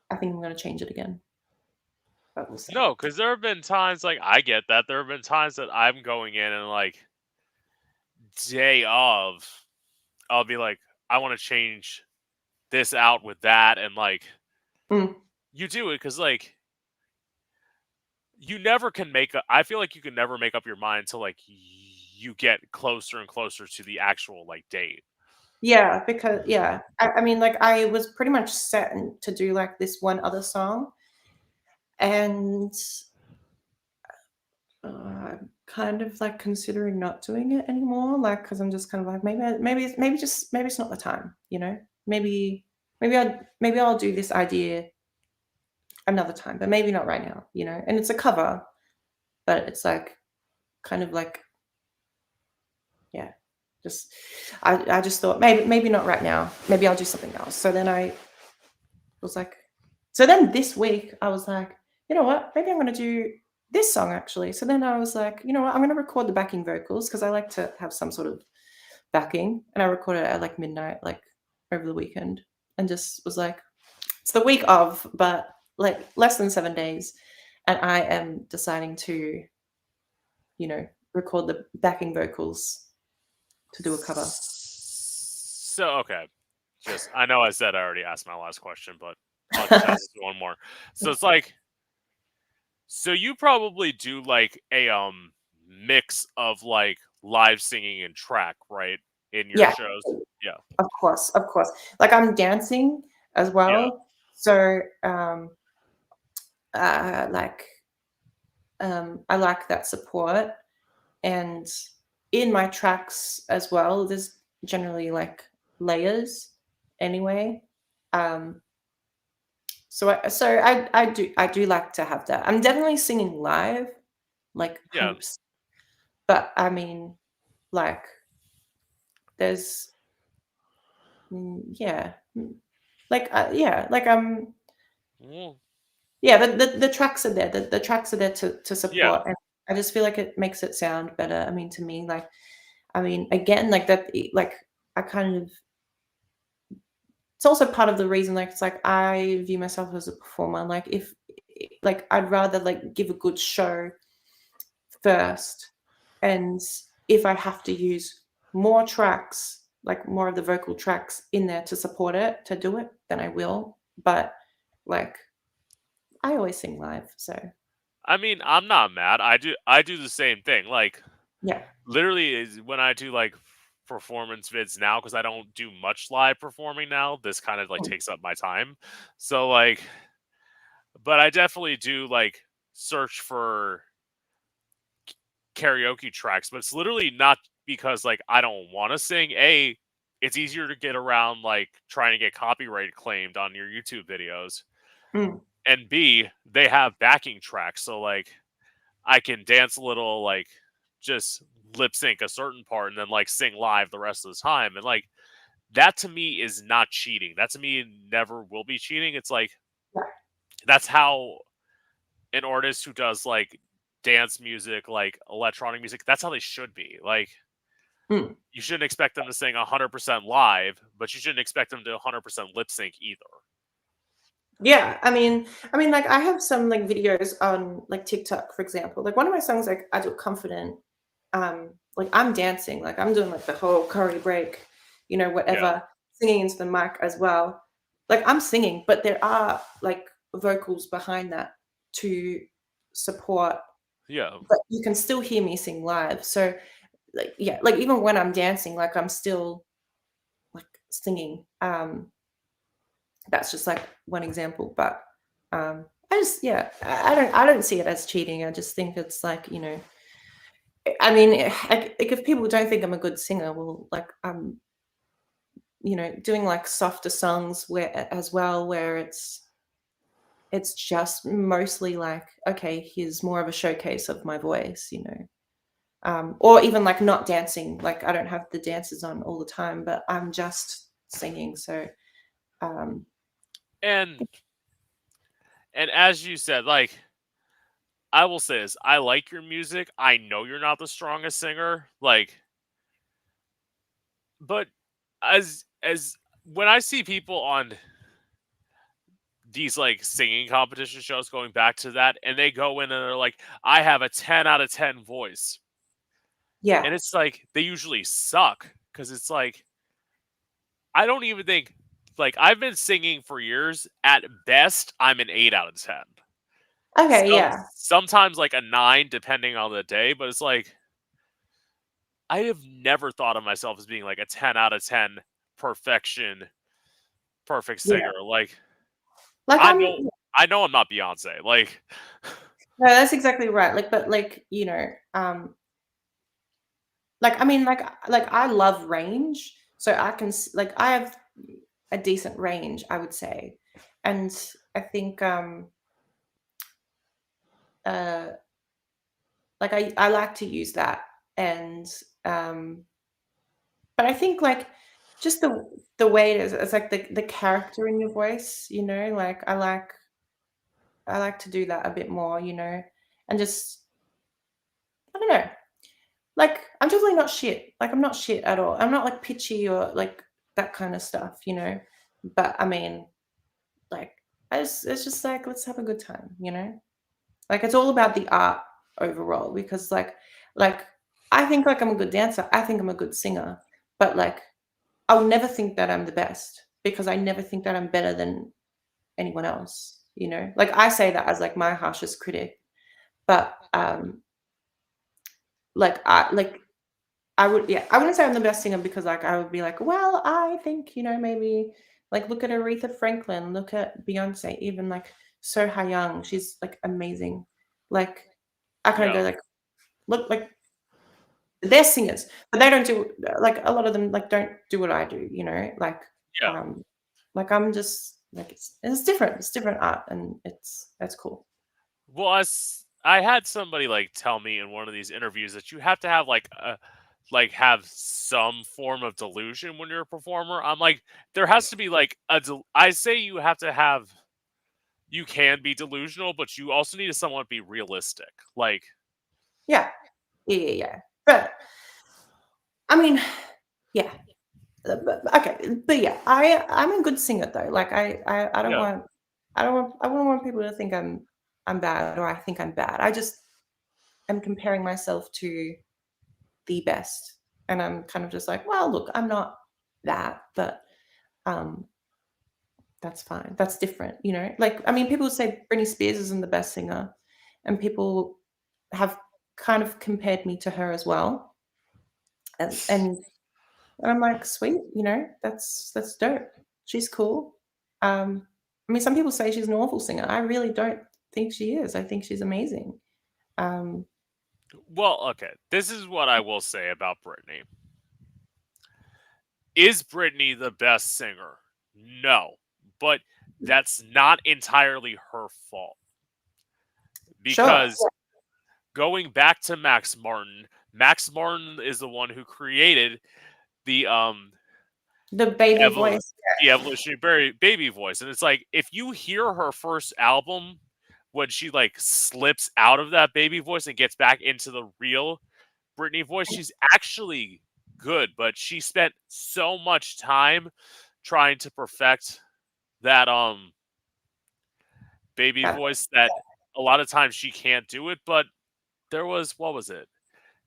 S2: "I think I'm gonna change it again," but we'll see.
S1: No, because there have been times like I get that. There have been times that I'm going in and like day of, I'll be like, I want to change this out with that, and like
S2: Mm,
S1: you do it because like you never can make. I feel like you can never make up your mind until like you get closer and closer to the actual like date.
S2: yeah, because yeah, I mean, like I was pretty much set to do like this one other song, and I'm kind of like considering not doing it anymore, like because I'm just kind of like maybe it's not the time, Maybe maybe I'll do this idea another time, but maybe not right now, And it's a cover, but it's like kind of like, yeah, just I just thought maybe not right now. Maybe I'll do something else. So then I was like, so then this week I was like, you know what? Maybe I'm gonna do this song actually. So then I was like, you know what? I'm gonna record the backing vocals because I like to have some sort of backing, and I recorded it at like midnight, like over the weekend, and just was like, it's the week of, but like less than 7 days, and I am deciding to, record the backing vocals to do a cover.
S1: So okay, just I know I said I already asked my last question, but I'll just ask you one more. So it's like, so you probably do like a mix of like live singing and track, right? In your
S2: Yeah,
S1: shows? Yeah.
S2: of course, of course. Like I'm dancing as
S1: Yeah.
S2: well, so like I like that support, and in my tracks as well, there's generally like layers anyway. Um, so I do like to have that. I'm definitely singing live, like
S1: Yeah.
S2: 100%. But I mean, like there's yeah, yeah, like
S1: Well,
S2: yeah, the tracks are there. The tracks are there to
S1: yeah.
S2: support, and I just feel like it makes it sound better. I mean, to me, like, I mean, again, like that, like I kind of. It's also part of the reason, like, it's like I view myself as a performer. Like, if, like, I'd rather like give a good show first, and if I have to use more tracks, like more of the vocal tracks in there to support it, to do it, then I will. But like, I always sing live, so
S1: I mean, I'm not mad. I do the same thing. Like
S2: yeah.
S1: literally is when I do like performance vids now, because I don't do much live performing now. This kind of like
S2: Mm,
S1: takes up my time. So like, but I definitely do like search for karaoke tracks, but it's literally not because like I don't want to sing. A, it's easier to get around like trying to get copyright claimed on your YouTube videos.
S2: mm,
S1: And B, they have backing tracks, so like I can dance a little, like just lip sync a certain part and then like sing live the rest of the time. And like that to me is not cheating. That to me never will be cheating. It's like
S2: yeah,
S1: that's how an artist who does like dance music, like electronic music, that's how they should be. Like
S2: mm.
S1: you shouldn't expect them to sing 100% live, but you shouldn't expect them to 100% lip sync either.
S2: Yeah, I mean, like I have some like videos on like TikTok, for example. Like one of my songs, like I do confident. Like I'm dancing, like I'm doing like the whole choreo break,
S1: Yeah.
S2: whatever, singing into the mic as well. Like I'm singing, but there are like vocals behind that to support,
S1: Yeah.
S2: but you can still hear me sing live. So like yeah, like even when I'm dancing, like I'm still like singing. That's just like one example, but I just yeah, I don't see it as cheating. I just think it's like, I mean, like if people don't think I'm a good singer, well, like doing like softer songs where as well, where it's just mostly like, okay, here's more of a showcase of my voice. Or even like not dancing, like I don't have the dances on all the time, but I'm just singing. So um
S1: And as you said, like, I will say this, I like your music. I know you're not the strongest singer, like, but as when I see people on these like singing competition shows, going back to that, and they go in and they're like, I have a 10 out of 10 voice.
S2: yeah.
S1: And it's like they usually suck, because it's like I don't even think, like, I've been singing for years. At best, I'm an 8 out of 10.
S2: Okay, yeah.
S1: Sometimes like a 9 depending on the day, but it's like I have never thought of myself as being like a 10 out of 10 perfection, perfect
S2: Yeah.
S1: singer. Like
S2: Like
S1: I
S2: I'm
S1: know I'm not Beyonce. Like
S2: No, that's exactly right. Like, but like, like I mean, like I love range, so like I have a decent range, I would say, and I think uh like I like to use that, and um but I think like just the way it is, it's like the character in your voice, like I like to do that a bit more, and just I don't know. Like, I'm definitely not shit. Like, I'm not shit at all. I'm not like pitchy or like that kind of stuff. But I mean, like, it's just like, let's have a good time. Like, it's all about the art overall because, like, I think like I'm a good dancer. I think I'm a good singer. But like, I'll never think that I'm the best because I never think that I'm better than anyone else. Like, I say that as like my harshest critic. But like I wouldn't say I'm the best singer because like I would be like, well, I think, maybe like look at Aretha Franklin, look at Beyonce, even like So Young, she's like amazing. Like I kind of
S1: yeah,
S2: go like, look, like they're singers, but they don't do like a lot of them like don't do what I do.
S1: yeah.
S2: Um like I'm just like it's different. It's different art and that's cool.
S1: Well, as I had somebody like tell me in one of these interviews that you have to have like a have some form of delusion when you're a performer. I'm like, there has to be like I say you have to have, you can be delusional, but you also need to somewhat be realistic. Like,
S2: Yeah. Yeah. But I mean, yeah. Okay, but yeah, I'm a good singer though. Like I don't
S1: yeah,
S2: want I wouldn't want people to think I'm bad or I think I'm bad. I just am comparing myself to the best, and I'm kind of just like, well, look, I'm not that, but um, that's fine. That's different. Like I mean, people say Britney Spears isn't the best singer, and people have kind of compared me to her as well, and And I'm like, "Sweet, that's dope. She's cool." I mean, some people say she's an awful singer. I really don't think she is. I think she's amazing. Um,
S1: well, okay. This is what I will say about Britney. Is Britney the best singer? No, but that's not entirely her fault,
S2: sure,
S1: because going back to Max Martin is the one who created the
S2: the baby
S1: evol-
S2: voice.
S1: evolutionary baby voice, and it's like if you hear her first album, when she like slips out of that baby voice and gets back into the real Britney voice, she's actually good, but she spent so much time trying to perfect that baby
S2: Yeah.
S1: voice that a lot of times she can't do it. But there was, what was it?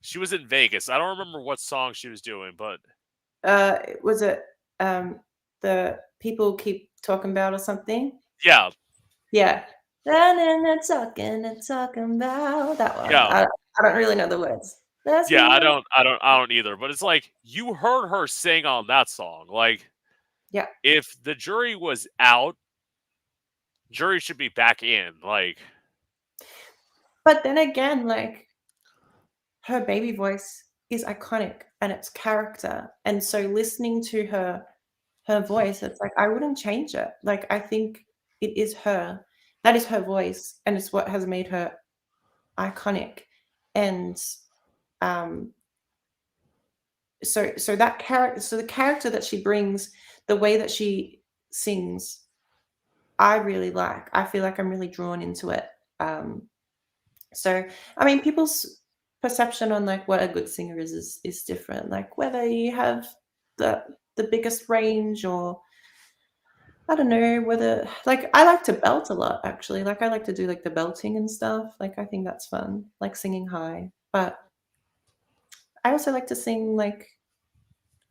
S1: She was in Vegas. I don't remember what song she was doing, but
S2: Was it the people keep talking about or something?
S1: yeah,
S2: Yeah. And talking about that one.
S1: yeah,
S2: I don't really know the words. That's
S1: yeah.
S2: me.
S1: I don't either. But it's like you heard her sing on that song. Like,
S2: Yeah.
S1: if the jury was out, jury should be back in. Like,
S2: But then again, like her baby voice is iconic and it's character. And so listening to her her voice, it's like I wouldn't change it. Like I think it is her. That is her voice, and it's what has made her iconic. And um, so that character, so the character that she brings, the way that she sings, I really like. I feel like I'm really drawn into it. So I mean, people's perception on like what a good singer is different. Like whether you have the biggest range, or I don't know, whether like I like to belt a lot actually. Like I like to do like the belting and stuff. Like I think that's fun, like singing high. But I also like to sing like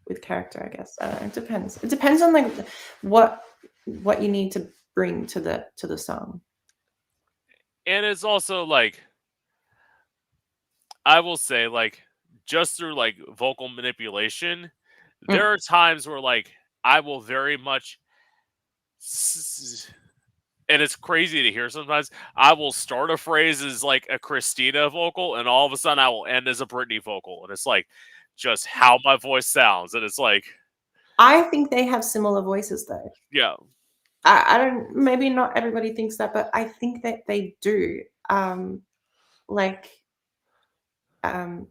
S2: with character, I guess. I don't know, it depends. It depends on like what what you need to bring to the song.
S1: And it's also like, I will say, like, just through like vocal manipulation, there
S2: Mm.
S1: are times where like I will very much and it's crazy to hear sometimes. I will start a phrase as like a Christina vocal, and all of a sudden I will end as a Britney vocal, and it's like just how my voice sounds, and it's like,
S2: I think they have similar voices though.
S1: yeah,
S2: I don't, maybe not everybody thinks that, but I think that they do. Like um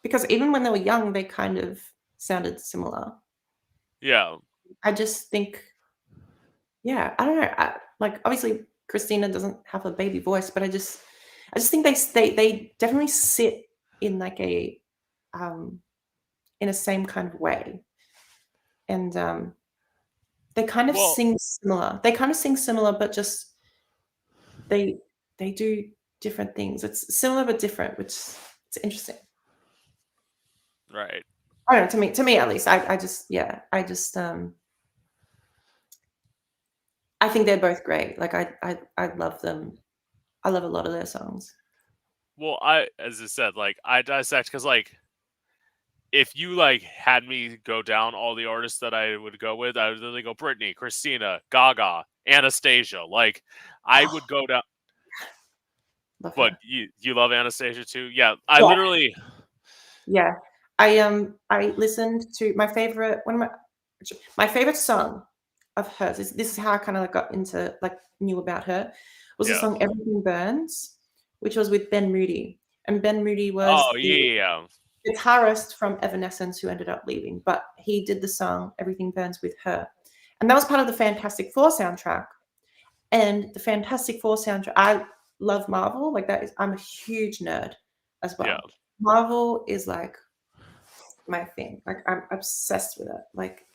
S2: because even when they were young, they kind of sounded similar.
S1: yeah.
S2: I just think, yeah, I don't know. Like obviously Christina doesn't have a baby voice, but I just think they definitely sit in like a um in a same kind of way. And they kind of
S1: Well,
S2: sing similar. They kind of sing similar, but just they they do different things. It's similar but different, which it's interesting.
S1: right.
S2: I don't know, to me at least. I just yeah, I think they're both great. Like I love them. I love a lot of their songs.
S1: Well, as I said, like I dissect because like if you like had me go down all the artists that I would go with, I would literally go Britney, Christina, Gaga, Anastasia. Like I
S2: Oh,
S1: would go down.
S2: love
S1: But
S2: her.
S1: you love Anastasia too? Yeah, I
S2: Yeah,
S1: literally,
S2: yeah. I listened to my favorite one of my favorite song of hers is this is how I kind of like got into like knew about her was the
S1: yeah.
S2: song Everything Burns, which was with Ben Moody. And Ben Moody was
S1: Oh
S2: the
S1: yeah,
S2: guitarist from Evanescence who ended up leaving, but he did the song Everything Burns with her. And that was part of the Fantastic Four soundtrack. And the Fantastic Four soundtrack, I love Marvel. Like that is, I'm a huge nerd as
S1: yeah.
S2: well. Marvel is like my thing. Like I'm obsessed with it. Like,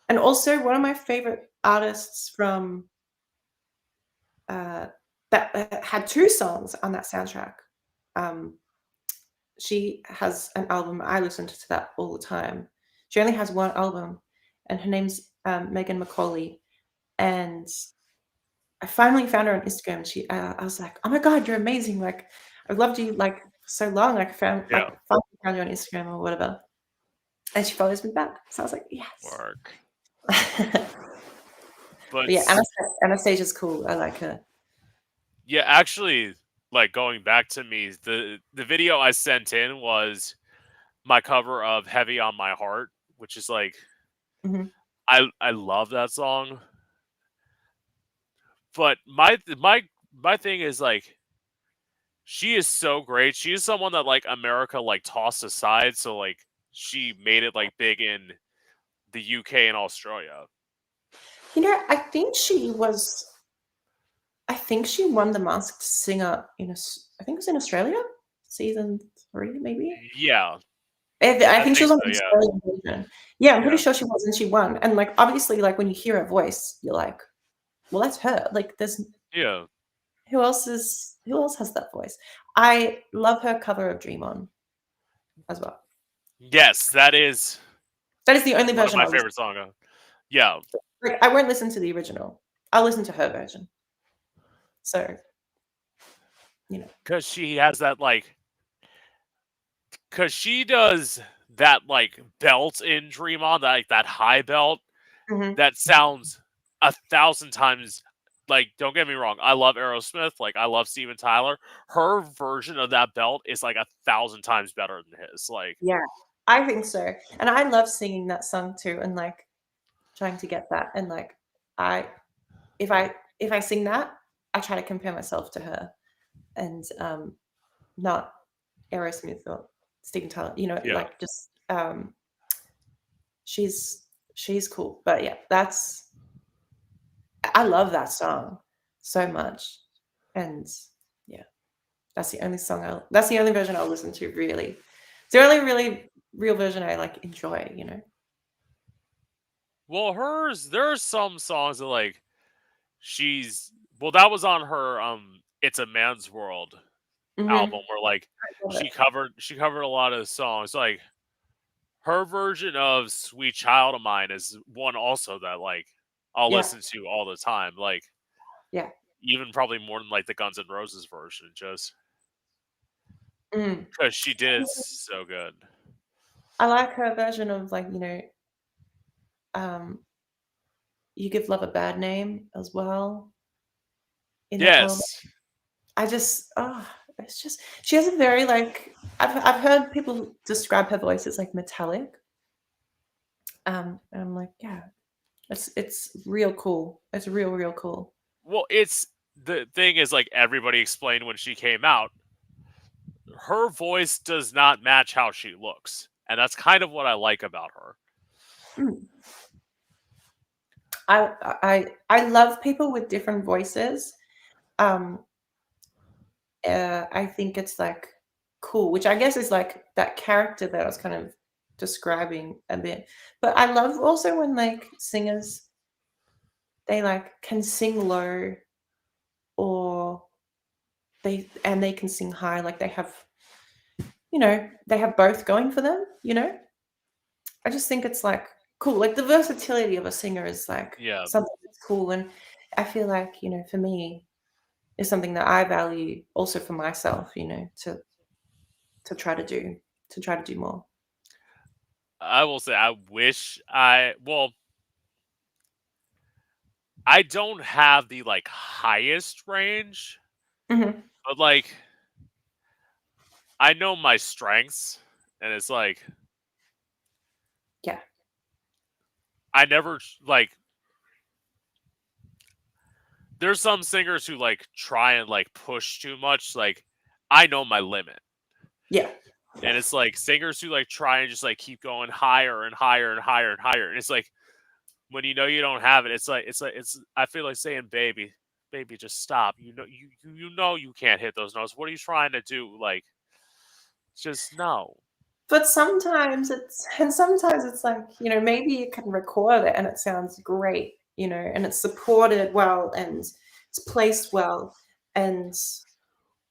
S2: and also one of my favorite artists from uh, that had two songs on that soundtrack. Um, she has an album. I listen to that all the time. She only has one album, and her name's Megan McCauley. And I finally found her on Instagram. And I was like, "Oh my god, you're amazing! Like, I've loved you like for so long. Like,
S1: Yeah.
S2: finally found you on Instagram or whatever." And she follows me back. So I was like, "Yes."
S1: Work.
S2: But
S1: But
S2: yeah, Anastasia's cool. I like her.
S1: yeah, actually, like going back to me, the video I sent in was my cover of "Heavy on My Heart," which is like
S2: Mhm.
S1: I love that song. But my thing is like she is so great. She is someone that like America like tossed aside, so like she made it like big in the UK and Australia.
S2: You know, I think she won The Masked Singer I think it was in Australia, season 3 maybe?
S1: Yeah,
S2: I
S1: I
S2: think she
S1: think
S2: was on
S1: so.
S2: the
S1: Yeah,
S2: Australian version. Yeah, I'm pretty
S1: yeah,
S2: sure she was, and she won, and, like, obviously, like, when you hear her voice, you're like, "Well, that's her." Like, there's
S1: yeah.
S2: who else has that voice? I love her cover of Dream On as well.
S1: Yes, that is
S2: That is the only
S1: one of
S2: version
S1: my
S2: I'll listen
S1: favorite songs. Yeah,
S2: like, I won't listen to the original. I'll listen to her version. So, you know.
S1: because she has that like, because she does that like belt in Dream On, that like that high belt
S2: Mhm.
S1: that sounds 1,000 times. Like, don't get me wrong, I love Aerosmith. Like, I love Steven Tyler. Her version of that belt is like 1,000 times better than his. Like,
S2: Yeah, I think so, and I love singing that song too, and, like, trying to get that. And like I if I sing that, I try to compare myself to her, and not Aerosmith or Steven Tyler,
S1: Yeah.
S2: like just she's she's cool. But yeah, I love that song so much. And yeah, that's the only version I'll listen to, really. It's the only really real version I like enjoy.
S1: Well, there are some songs that like she's well that was on her It's a Man's World album
S2: Mhm.
S1: where like
S2: I love it.
S1: she covered a lot of songs. Like her version of Sweet Child of Mine is one also that like I'll
S2: Yeah,
S1: listen to all the time. Like
S2: yeah.
S1: even probably more than like the Guns N' Roses version, just
S2: Mm.
S1: because she did so good.
S2: I like her version of like, um, You Give Love a Bad Name as well in that album.
S1: Yes.
S2: I just it's just she has a very like I've heard people describe her voice as like metallic. And I'm like, yeah, it's real cool. It's real cool.
S1: Well, it's the thing is like everybody explained when she came out, her voice does not match how she looks. And that's kind of what I like about her.
S2: Mm. I love people with different voices. Um, I think it's like cool, which I guess is like that character that I was kind of describing a bit. But I love also when like singers they like can sing low, or they can sing high, like they have both going for them. I just think it's like cool. Like the versatility of a singer is like
S1: Yeah.
S2: something that's cool. And I feel like, for me, is something that I value also for myself, to try to do more.
S1: I will say I wish I don't have the like highest range,
S2: Mhm.
S1: but like I know my strengths and it's like
S2: Yeah.
S1: I never like there's some singers who like try and like push too much. Like I know my limit.
S2: Yeah.
S1: And it's like singers who like try and just like keep going higher and higher and higher and higher. And it's like when you know you don't have it, it's I feel like saying baby, just stop. You know you can't hit those notes. What are you trying to do? Like just no.
S2: But sometimes it's like, maybe you can record it and it sounds great, and it's supported well and it's placed well, and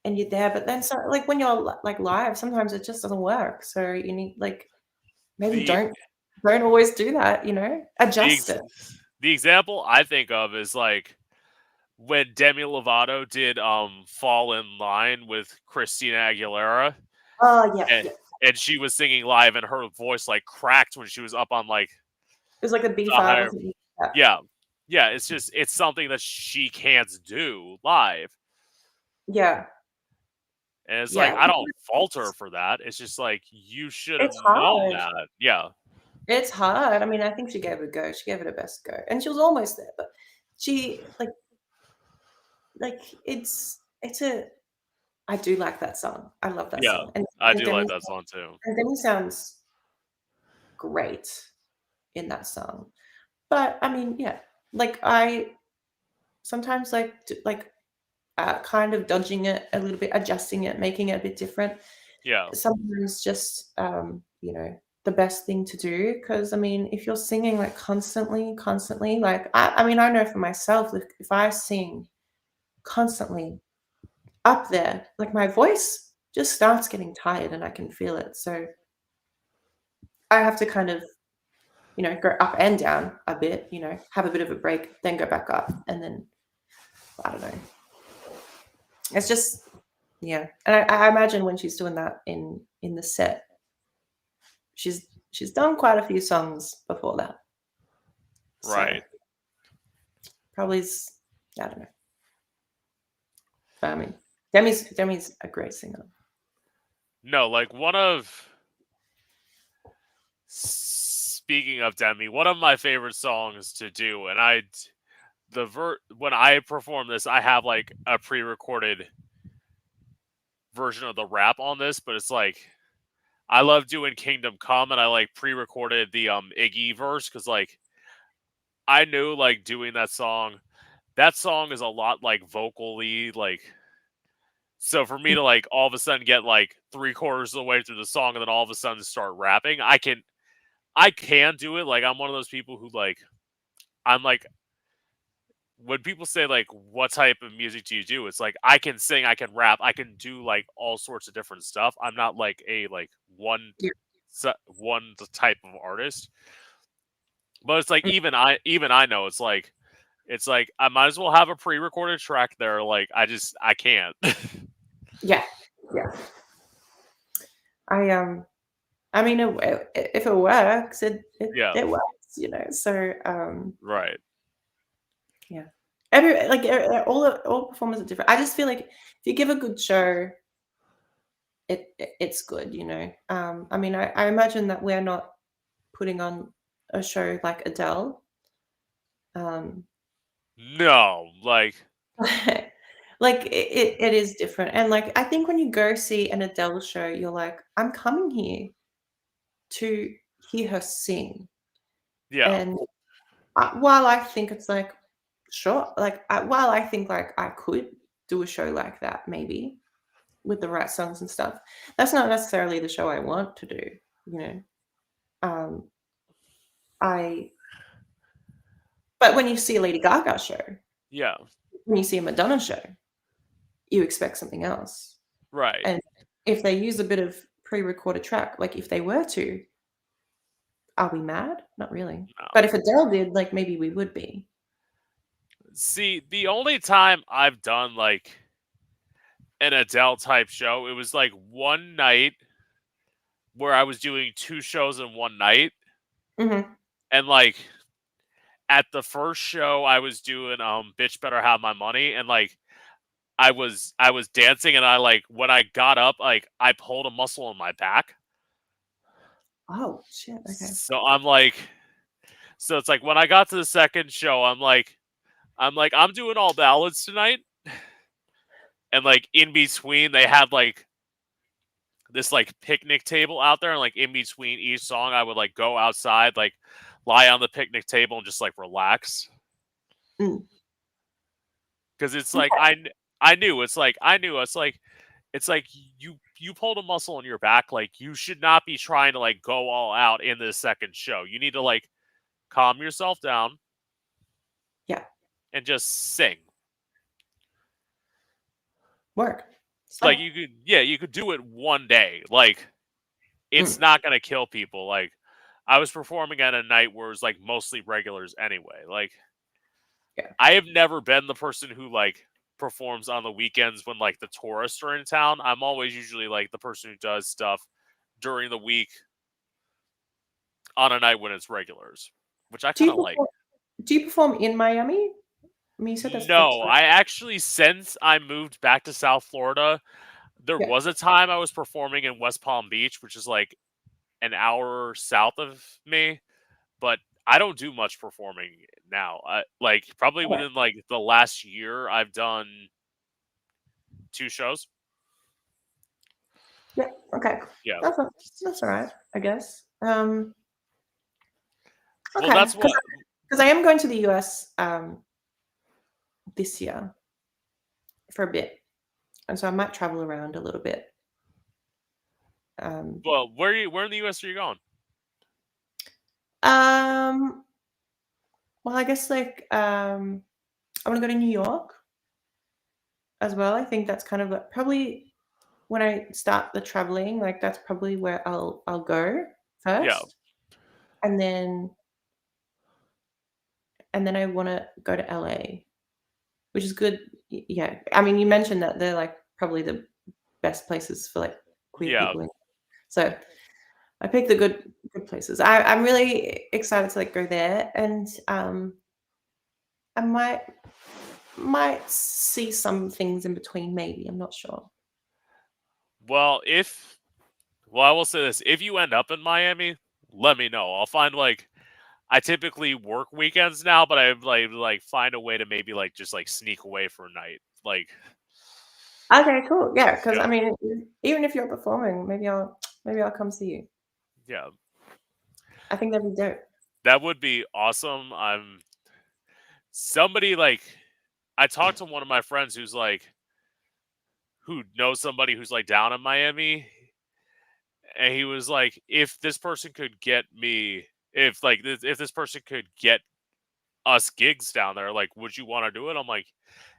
S2: you're there. But then so like when you're like live, sometimes it just doesn't work. So you need like maybe
S1: The
S2: don't always do that,
S1: the
S2: adjust
S1: ex-
S2: it.
S1: the example I think of is like when Demi Lovato did Fall in Line with Christina Aguilera,
S2: Oh, yeah,
S1: and
S2: yeah.
S1: and she was singing live and her voice like cracked when she was up on like
S2: It was like a
S1: the
S2: B5 or
S1: higher.
S2: something like that.
S1: Yeah. Yeah, it's something that she can't do live.
S2: Yeah,
S1: And it's like
S2: yeah.
S1: I don't fault her for that. It's just like you should have
S2: It's
S1: known
S2: hard.
S1: that. Yeah.
S2: It's hard. I mean, I think she gave it a go. She gave it her best go, and she was almost there, but she like it's a I do like that song. I love that
S1: Yeah.
S2: song, and
S1: I
S2: and
S1: do like
S2: Demi
S1: that song too.
S2: and Demi sounds great in that song. But I mean, yeah, like I sometimes kind of dodging it a little bit, adjusting it, making it a bit different.
S1: Yeah.
S2: Sometimes just the best thing to do, because I mean, if you're singing like constantly, like I mean, I know for myself, if I sing constantly up there, like my voice just starts getting tired and I can feel it. So I have to kind of, go up and down a bit, have a bit of a break, then go back up. And then I don't know. It's just, yeah. And I imagine when she's doing that in the set, she's done quite a few songs before that. So
S1: Right.
S2: probably I don't know. But I mean, Demi's a great singer.
S1: No, like one of speaking of Demi, one of my favorite songs to do, and when I perform this, I have like a pre-recorded version of the rap on this, but it's like I love doing Kingdom Come, and I like pre-recorded the Iggy verse because like I knew like doing that song. That song is a lot like vocally like. So for me to like all of a sudden get like 3/4 of the way through the song and then all of a sudden start rapping, I can do it. Like I'm one of those people who like I'm like when people say like what type of music do you do? It's like I can sing, I can rap, I can do like all sorts of different stuff. I'm not like a like
S2: Yeah.
S1: one type of artist. But it's like even I know it's like I might as well have a pre-recorded track there. Like I can't.
S2: Yeah. Yeah. I mean, if it works,
S1: Yeah.
S2: it works, you know. So
S1: Right.
S2: yeah, all performers are different. I just feel like if you give a good show, it's good, you know. I mean, I imagine that we're not putting on a show like Adele.
S1: No, like
S2: Like it is different, and like I think when you go see an Adele show, you're like, I'm coming here to hear her sing,
S1: yeah.
S2: and while I think it's like, sure, like while I think like I could do a show like that maybe with the right songs and stuff, that's not necessarily the show I want to do, you know. Um, I but when you see a Lady Gaga show,
S1: Yeah.
S2: when you see a Madonna show, you expect something else.
S1: Right.
S2: And if they use a bit of pre-recorded track, like if they were to, are we mad? Not really.
S1: No.
S2: But if Adele did, like maybe we would be.
S1: See, the only time I've done like an Adele type show, it was like one night where I was doing 2 shows in one night.
S2: Mhm.
S1: And like at the first show I was doing Bitch Better Have My Money, and like I was dancing, and I like when I got up, like I pulled a muscle in my back.
S2: Oh, shit, okay.
S1: So it's like when I got to the second show, I'm doing all ballads tonight. And like in between they had like this like picnic table out there, and like in between each song I would like go outside, like lie on the picnic table and just like relax.
S2: Mm,
S1: Because it's like
S2: okay,
S1: I knew it's like you pulled a muscle in your back, like you should not be trying to like go all out in this second show. You need to like calm yourself down
S2: yeah,
S1: and just sing.
S2: work.
S1: Like
S2: Slay.
S1: you could do it one day. Like it's
S2: Mm,
S1: not gonna kill people. Like I was performing at a night where it was like mostly regulars anyway. Like
S2: yeah.
S1: I have never been the person who like performs on the weekends when like the tourists are in town. I'm always usually like the person who does stuff during the week on a night when it's regulars, which I
S2: Do
S1: kind
S2: you
S1: of like.
S2: perform do you perform in Miami? I mean, you said that's the
S1: No,
S2: first.
S1: I actually since I moved back to South Florida, there
S2: Yeah.
S1: was a time I was performing in West Palm Beach, which is like an hour south of me, but I don't do much performing now. Like probably
S2: Okay.
S1: within like the last year, I've done 2 shows.
S2: Yeah, okay.
S1: Yeah.
S2: That's that's alright, I guess.
S1: Well,
S2: Okay,
S1: that's what.
S2: because I am going to the US, this year for a bit, and so I might travel around a little bit. Um,
S1: Well, where in the U.S. are you going?
S2: um, well, I guess, like, I wanna go to New York as well. I think that's kind of, like, probably when I start the traveling, like, that's probably where I'll go
S1: Yeah.
S2: first, and then I wanna go to LA, which is good. Yeah, I mean, you mentioned that they're, like, probably the best places for, like, queer
S1: Yeah.
S2: people, so I picked the good places. I'm really excited to, like, go there, and, I might see some things in between maybe, I'm not sure.
S1: Well, I will say this: if you end up in Miami, let me know. I'll find like I typically work weekends now, but I like find a way to maybe like just like sneak away for a night. Like,
S2: Okay, cool. Yeah, because I
S1: yeah,
S2: mean, even if you're performing, maybe I'll come see you.
S1: yeah,
S2: I think that'd be dope.
S1: that would be awesome. I'm somebody like I talked to one of my friends who's like who knows somebody who's like down in Miami, and he was like, if this person could get me, if this person could get us gigs down there, like, would you want to do it? I'm like,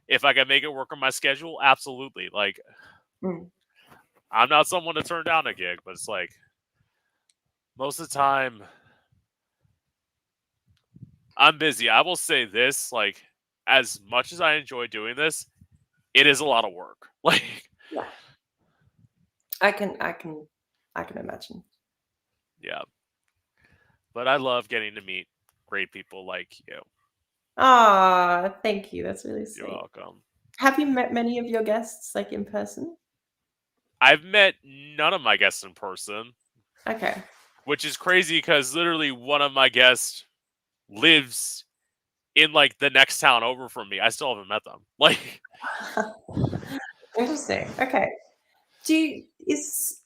S1: if I can make it work on my schedule, absolutely. Like,
S2: Mm.
S1: I'm not someone to turn down a gig, but it's like most of the time I'm busy. I will say this, like, as much as I enjoy doing this, it is a lot of work. Like,
S2: Yeah, I can imagine.
S1: yeah. But I love getting to meet great people like you.
S2: Ah, thank you. That's really
S1: You're
S2: sweet.
S1: welcome.
S2: Have you met many of your guests like in person?
S1: I've met none of my guests in person,
S2: Okay.
S1: which is crazy because literally one of my guests lives in like the next town over from me. I still haven't met them. Like,
S2: Interesting. Okay. Do you, is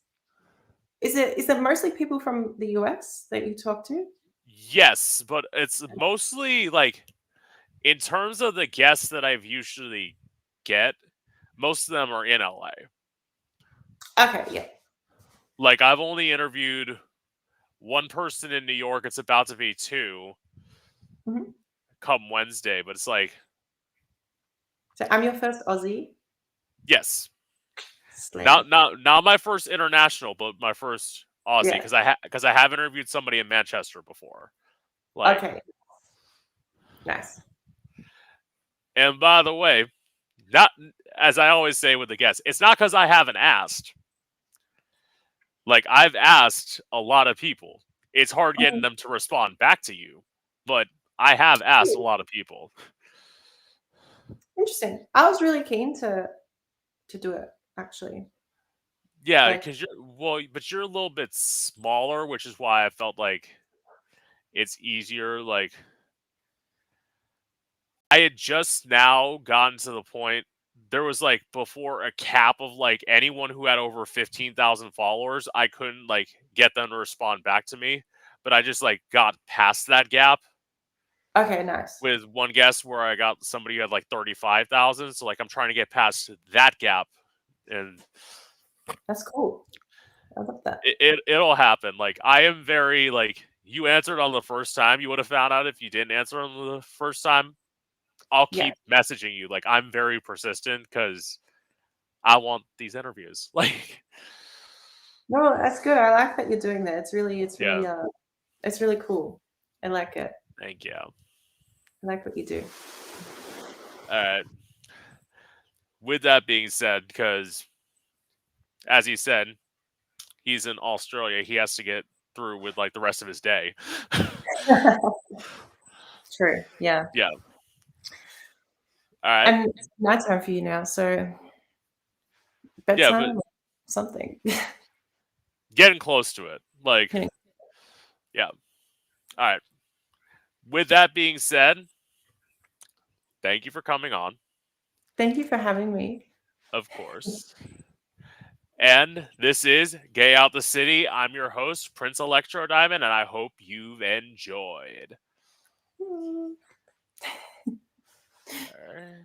S2: it mostly people from the US that you talk to?
S1: yes, but it's mostly like in terms of the guests that I've usually get, most of them are in LA.
S2: Okay, yeah.
S1: Like I've only interviewed one person in New York. It's about to be two
S2: Mhm.
S1: come Wednesday, but it's like,
S2: So I'm your first Aussie.
S1: yes,
S2: Slay.
S1: not my first international, but my first Aussie
S2: Yeah.
S1: because I have interviewed somebody in Manchester before. Like,
S2: Okay. Nice.
S1: and by the way, not as I always say with the guests, it's not because I haven't asked. Like I've asked a lot of people. It's hard getting
S2: Mhm.
S1: them to respond back to you, but I have asked a lot of people.
S2: Interesting. I was really keen to do it actually.
S1: Yeah,
S2: Like,
S1: because but you're a little bit smaller, which is why I felt like it's easier. Like I had just now gotten to the point. There was like before a cap of like anyone who had over 15,000 followers, I couldn't like get them to respond back to me. But I just like got past that gap
S2: okay, nice.
S1: with one guest where I got somebody who had like 35,000. So like I'm trying to get past that gap, and
S2: That's cool. I love that.
S1: it'll happen. Like I am very like you answered on the first time. You would have found out if you didn't answer on the first time. I'll
S2: Yeah.
S1: keep messaging you. Like I'm very persistent because I want these interviews. Like
S2: No, that's good. I like that you're doing that.
S1: yeah,
S2: It's really cool. I like it.
S1: thank you. All
S2: I like what you do.
S1: right. With that being said, because as he said, he's in Australia. He has to get through with like the rest of his day.
S2: True. Yeah.
S1: Yeah. All right.
S2: And it's nighttime for you now, so
S1: Yeah, but
S2: bedtime or something.
S1: getting close to it. Like,
S2: Kidding.
S1: yeah. All right. With that being said, thank you for coming on,
S2: Thank you for having me.
S1: of course. And this is Gay Out the City. I'm your host, Prince Electro Diamond, and I hope you've enjoyed.
S2: Mm.
S1: All right.